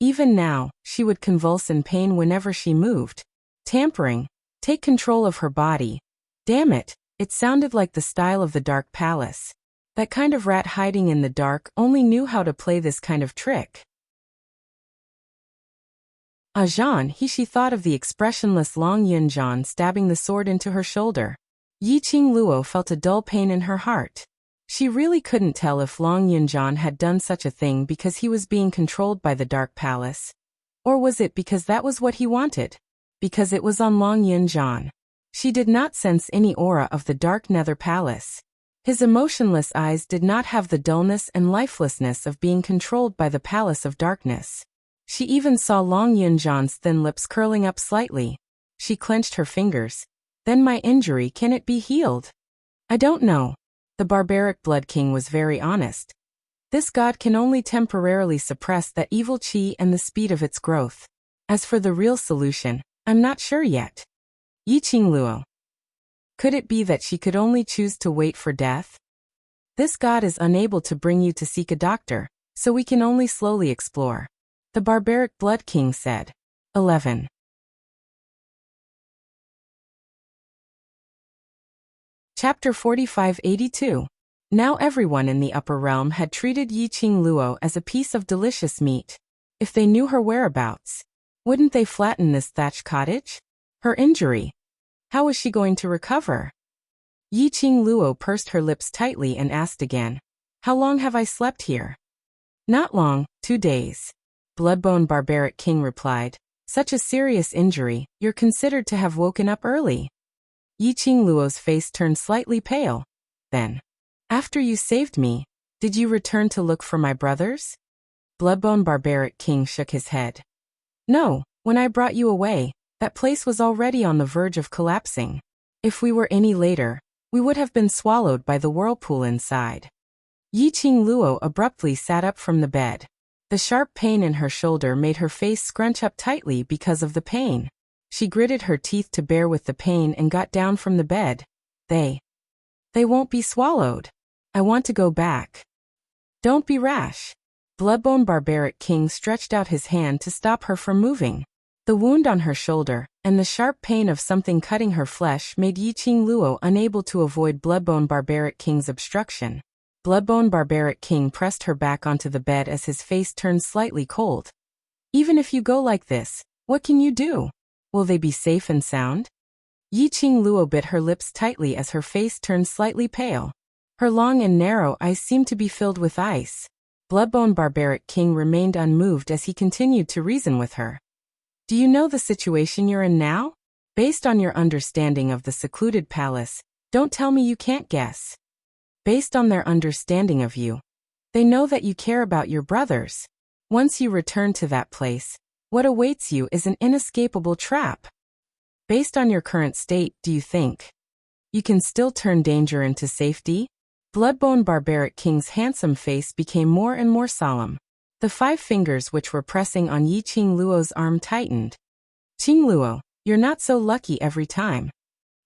Even now, she would convulse in pain whenever she moved. Tampering. Take control of her body. Damn it, it sounded like the style of the Dark Palace. That kind of rat hiding in the dark only knew how to play this kind of trick. She thought of the expressionless Long Yunjian stabbing the sword into her shoulder. Yiqing Luo felt a dull pain in her heart. She really couldn't tell if Long Yunjian had done such a thing because he was being controlled by the Dark Palace. Or was it because that was what he wanted? Because it was on Long Yunjian. She did not sense any aura of the Dark Nether Palace. His emotionless eyes did not have the dullness and lifelessness of being controlled by the Palace of Darkness. She even saw Long Yunjian's thin lips curling up slightly. She clenched her fingers. Then my injury, can it be healed? I don't know. The barbaric Blood King was very honest. This god can only temporarily suppress that evil qi and the speed of its growth. As for the real solution, I'm not sure yet. Yiqing Luo. Could it be that she could only choose to wait for death? This god is unable to bring you to seek a doctor, so we can only slowly explore. The barbaric Blood King said. 11. Chapter 4582. Now everyone in the upper realm had treated Yi Qing Luo as a piece of delicious meat. If they knew her whereabouts, wouldn't they flatten this thatched cottage? Her injury. How was she going to recover? Yi Qing Luo pursed her lips tightly and asked again. How long have I slept here? Not long, 2 days. Bloodbone Barbaric King replied. Such a serious injury, you're considered to have woken up early. Yi Qing Luo's face turned slightly pale. Then, after you saved me, did you return to look for my brothers? Bloodbone Barbaric King shook his head. No, when I brought you away, that place was already on the verge of collapsing. If we were any later, we would have been swallowed by the whirlpool inside. Yi Qing Luo abruptly sat up from the bed. The sharp pain in her shoulder made her face scrunch up tightly because of the pain. She gritted her teeth to bear with the pain and got down from the bed. They won't be swallowed. I want to go back. Don't be rash. Bloodbone Barbaric King stretched out his hand to stop her from moving. The wound on her shoulder, and the sharp pain of something cutting her flesh made Yi Qing Luo unable to avoid Bloodbone Barbaric King's obstruction. Bloodbone Barbaric King pressed her back onto the bed as his face turned slightly cold. Even if you go like this, what can you do? Will they be safe and sound? Yi Qing Luo bit her lips tightly as her face turned slightly pale. Her long and narrow eyes seemed to be filled with ice. Bloodbone Barbaric King remained unmoved as he continued to reason with her. Do you know the situation you're in now? Based on your understanding of the secluded palace, don't tell me you can't guess. Based on their understanding of you, they know that you care about your brothers. Once you return to that place, what awaits you is an inescapable trap. Based on your current state, do you think you can still turn danger into safety? Bloodbone Barbaric King's handsome face became more and more solemn. The 5 fingers which were pressing on Yi Qing Luo's arm tightened. Qing Luo, you're not so lucky every time.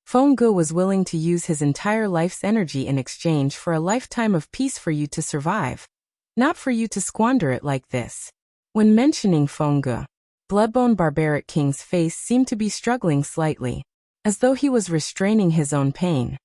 Feng Ge was willing to use his entire life's energy in exchange for a lifetime of peace for you to survive, not for you to squander it like this. When mentioning Feng Ge, Bloodbone Barbaric King's face seemed to be struggling slightly, as though he was restraining his own pain.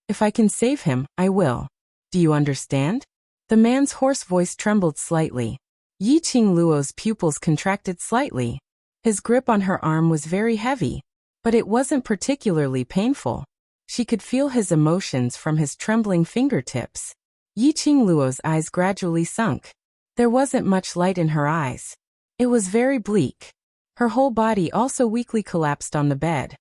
If I can save him, I will. Do you understand? The man's hoarse voice trembled slightly. Yi Qing Luo's pupils contracted slightly. His grip on her arm was very heavy, but it wasn't particularly painful. She could feel his emotions from his trembling fingertips. Yi Qing Luo's eyes gradually sunk. There wasn't much light in her eyes. It was very bleak. Her whole body also weakly collapsed on the bed.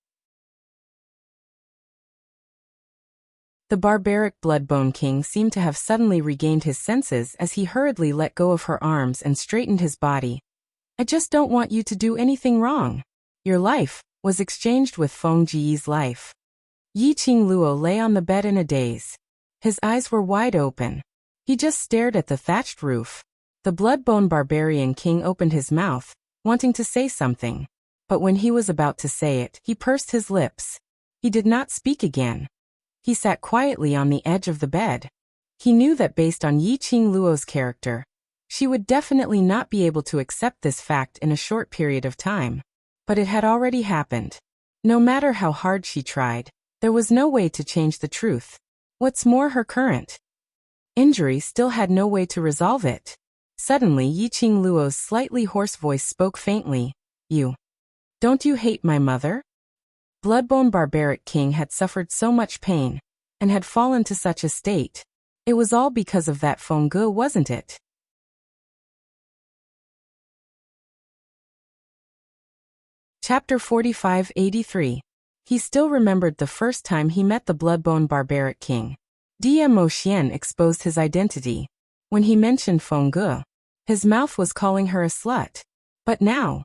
The barbaric Bloodbone King seemed to have suddenly regained his senses as he hurriedly let go of her arms and straightened his body. I just don't want you to do anything wrong. Your life was exchanged with Feng Ji's life. Yi Qing Luo lay on the bed in a daze. His eyes were wide open. He just stared at the thatched roof. The Bloodbone Barbarian King opened his mouth, wanting to say something. But when he was about to say it, he pursed his lips. He did not speak again. He sat quietly on the edge of the bed. He knew that based on Yi Qing Luo's character, she would definitely not be able to accept this fact in a short period of time. But it had already happened. No matter how hard she tried, there was no way to change the truth. What's more, her current injury still had no way to resolve it. Suddenly, Yi Qing Luo's slightly hoarse voice spoke faintly. Don't you hate my mother? Bloodbone Barbaric King had suffered so much pain, and had fallen to such a state. It was all because of that Feng Ge, wasn't it? Chapter 4583. He still remembered the first time he met the Bloodbone Barbaric King. Dia Mo Xian exposed his identity. When he mentioned Feng Ge, his mouth was calling her a slut. But now,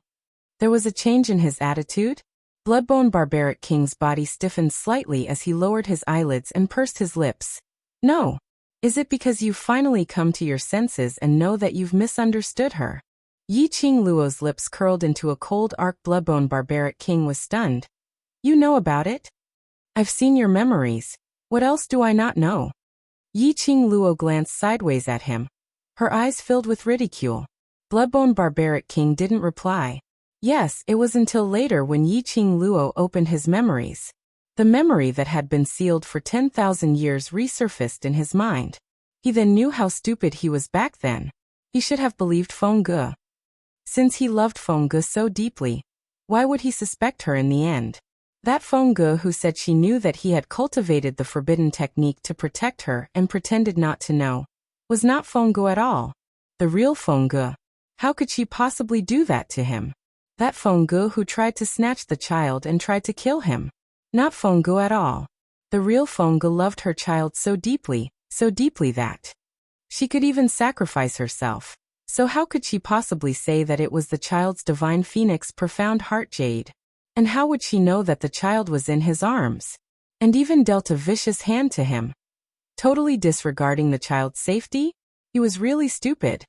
there was a change in his attitude. Bloodbone Barbaric King's body stiffened slightly as he lowered his eyelids and pursed his lips. No. Is it because you've finally come to your senses and know that you've misunderstood her? Yi Qing Luo's lips curled into a cold arc. Bloodbone Barbaric King was stunned. You know about it? I've seen your memories. What else do I not know? Yi Qing Luo glanced sideways at him, her eyes filled with ridicule. Bloodbone Barbaric King didn't reply. Yes, it was until later when Yi Qing Luo opened his memories. The memory that had been sealed for 10,000 years resurfaced in his mind. He then knew how stupid he was back then. He should have believed Feng Ge. Since he loved Feng Ge so deeply, why would he suspect her in the end? That Feng Ge who said she knew that he had cultivated the forbidden technique to protect her and pretended not to know, was not Feng Ge at all. The real Feng Ge. How could she possibly do that to him? That Feng Ge who tried to snatch the child and tried to kill him. Not Feng Ge at all. The real Feng Ge loved her child so deeply that she could even sacrifice herself. So how could she possibly say that it was the child's divine phoenix profound heart jade? And how would she know that the child was in his arms? And even dealt a vicious hand to him? Totally disregarding the child's safety? He was really stupid.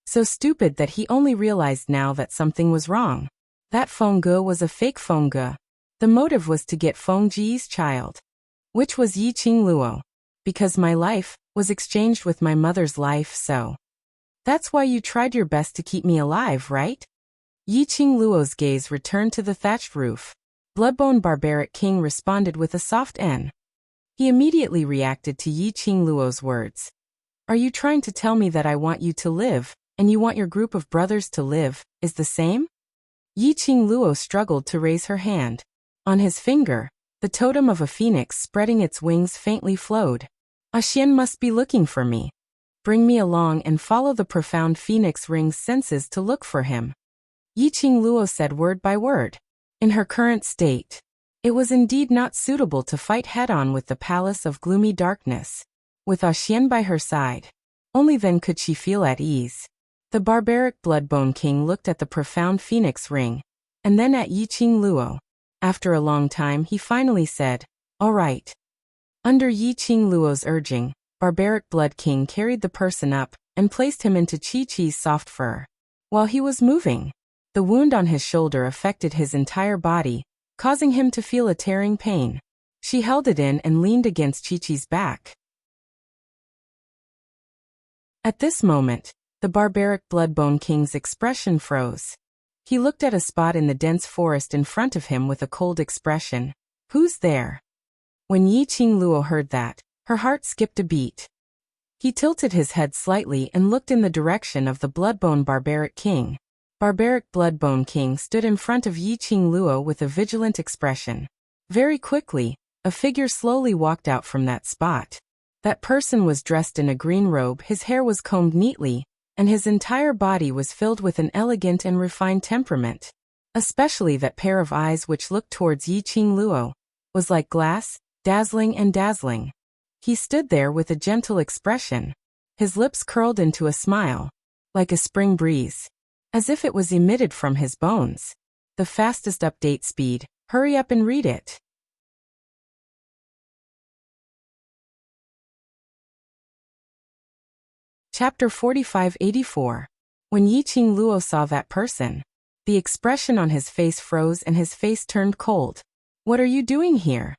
So stupid that he only realized now that something was wrong. That Feng Ge was a fake Feng Ge. The motive was to get Feng Ji's child, which was Yi Qing Luo. Because my life was exchanged with my mother's life, so that's why you tried your best to keep me alive, right? Yi Qing Luo's gaze returned to the thatched roof. Bloodbone Barbaric King responded with a soft N. He immediately reacted to Yi Qing Luo's words. Are you trying to tell me that I want you to live, and you want your group of brothers to live, is the same? Yi Qing Luo struggled to raise her hand. On his finger, the totem of a phoenix spreading its wings faintly flowed. Xian must be looking for me. Bring me along and follow the profound phoenix ring's senses to look for him. Yi Qing Luo said word by word. In her current state, it was indeed not suitable to fight head-on with the palace of gloomy darkness. With Xian by her side, only then could she feel at ease. The barbaric Bloodbone King looked at the profound phoenix ring, and then at Yi Qing Luo. After a long time he finally said, all right. Under Yi Qing Luo's urging, Barbaric Blood King carried the person up and placed him into Chi-Chi's soft fur. While he was moving, the wound on his shoulder affected his entire body, causing him to feel a tearing pain. She held it in and leaned against Chi-Chi's back. At this moment, the Barbaric Bloodbone King's expression froze. He looked at a spot in the dense forest in front of him with a cold expression. Who's there? When Yi Qing Luo heard that, her heart skipped a beat. He tilted his head slightly and looked in the direction of the Bloodbone Barbaric King. Barbaric Bloodbone King stood in front of Yi Qing Luo with a vigilant expression. Very quickly, a figure slowly walked out from that spot. That person was dressed in a green robe, his hair was combed neatly, and his entire body was filled with an elegant and refined temperament. Especially that pair of eyes which looked towards Yi Qing Luo was like glass, dazzling and dazzling. He stood there with a gentle expression. His lips curled into a smile, like a spring breeze, as if it was emitted from his bones. The fastest update speed, hurry up and read it. Chapter 4584. When Yi Qing Luo saw that person, the expression on his face froze and his face turned cold. What are you doing here?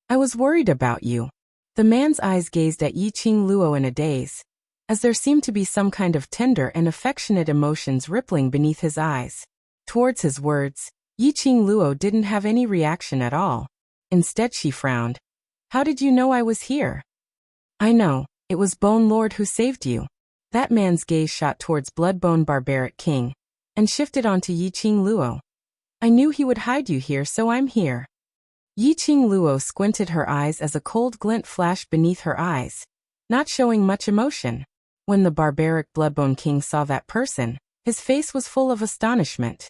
I was worried about you. The man's eyes gazed at Yi Qing Luo in a daze, as there seemed to be some kind of tender and affectionate emotions rippling beneath his eyes. Towards his words, Yi Qing Luo didn't have any reaction at all. Instead she frowned. How did you know I was here? I know, it was Bone Lord who saved you. That man's gaze shot towards Bloodbone Barbaric King, and shifted onto Yi Qing Luo. I knew he would hide you here, so I'm here. Yi Qing Luo squinted her eyes as a cold glint flashed beneath her eyes, not showing much emotion. When the barbaric Bloodbone King saw that person, his face was full of astonishment.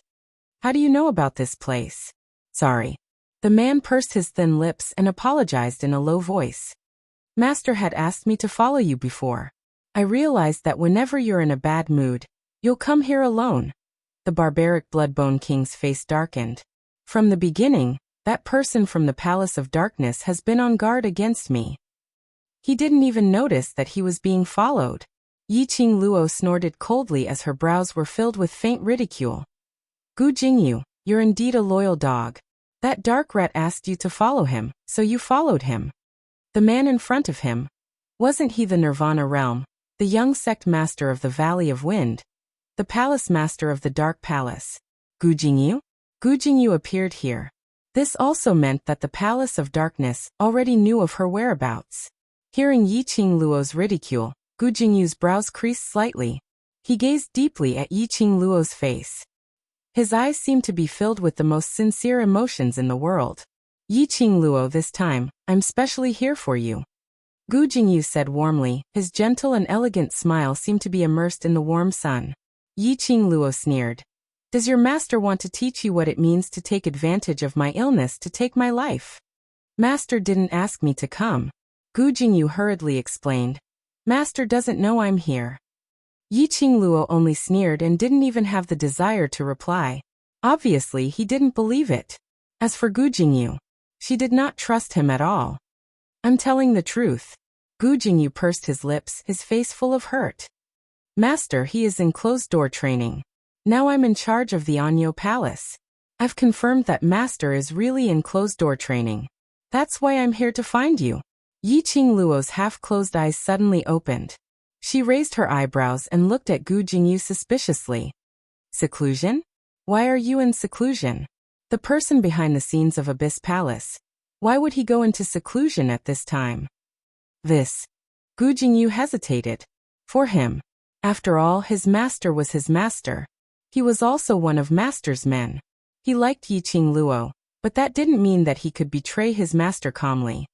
How do you know about this place? Sorry. The man pursed his thin lips and apologized in a low voice. Master had asked me to follow you before. I realized that whenever you're in a bad mood, you'll come here alone. The barbaric Bloodbone King's face darkened. From the beginning, that person from the Palace of Darkness has been on guard against me. He didn't even notice that he was being followed. Yi Qing Luo snorted coldly as her brows were filled with faint ridicule. Gu Jingyu, you're indeed a loyal dog. That dark rat asked you to follow him, so you followed him. The man in front of him, Wasn't he the Nirvana realm, the young sect master of the Valley of Wind, the palace master of the Dark Palace? Gu Jingyu? Gu Jingyu appeared here. This also meant that the Palace of Darkness already knew of her whereabouts. Hearing Yi Qingluo's ridicule, Gu Jingyu's brows creased slightly. He gazed deeply at Yi Qingluo's face. His eyes seemed to be filled with the most sincere emotions in the world. Yi Qingluo, this time, I'm specially here for you. Gu Jingyu said warmly, his gentle and elegant smile seemed to be immersed in the warm sun. Yi Qingluo sneered. Does your master want to teach you what it means to take advantage of my illness to take my life? Master didn't ask me to come. Gu Jingyu hurriedly explained. Master doesn't know I'm here. Yi Qingluo only sneered and didn't even have the desire to reply. Obviously, he didn't believe it. As for Gu Jingyu, she did not trust him at all. I'm telling the truth. Gu Jingyu pursed his lips, his face full of hurt. Master, he is in closed-door training. Now I'm in charge of the Anyo Palace. I've confirmed that Master is really in closed-door training. That's why I'm here to find you. Yi Qingluo's half-closed eyes suddenly opened. She raised her eyebrows and looked at Gu Jingyu suspiciously. Seclusion? Why are you in seclusion? The person behind the scenes of Abyss Palace. Why would he go into seclusion at this time? Gu Jingyu hesitated. For him. After all, his master was his master. He was also one of Master's men. He liked Yi Qingluo, but that didn't mean that he could betray his master calmly.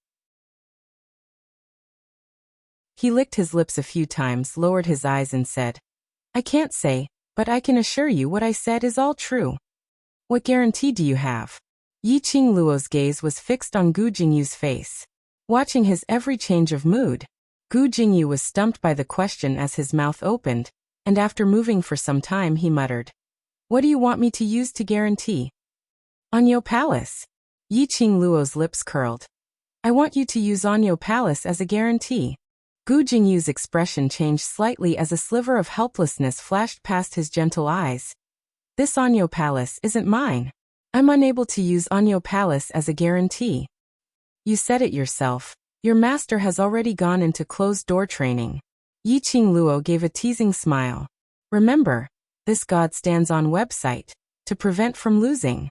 He licked his lips a few times, lowered his eyes and said, I can't say, but I can assure you what I said is all true. What guarantee do you have? Yi Qingluo's gaze was fixed on Gu Jingyu's face. Watching his every change of mood, Gu Jingyu was stumped by the question as his mouth opened, and after moving for some time he muttered, What do you want me to use to guarantee? Anyo Palace. Yi Qingluo's lips curled. I want you to use Anyo Palace as a guarantee. Gu Jingyu's expression changed slightly as a sliver of helplessness flashed past his gentle eyes. This Anyo Palace isn't mine. I'm unable to use Anyo Palace as a guarantee. You said it yourself. Your master has already gone into closed-door training. Yi Qingluo gave a teasing smile. Remember, this God stands on website, to prevent from losing.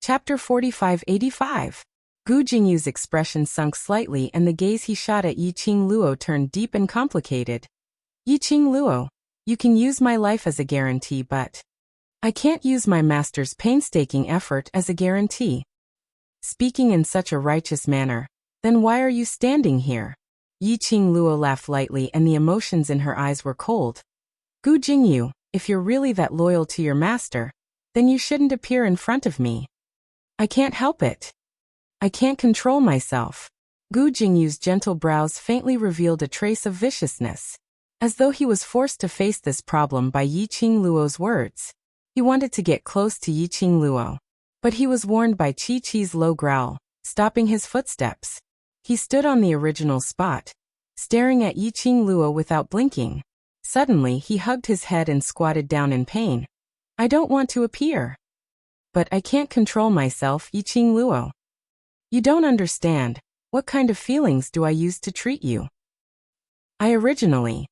Chapter 4585. Gu Jingyu's expression sunk slightly and the gaze he shot at Yi Qingluo turned deep and complicated. Yi Qingluo, you can use my life as a guarantee, but I can't use my master's painstaking effort as a guarantee. Speaking in such a righteous manner, then why are you standing here? Yi Qingluo laughed lightly and the emotions in her eyes were cold. Gu Jingyu, if you're really that loyal to your master, then you shouldn't appear in front of me. I can't help it. I can't control myself. Gu Jingyu's gentle brows faintly revealed a trace of viciousness. As though he was forced to face this problem by Yi Qingluo's words. He wanted to get close to Yi Qingluo. But he was warned by Chi-Chi's low growl, stopping his footsteps. He stood on the original spot, staring at Yi Qingluo without blinking. Suddenly he hugged his head and squatted down in pain. I don't want to appear. But I can't control myself, Yi Qingluo. You don't understand. What kind of feelings do I use to treat you? I originally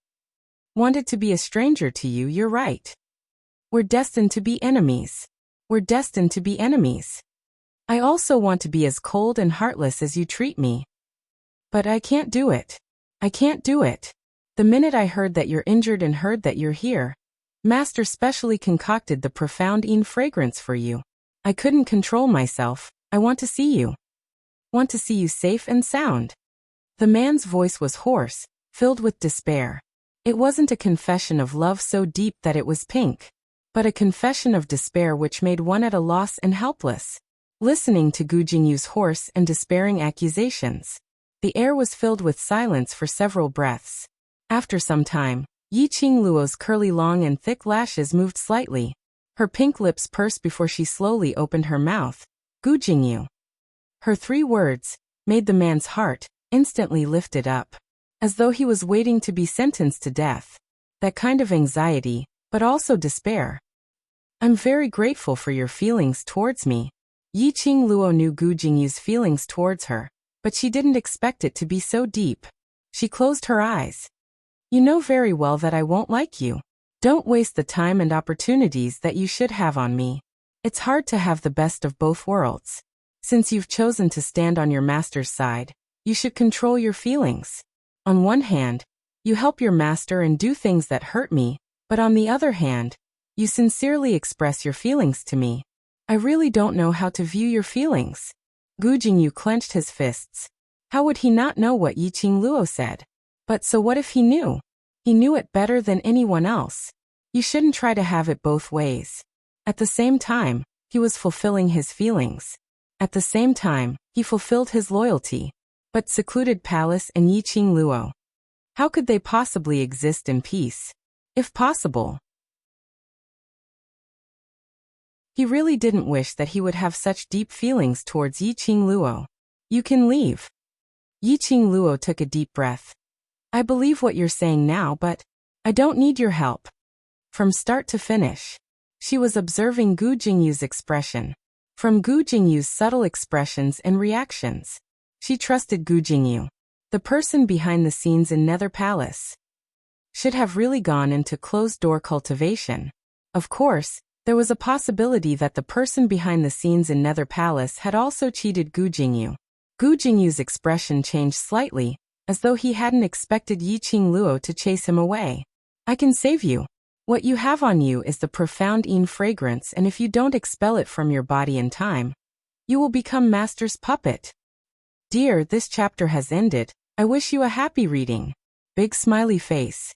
wanted to be a stranger to you, you're right. We're destined to be enemies. We're destined to be enemies. I also want to be as cold and heartless as you treat me. But I can't do it. I can't do it. The minute I heard that you're injured and heard that you're here, Master specially concocted the profound fragrance for you. I couldn't control myself. I want to see you. Want to see you safe and sound. The man's voice was hoarse, filled with despair. It wasn't a confession of love so deep that it was pink, but a confession of despair which made one at a loss and helpless. Listening to Gu Jingyu's hoarse and despairing accusations, the air was filled with silence for several breaths. After some time, Yi Qingluo's curly long and thick lashes moved slightly. Her pink lips pursed before she slowly opened her mouth. Gu Jingyu. Her 3 words made the man's heart instantly lifted up, as though he was waiting to be sentenced to death. That kind of anxiety, but also despair. I'm very grateful for your feelings towards me. Yi Qingluo knew Gu Jingyu's feelings towards her, but she didn't expect it to be so deep. She closed her eyes. You know very well that I won't like you. Don't waste the time and opportunities that you should have on me. It's hard to have the best of both worlds. Since you've chosen to stand on your master's side, you should control your feelings. On one hand, you help your master and do things that hurt me, but on the other hand, you sincerely express your feelings to me. I really don't know how to view your feelings. Gu Jingyu clenched his fists. How would he not know what Yi Qingluo said? But so what if he knew? He knew it better than anyone else. You shouldn't try to have it both ways. At the same time, he was fulfilling his feelings. At the same time, he fulfilled his loyalty. But Secluded Palace and Yi Qingluo, how could they possibly exist in peace? If possible. He really didn't wish that he would have such deep feelings towards Yi Qingluo. You can leave. Yi Qingluo took a deep breath. I believe what you're saying now, but I don't need your help. From start to finish, she was observing Gu Jingyu's expression. From Gu Jingyu's subtle expressions and reactions, she trusted Gu Jingyu. The person behind the scenes in Nether Palace should have really gone into closed-door cultivation. Of course, there was a possibility that the person behind the scenes in Nether Palace had also cheated Gu Jingyu. Gu Jingyu's expression changed slightly, as though he hadn't expected Yi Qingluo to chase him away. I can save you. What you have on you is the profound Yin fragrance, and if you don't expel it from your body in time, you will become Master's puppet. Dear, this chapter has ended. I wish you a happy reading. Big smiley face.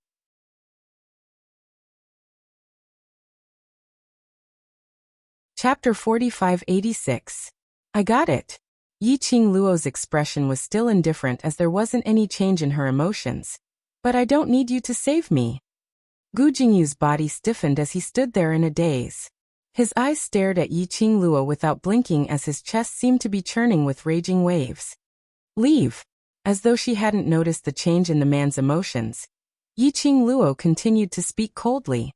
Chapter 4586. I got it. Yi Qingluo's expression was still indifferent as there wasn't any change in her emotions. But I don't need you to save me. Gu Jingyu's body stiffened as he stood there in a daze. His eyes stared at Yi Qingluo without blinking as his chest seemed to be churning with raging waves. Leave. As though she hadn't noticed the change in the man's emotions, Yi Qingluo continued to speak coldly.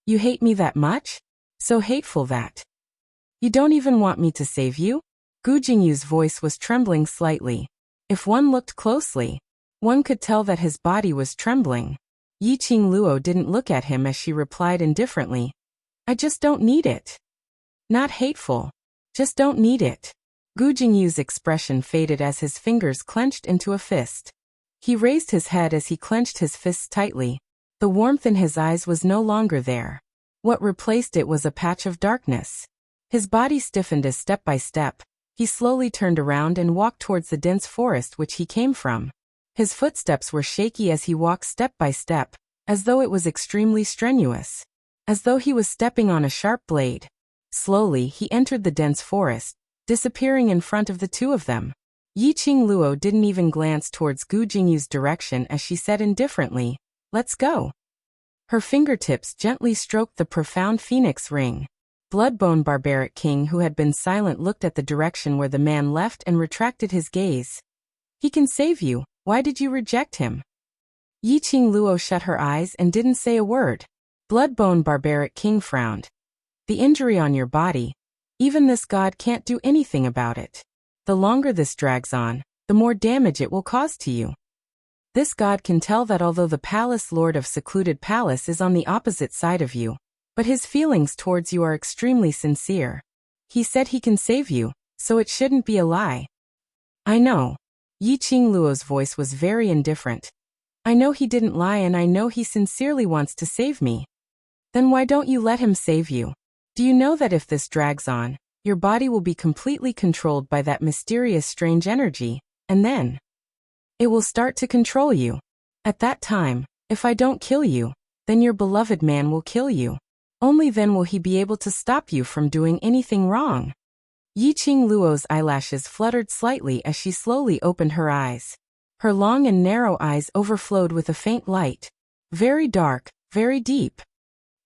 You hate me that much? So hateful that you don't even want me to save you? Gu Jingyu's voice was trembling slightly. If one looked closely, one could tell that his body was trembling. Yi Qingluo didn't look at him as she replied indifferently. I just don't need it. Not hateful. Just don't need it. Gu Jingyu's expression faded as his fingers clenched into a fist. He raised his head as he clenched his fists tightly. The warmth in his eyes was no longer there. What replaced it was a patch of darkness. His body stiffened as step by step, he slowly turned around and walked towards the dense forest which he came from. His footsteps were shaky as he walked step by step, as though it was extremely strenuous. As though he was stepping on a sharp blade. Slowly he entered the dense forest, disappearing in front of the two of them. Yi Qingluo didn't even glance towards Gu Jingyu's direction as she said indifferently, Let's go. Her fingertips gently stroked the profound phoenix ring. Bloodbone Barbaric King, who had been silent, looked at the direction where the man left and retracted his gaze. He can save you, why did you reject him? Yi Qingluo shut her eyes and didn't say a word. Bloodbone Barbaric King frowned. The injury on your body. Even this god can't do anything about it. The longer this drags on, the more damage it will cause to you. This god can tell that although the Palace Lord of Secluded Palace is on the opposite side of you, but his feelings towards you are extremely sincere. He said he can save you, so it shouldn't be a lie. I know. Yi Qingluo's voice was very indifferent. I know he didn't lie and I know he sincerely wants to save me. Then why don't you let him save you? Do you know that if this drags on, your body will be completely controlled by that mysterious strange energy, and then it will start to control you. At that time, if I don't kill you, then your beloved man will kill you. Only then will he be able to stop you from doing anything wrong. Yi Qingluo's eyelashes fluttered slightly as she slowly opened her eyes. Her long and narrow eyes overflowed with a faint light. Very dark, very deep.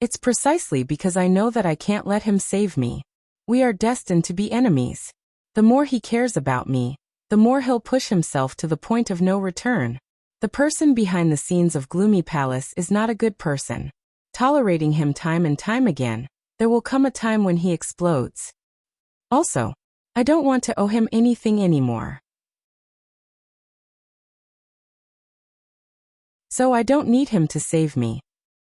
It's precisely because I know that I can't let him save me. We are destined to be enemies. The more he cares about me, the more he'll push himself to the point of no return. The person behind the scenes of Gloomy Palace is not a good person. Tolerating him time and time again, there will come a time when he explodes. Also, I don't want to owe him anything anymore. So I don't need him to save me.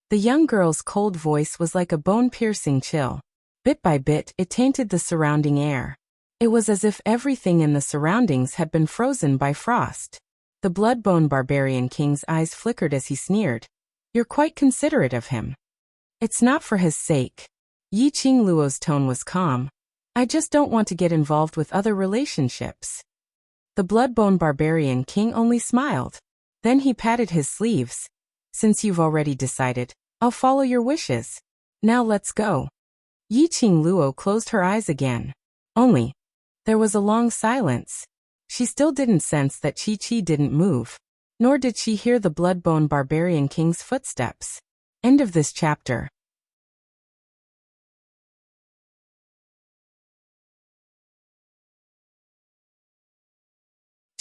The young girl's cold voice was like a bone-piercing chill. Bit by bit, it tainted the surrounding air. It was as if everything in the surroundings had been frozen by frost. The Bloodbone Barbarian King's eyes flickered as he sneered. You're quite considerate of him. It's not for his sake. Yi Qingluo's tone was calm. I just don't want to get involved with other relationships. The Bloodbone Barbarian King only smiled. Then he patted his sleeves. Since you've already decided, I'll follow your wishes. Now let's go. Yi Qingluo closed her eyes again. Only. There was a long silence. She still didn't sense that Chi-Chi didn't move. Nor did she hear the Bloodbone Barbarian King's footsteps. End of this chapter.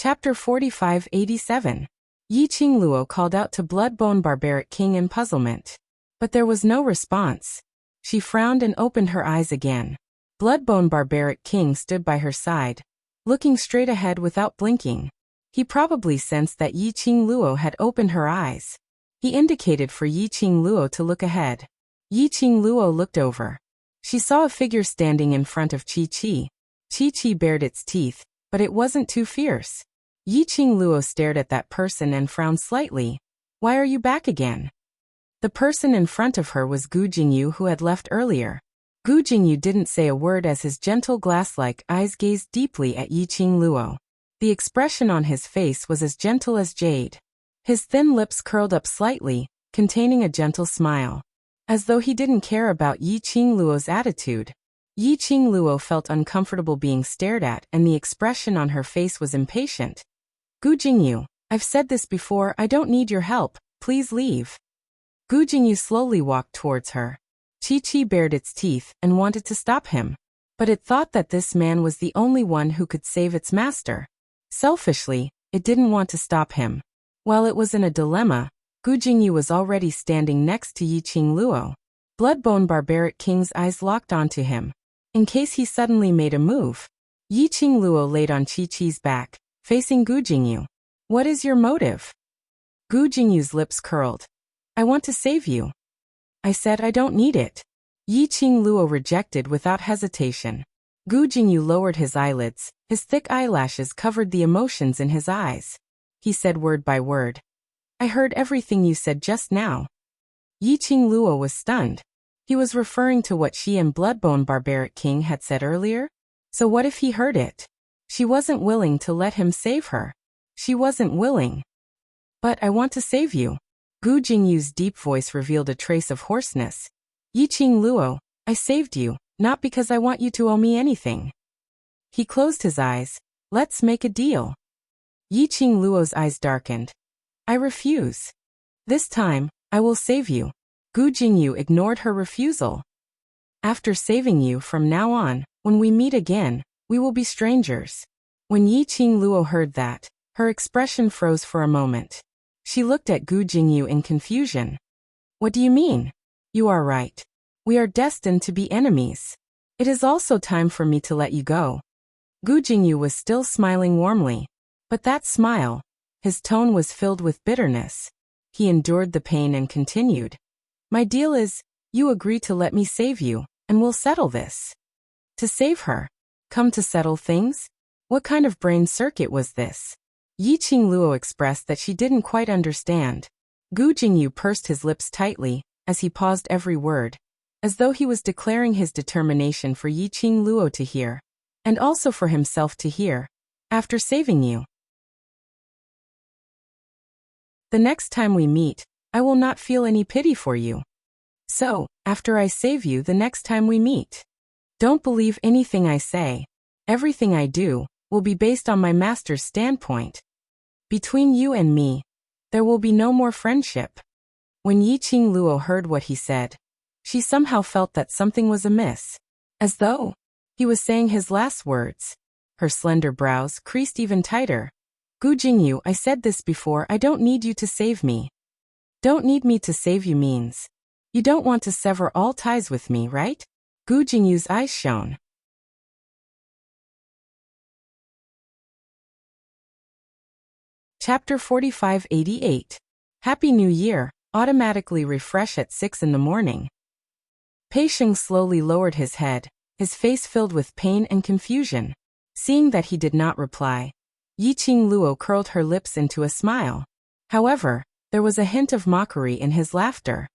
Chapter 4587. Yi Qingluo called out to Bloodbone Barbaric King in puzzlement. But there was no response. She frowned and opened her eyes again. Bloodbone Barbaric King stood by her side, looking straight ahead without blinking. He probably sensed that Yi Qingluo had opened her eyes. He indicated for Yi Qingluo to look ahead. Yi Qingluo looked over. She saw a figure standing in front of Chi-Chi. Chi-Chi bared its teeth, but it wasn't too fierce. Yi Qingluo stared at that person and frowned slightly. Why are you back again? The person in front of her was Gu Jingyu, who had left earlier. Gu Jingyu didn't say a word as his gentle glass-like eyes gazed deeply at Yi Qingluo. The expression on his face was as gentle as jade. His thin lips curled up slightly, containing a gentle smile. As though he didn't care about Yi Qingluo's attitude. Yi Qingluo felt uncomfortable being stared at, and the expression on her face was impatient. Gu Jingyu, I've said this before, I don't need your help, please leave. Gu Jingyu slowly walked towards her. Chi-Chi bared its teeth and wanted to stop him. But it thought that this man was the only one who could save its master. Selfishly, it didn't want to stop him. While it was in a dilemma, Gu Jingyu was already standing next to Yi Qingluo. Bloodbone Barbaric King's eyes locked onto him. In case he suddenly made a move. Yi Qingluo laid on Chi-Chi's back, facing Gu Jingyu. What is your motive? Gu Jingyu's lips curled. I want to save you. I said I don't need it. Yi Qingluo rejected without hesitation. Gu Jingyu lowered his eyelids. His thick eyelashes covered the emotions in his eyes. He said word by word. I heard everything you said just now. Yi Qingluo was stunned. He was referring to what she and Bloodbone Barbaric King had said earlier? So what if he heard it? She wasn't willing to let him save her. She wasn't willing. But I want to save you. Gu Jingyu's deep voice revealed a trace of hoarseness. Yi Qingluo, I saved you, not because I want you to owe me anything. He closed his eyes. Let's make a deal. Yi Qingluo's eyes darkened. I refuse. This time, I will save you. Gu Jingyu ignored her refusal. After saving you from now on, when we meet again, we will be strangers. When Yi Qingluo heard that, her expression froze for a moment. She looked at Gu Jingyu in confusion. What do you mean? You are right. We are destined to be enemies. It is also time for me to let you go. Gu Jingyu was still smiling warmly. But that smile, his tone was filled with bitterness. He endured the pain and continued. My deal is, you agree to let me save you, and we'll settle this. To save her? Come to settle things? What kind of brain circuit was this? Yi Qingluo expressed that she didn't quite understand. Gu Jingyu pursed his lips tightly, as he paused every word, as though he was declaring his determination for Yi Qingluo to hear, and also for himself to hear. After saving you. The next time we meet, I will not feel any pity for you. So, after I save you the next time we meet. Don't believe anything I say. Everything I do will be based on my master's standpoint. Between you and me, there will be no more friendship. When Yi Qingluo heard what he said, she somehow felt that something was amiss. As though he was saying his last words. Her slender brows creased even tighter. Gu Jingyu, I said this before, I don't need you to save me. Don't need me to save you means. You don't want to sever all ties with me, right? Gu Jingyu's eyes shone. Chapter 4588. Happy New Year. Automatically refresh at 6 in the morning. Pei Sheng slowly lowered his head, his face filled with pain and confusion. Seeing that he did not reply, Yiqing Luo curled her lips into a smile. However, there was a hint of mockery in his laughter.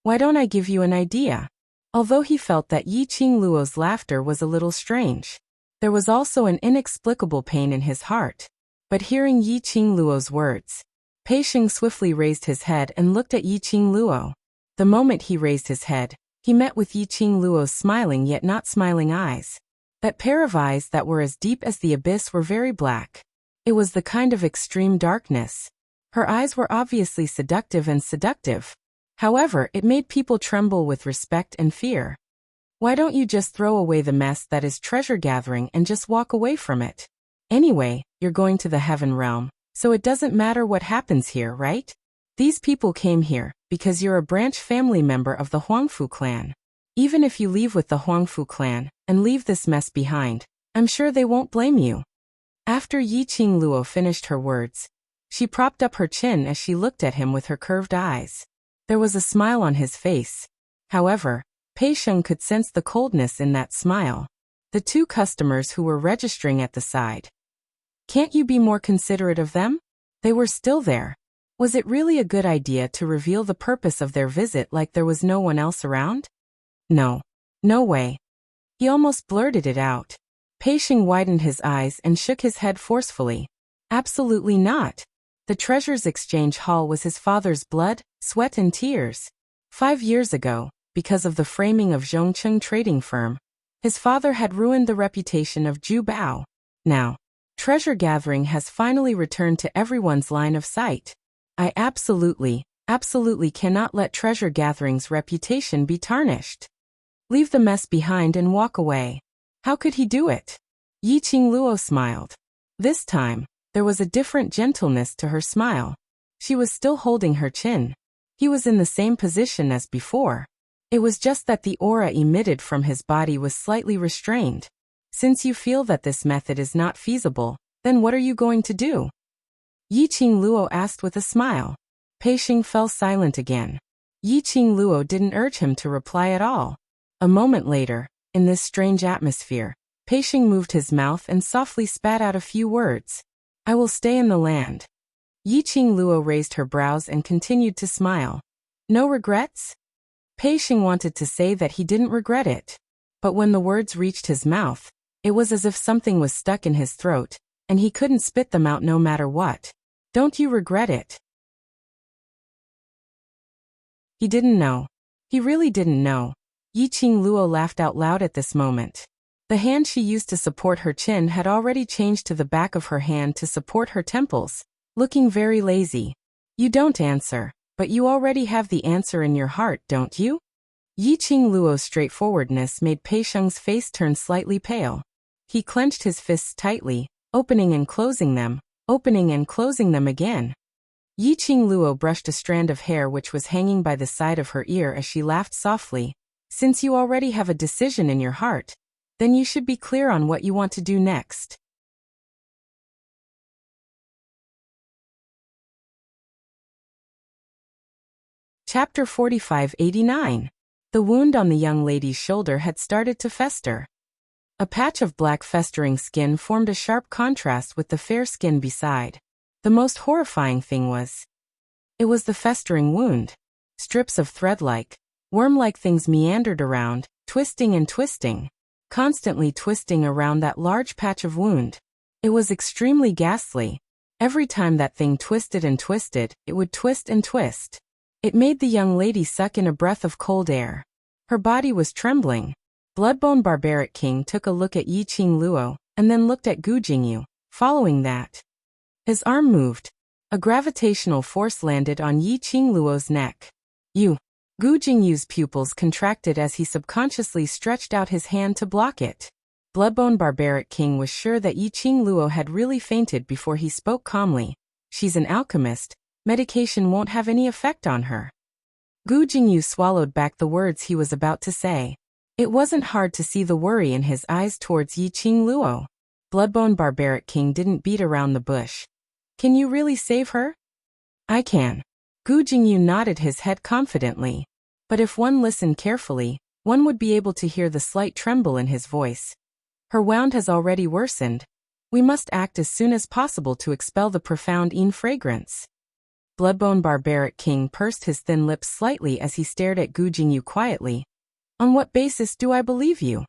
Why don't I give you an idea? Although he felt that Yiqing Luo's laughter was a little strange, there was also an inexplicable pain in his heart. But hearing Yiqing Luo's words, Pei Sheng swiftly raised his head and looked at Yiqing Luo. The moment he raised his head, he met with Yiqing Luo's smiling yet not smiling eyes. That pair of eyes that were as deep as the abyss were very black. It was the kind of extreme darkness. Her eyes were obviously seductive and seductive. However, it made people tremble with respect and fear. Why don't you just throw away the mess that is treasure gathering and just walk away from it? Anyway, you're going to the heaven realm, so it doesn't matter what happens here, right? These people came here because you're a branch family member of the Huangfu clan. Even if you leave with the Huangfu clan and leave this mess behind, I'm sure they won't blame you. After Yiqing Luo finished her words, she propped up her chin as she looked at him with her curved eyes. There was a smile on his face. However, Pei Sheng could sense the coldness in that smile. The two customers who were registering at the side. Can't you be more considerate of them? They were still there. Was it really a good idea to reveal the purpose of their visit like there was no one else around? No. No way. He almost blurted it out. Pei Sheng widened his eyes and shook his head forcefully. Absolutely not. The Treasures Exchange Hall was his father's blood, sweat and tears. 5 years ago, because of the framing of Zhongcheng trading firm, his father had ruined the reputation of Zhu Bao. Now, treasure gathering has finally returned to everyone's line of sight. I absolutely cannot let treasure gathering's reputation be tarnished. Leave the mess behind and walk away. How could he do it? Yiqing Luo smiled. This time, there was a different gentleness to her smile. She was still holding her chin. He was in the same position as before. It was just that the aura emitted from his body was slightly restrained. Since you feel that this method is not feasible, then what are you going to do? Yiqing Luo asked with a smile. Pei Sheng fell silent again. Yiqing Luo didn't urge him to reply at all. A moment later, in this strange atmosphere, Pei Sheng moved his mouth and softly spat out a few words. I will stay in the land. Yiqing Luo raised her brows and continued to smile. No regrets? Pei Sheng wanted to say that he didn't regret it. But when the words reached his mouth, it was as if something was stuck in his throat, and he couldn't spit them out no matter what. Don't you regret it? He didn't know. He really didn't know. Yiqing Luo laughed out loud at this moment. The hand she used to support her chin had already changed to the back of her hand to support her temples, looking very lazy. You don't answer, but you already have the answer in your heart, don't you? Yiqing Luo's straightforwardness made Pei Sheng's face turn slightly pale. He clenched his fists tightly, opening and closing them again. Yiqing Luo brushed a strand of hair which was hanging by the side of her ear as she laughed softly. Since you already have a decision in your heart, then you should be clear on what you want to do next. Chapter 4589. The wound on the young lady's shoulder had started to fester. A patch of black festering skin formed a sharp contrast with the fair skin beside. The most horrifying thing was, it was the festering wound. Strips of thread-like, worm-like things meandered around, twisting and twisting, constantly twisting around that large patch of wound. It was extremely ghastly. Every time that thing twisted and twisted, it would twist and twist. It made the young lady suck in a breath of cold air. Her body was trembling. Bloodbone Barbaric King took a look at Yiqing Luo, and then looked at Gu Jingyu. Following that, his arm moved. A gravitational force landed on Yiqing Luo's neck. Gu Jingyu's pupils contracted as he subconsciously stretched out his hand to block it. Bloodbone Barbaric King was sure that Yiqing Luo had really fainted before he spoke calmly. She's an alchemist. Medication won't have any effect on her. Gu Jingyu swallowed back the words he was about to say. It wasn't hard to see the worry in his eyes towards Yiqing Luo. Bloodbone Barbaric King didn't beat around the bush. Can you really save her? I can. Gu Jingyu nodded his head confidently. But if one listened carefully, one would be able to hear the slight tremble in his voice. Her wound has already worsened. We must act as soon as possible to expel the profound fragrance. Bloodbone Barbaric King pursed his thin lips slightly as he stared at Gu Jingyu quietly. On what basis do I believe you?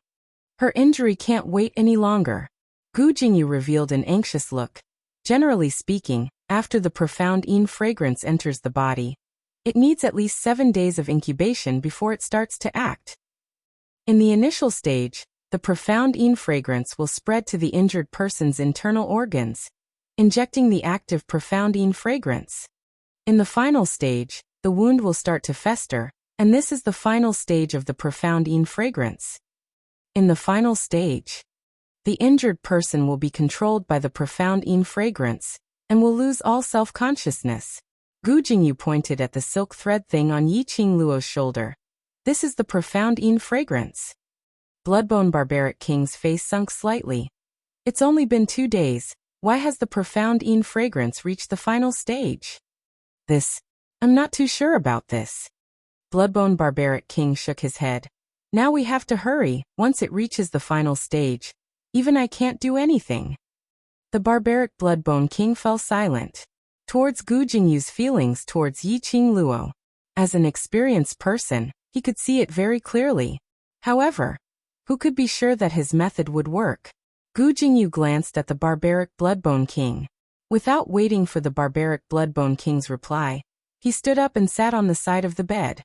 Her injury can't wait any longer. Gu Jingyu revealed an anxious look. Generally speaking, after the profound fragrance enters the body, it needs at least 7 days of incubation before it starts to act. In the initial stage, the profound fragrance will spread to the injured person's internal organs, injecting the active profound fragrance. In the final stage, the wound will start to fester, and this is the final stage of the profound fragrance. In the final stage, the injured person will be controlled by the profound fragrance, and will lose all self-consciousness. Gu Jingyu pointed at the silk thread thing on Yi Qingluo's shoulder. This is the profound fragrance. Bloodbone Barbaric King's face sunk slightly. It's only been 2 days, why has the profound fragrance reached the final stage? I'm not too sure about this. Bloodbone Barbaric King shook his head. Now we have to hurry, once it reaches the final stage. Even I can't do anything. The Barbaric Bloodbone King fell silent. Towards Gu Jingyu's feelings towards Yi Qingluo. As an experienced person, he could see it very clearly. However, who could be sure that his method would work? Gu Jingyu glanced at the Barbaric Bloodbone King. Without waiting for the Barbaric Bloodbone King's reply, he stood up and sat on the side of the bed.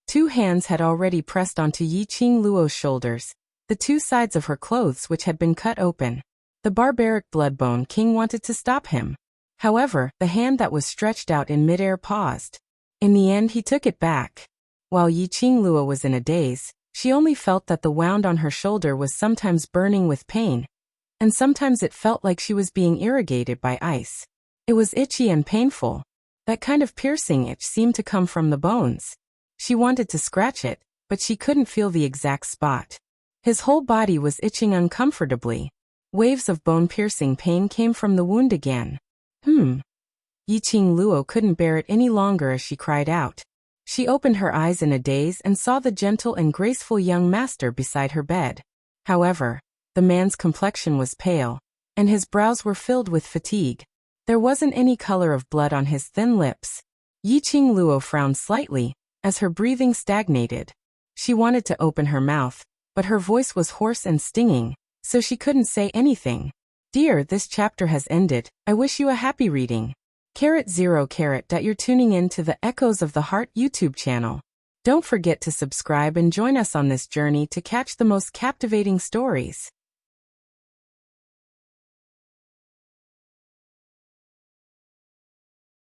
2 hands had already pressed onto Yi Qingluo's shoulders, the 2 sides of her clothes which had been cut open. The Barbaric Bloodbone King wanted to stop him. However, the hand that was stretched out in midair paused. In the end he took it back. While Yi Qingluo was in a daze, she only felt that the wound on her shoulder was sometimes burning with pain, and sometimes it felt like she was being irrigated by ice. It was itchy and painful. That kind of piercing itch seemed to come from the bones. She wanted to scratch it, but she couldn't feel the exact spot. His whole body was itching uncomfortably. Waves of bone-piercing pain came from the wound again. Yi Qingluo couldn't bear it any longer as she cried out. She opened her eyes in a daze and saw the gentle and graceful young master beside her bed. However, the man's complexion was pale, and his brows were filled with fatigue. There wasn't any color of blood on his thin lips. Yi Qingluo frowned slightly, as her breathing stagnated. She wanted to open her mouth, but her voice was hoarse and stinging, so she couldn't say anything. Dear, this chapter has ended. I wish you a happy reading. *0 You're tuning in to the Echoes of the Heart YouTube channel. Don't forget to subscribe and join us on this journey to catch the most captivating stories.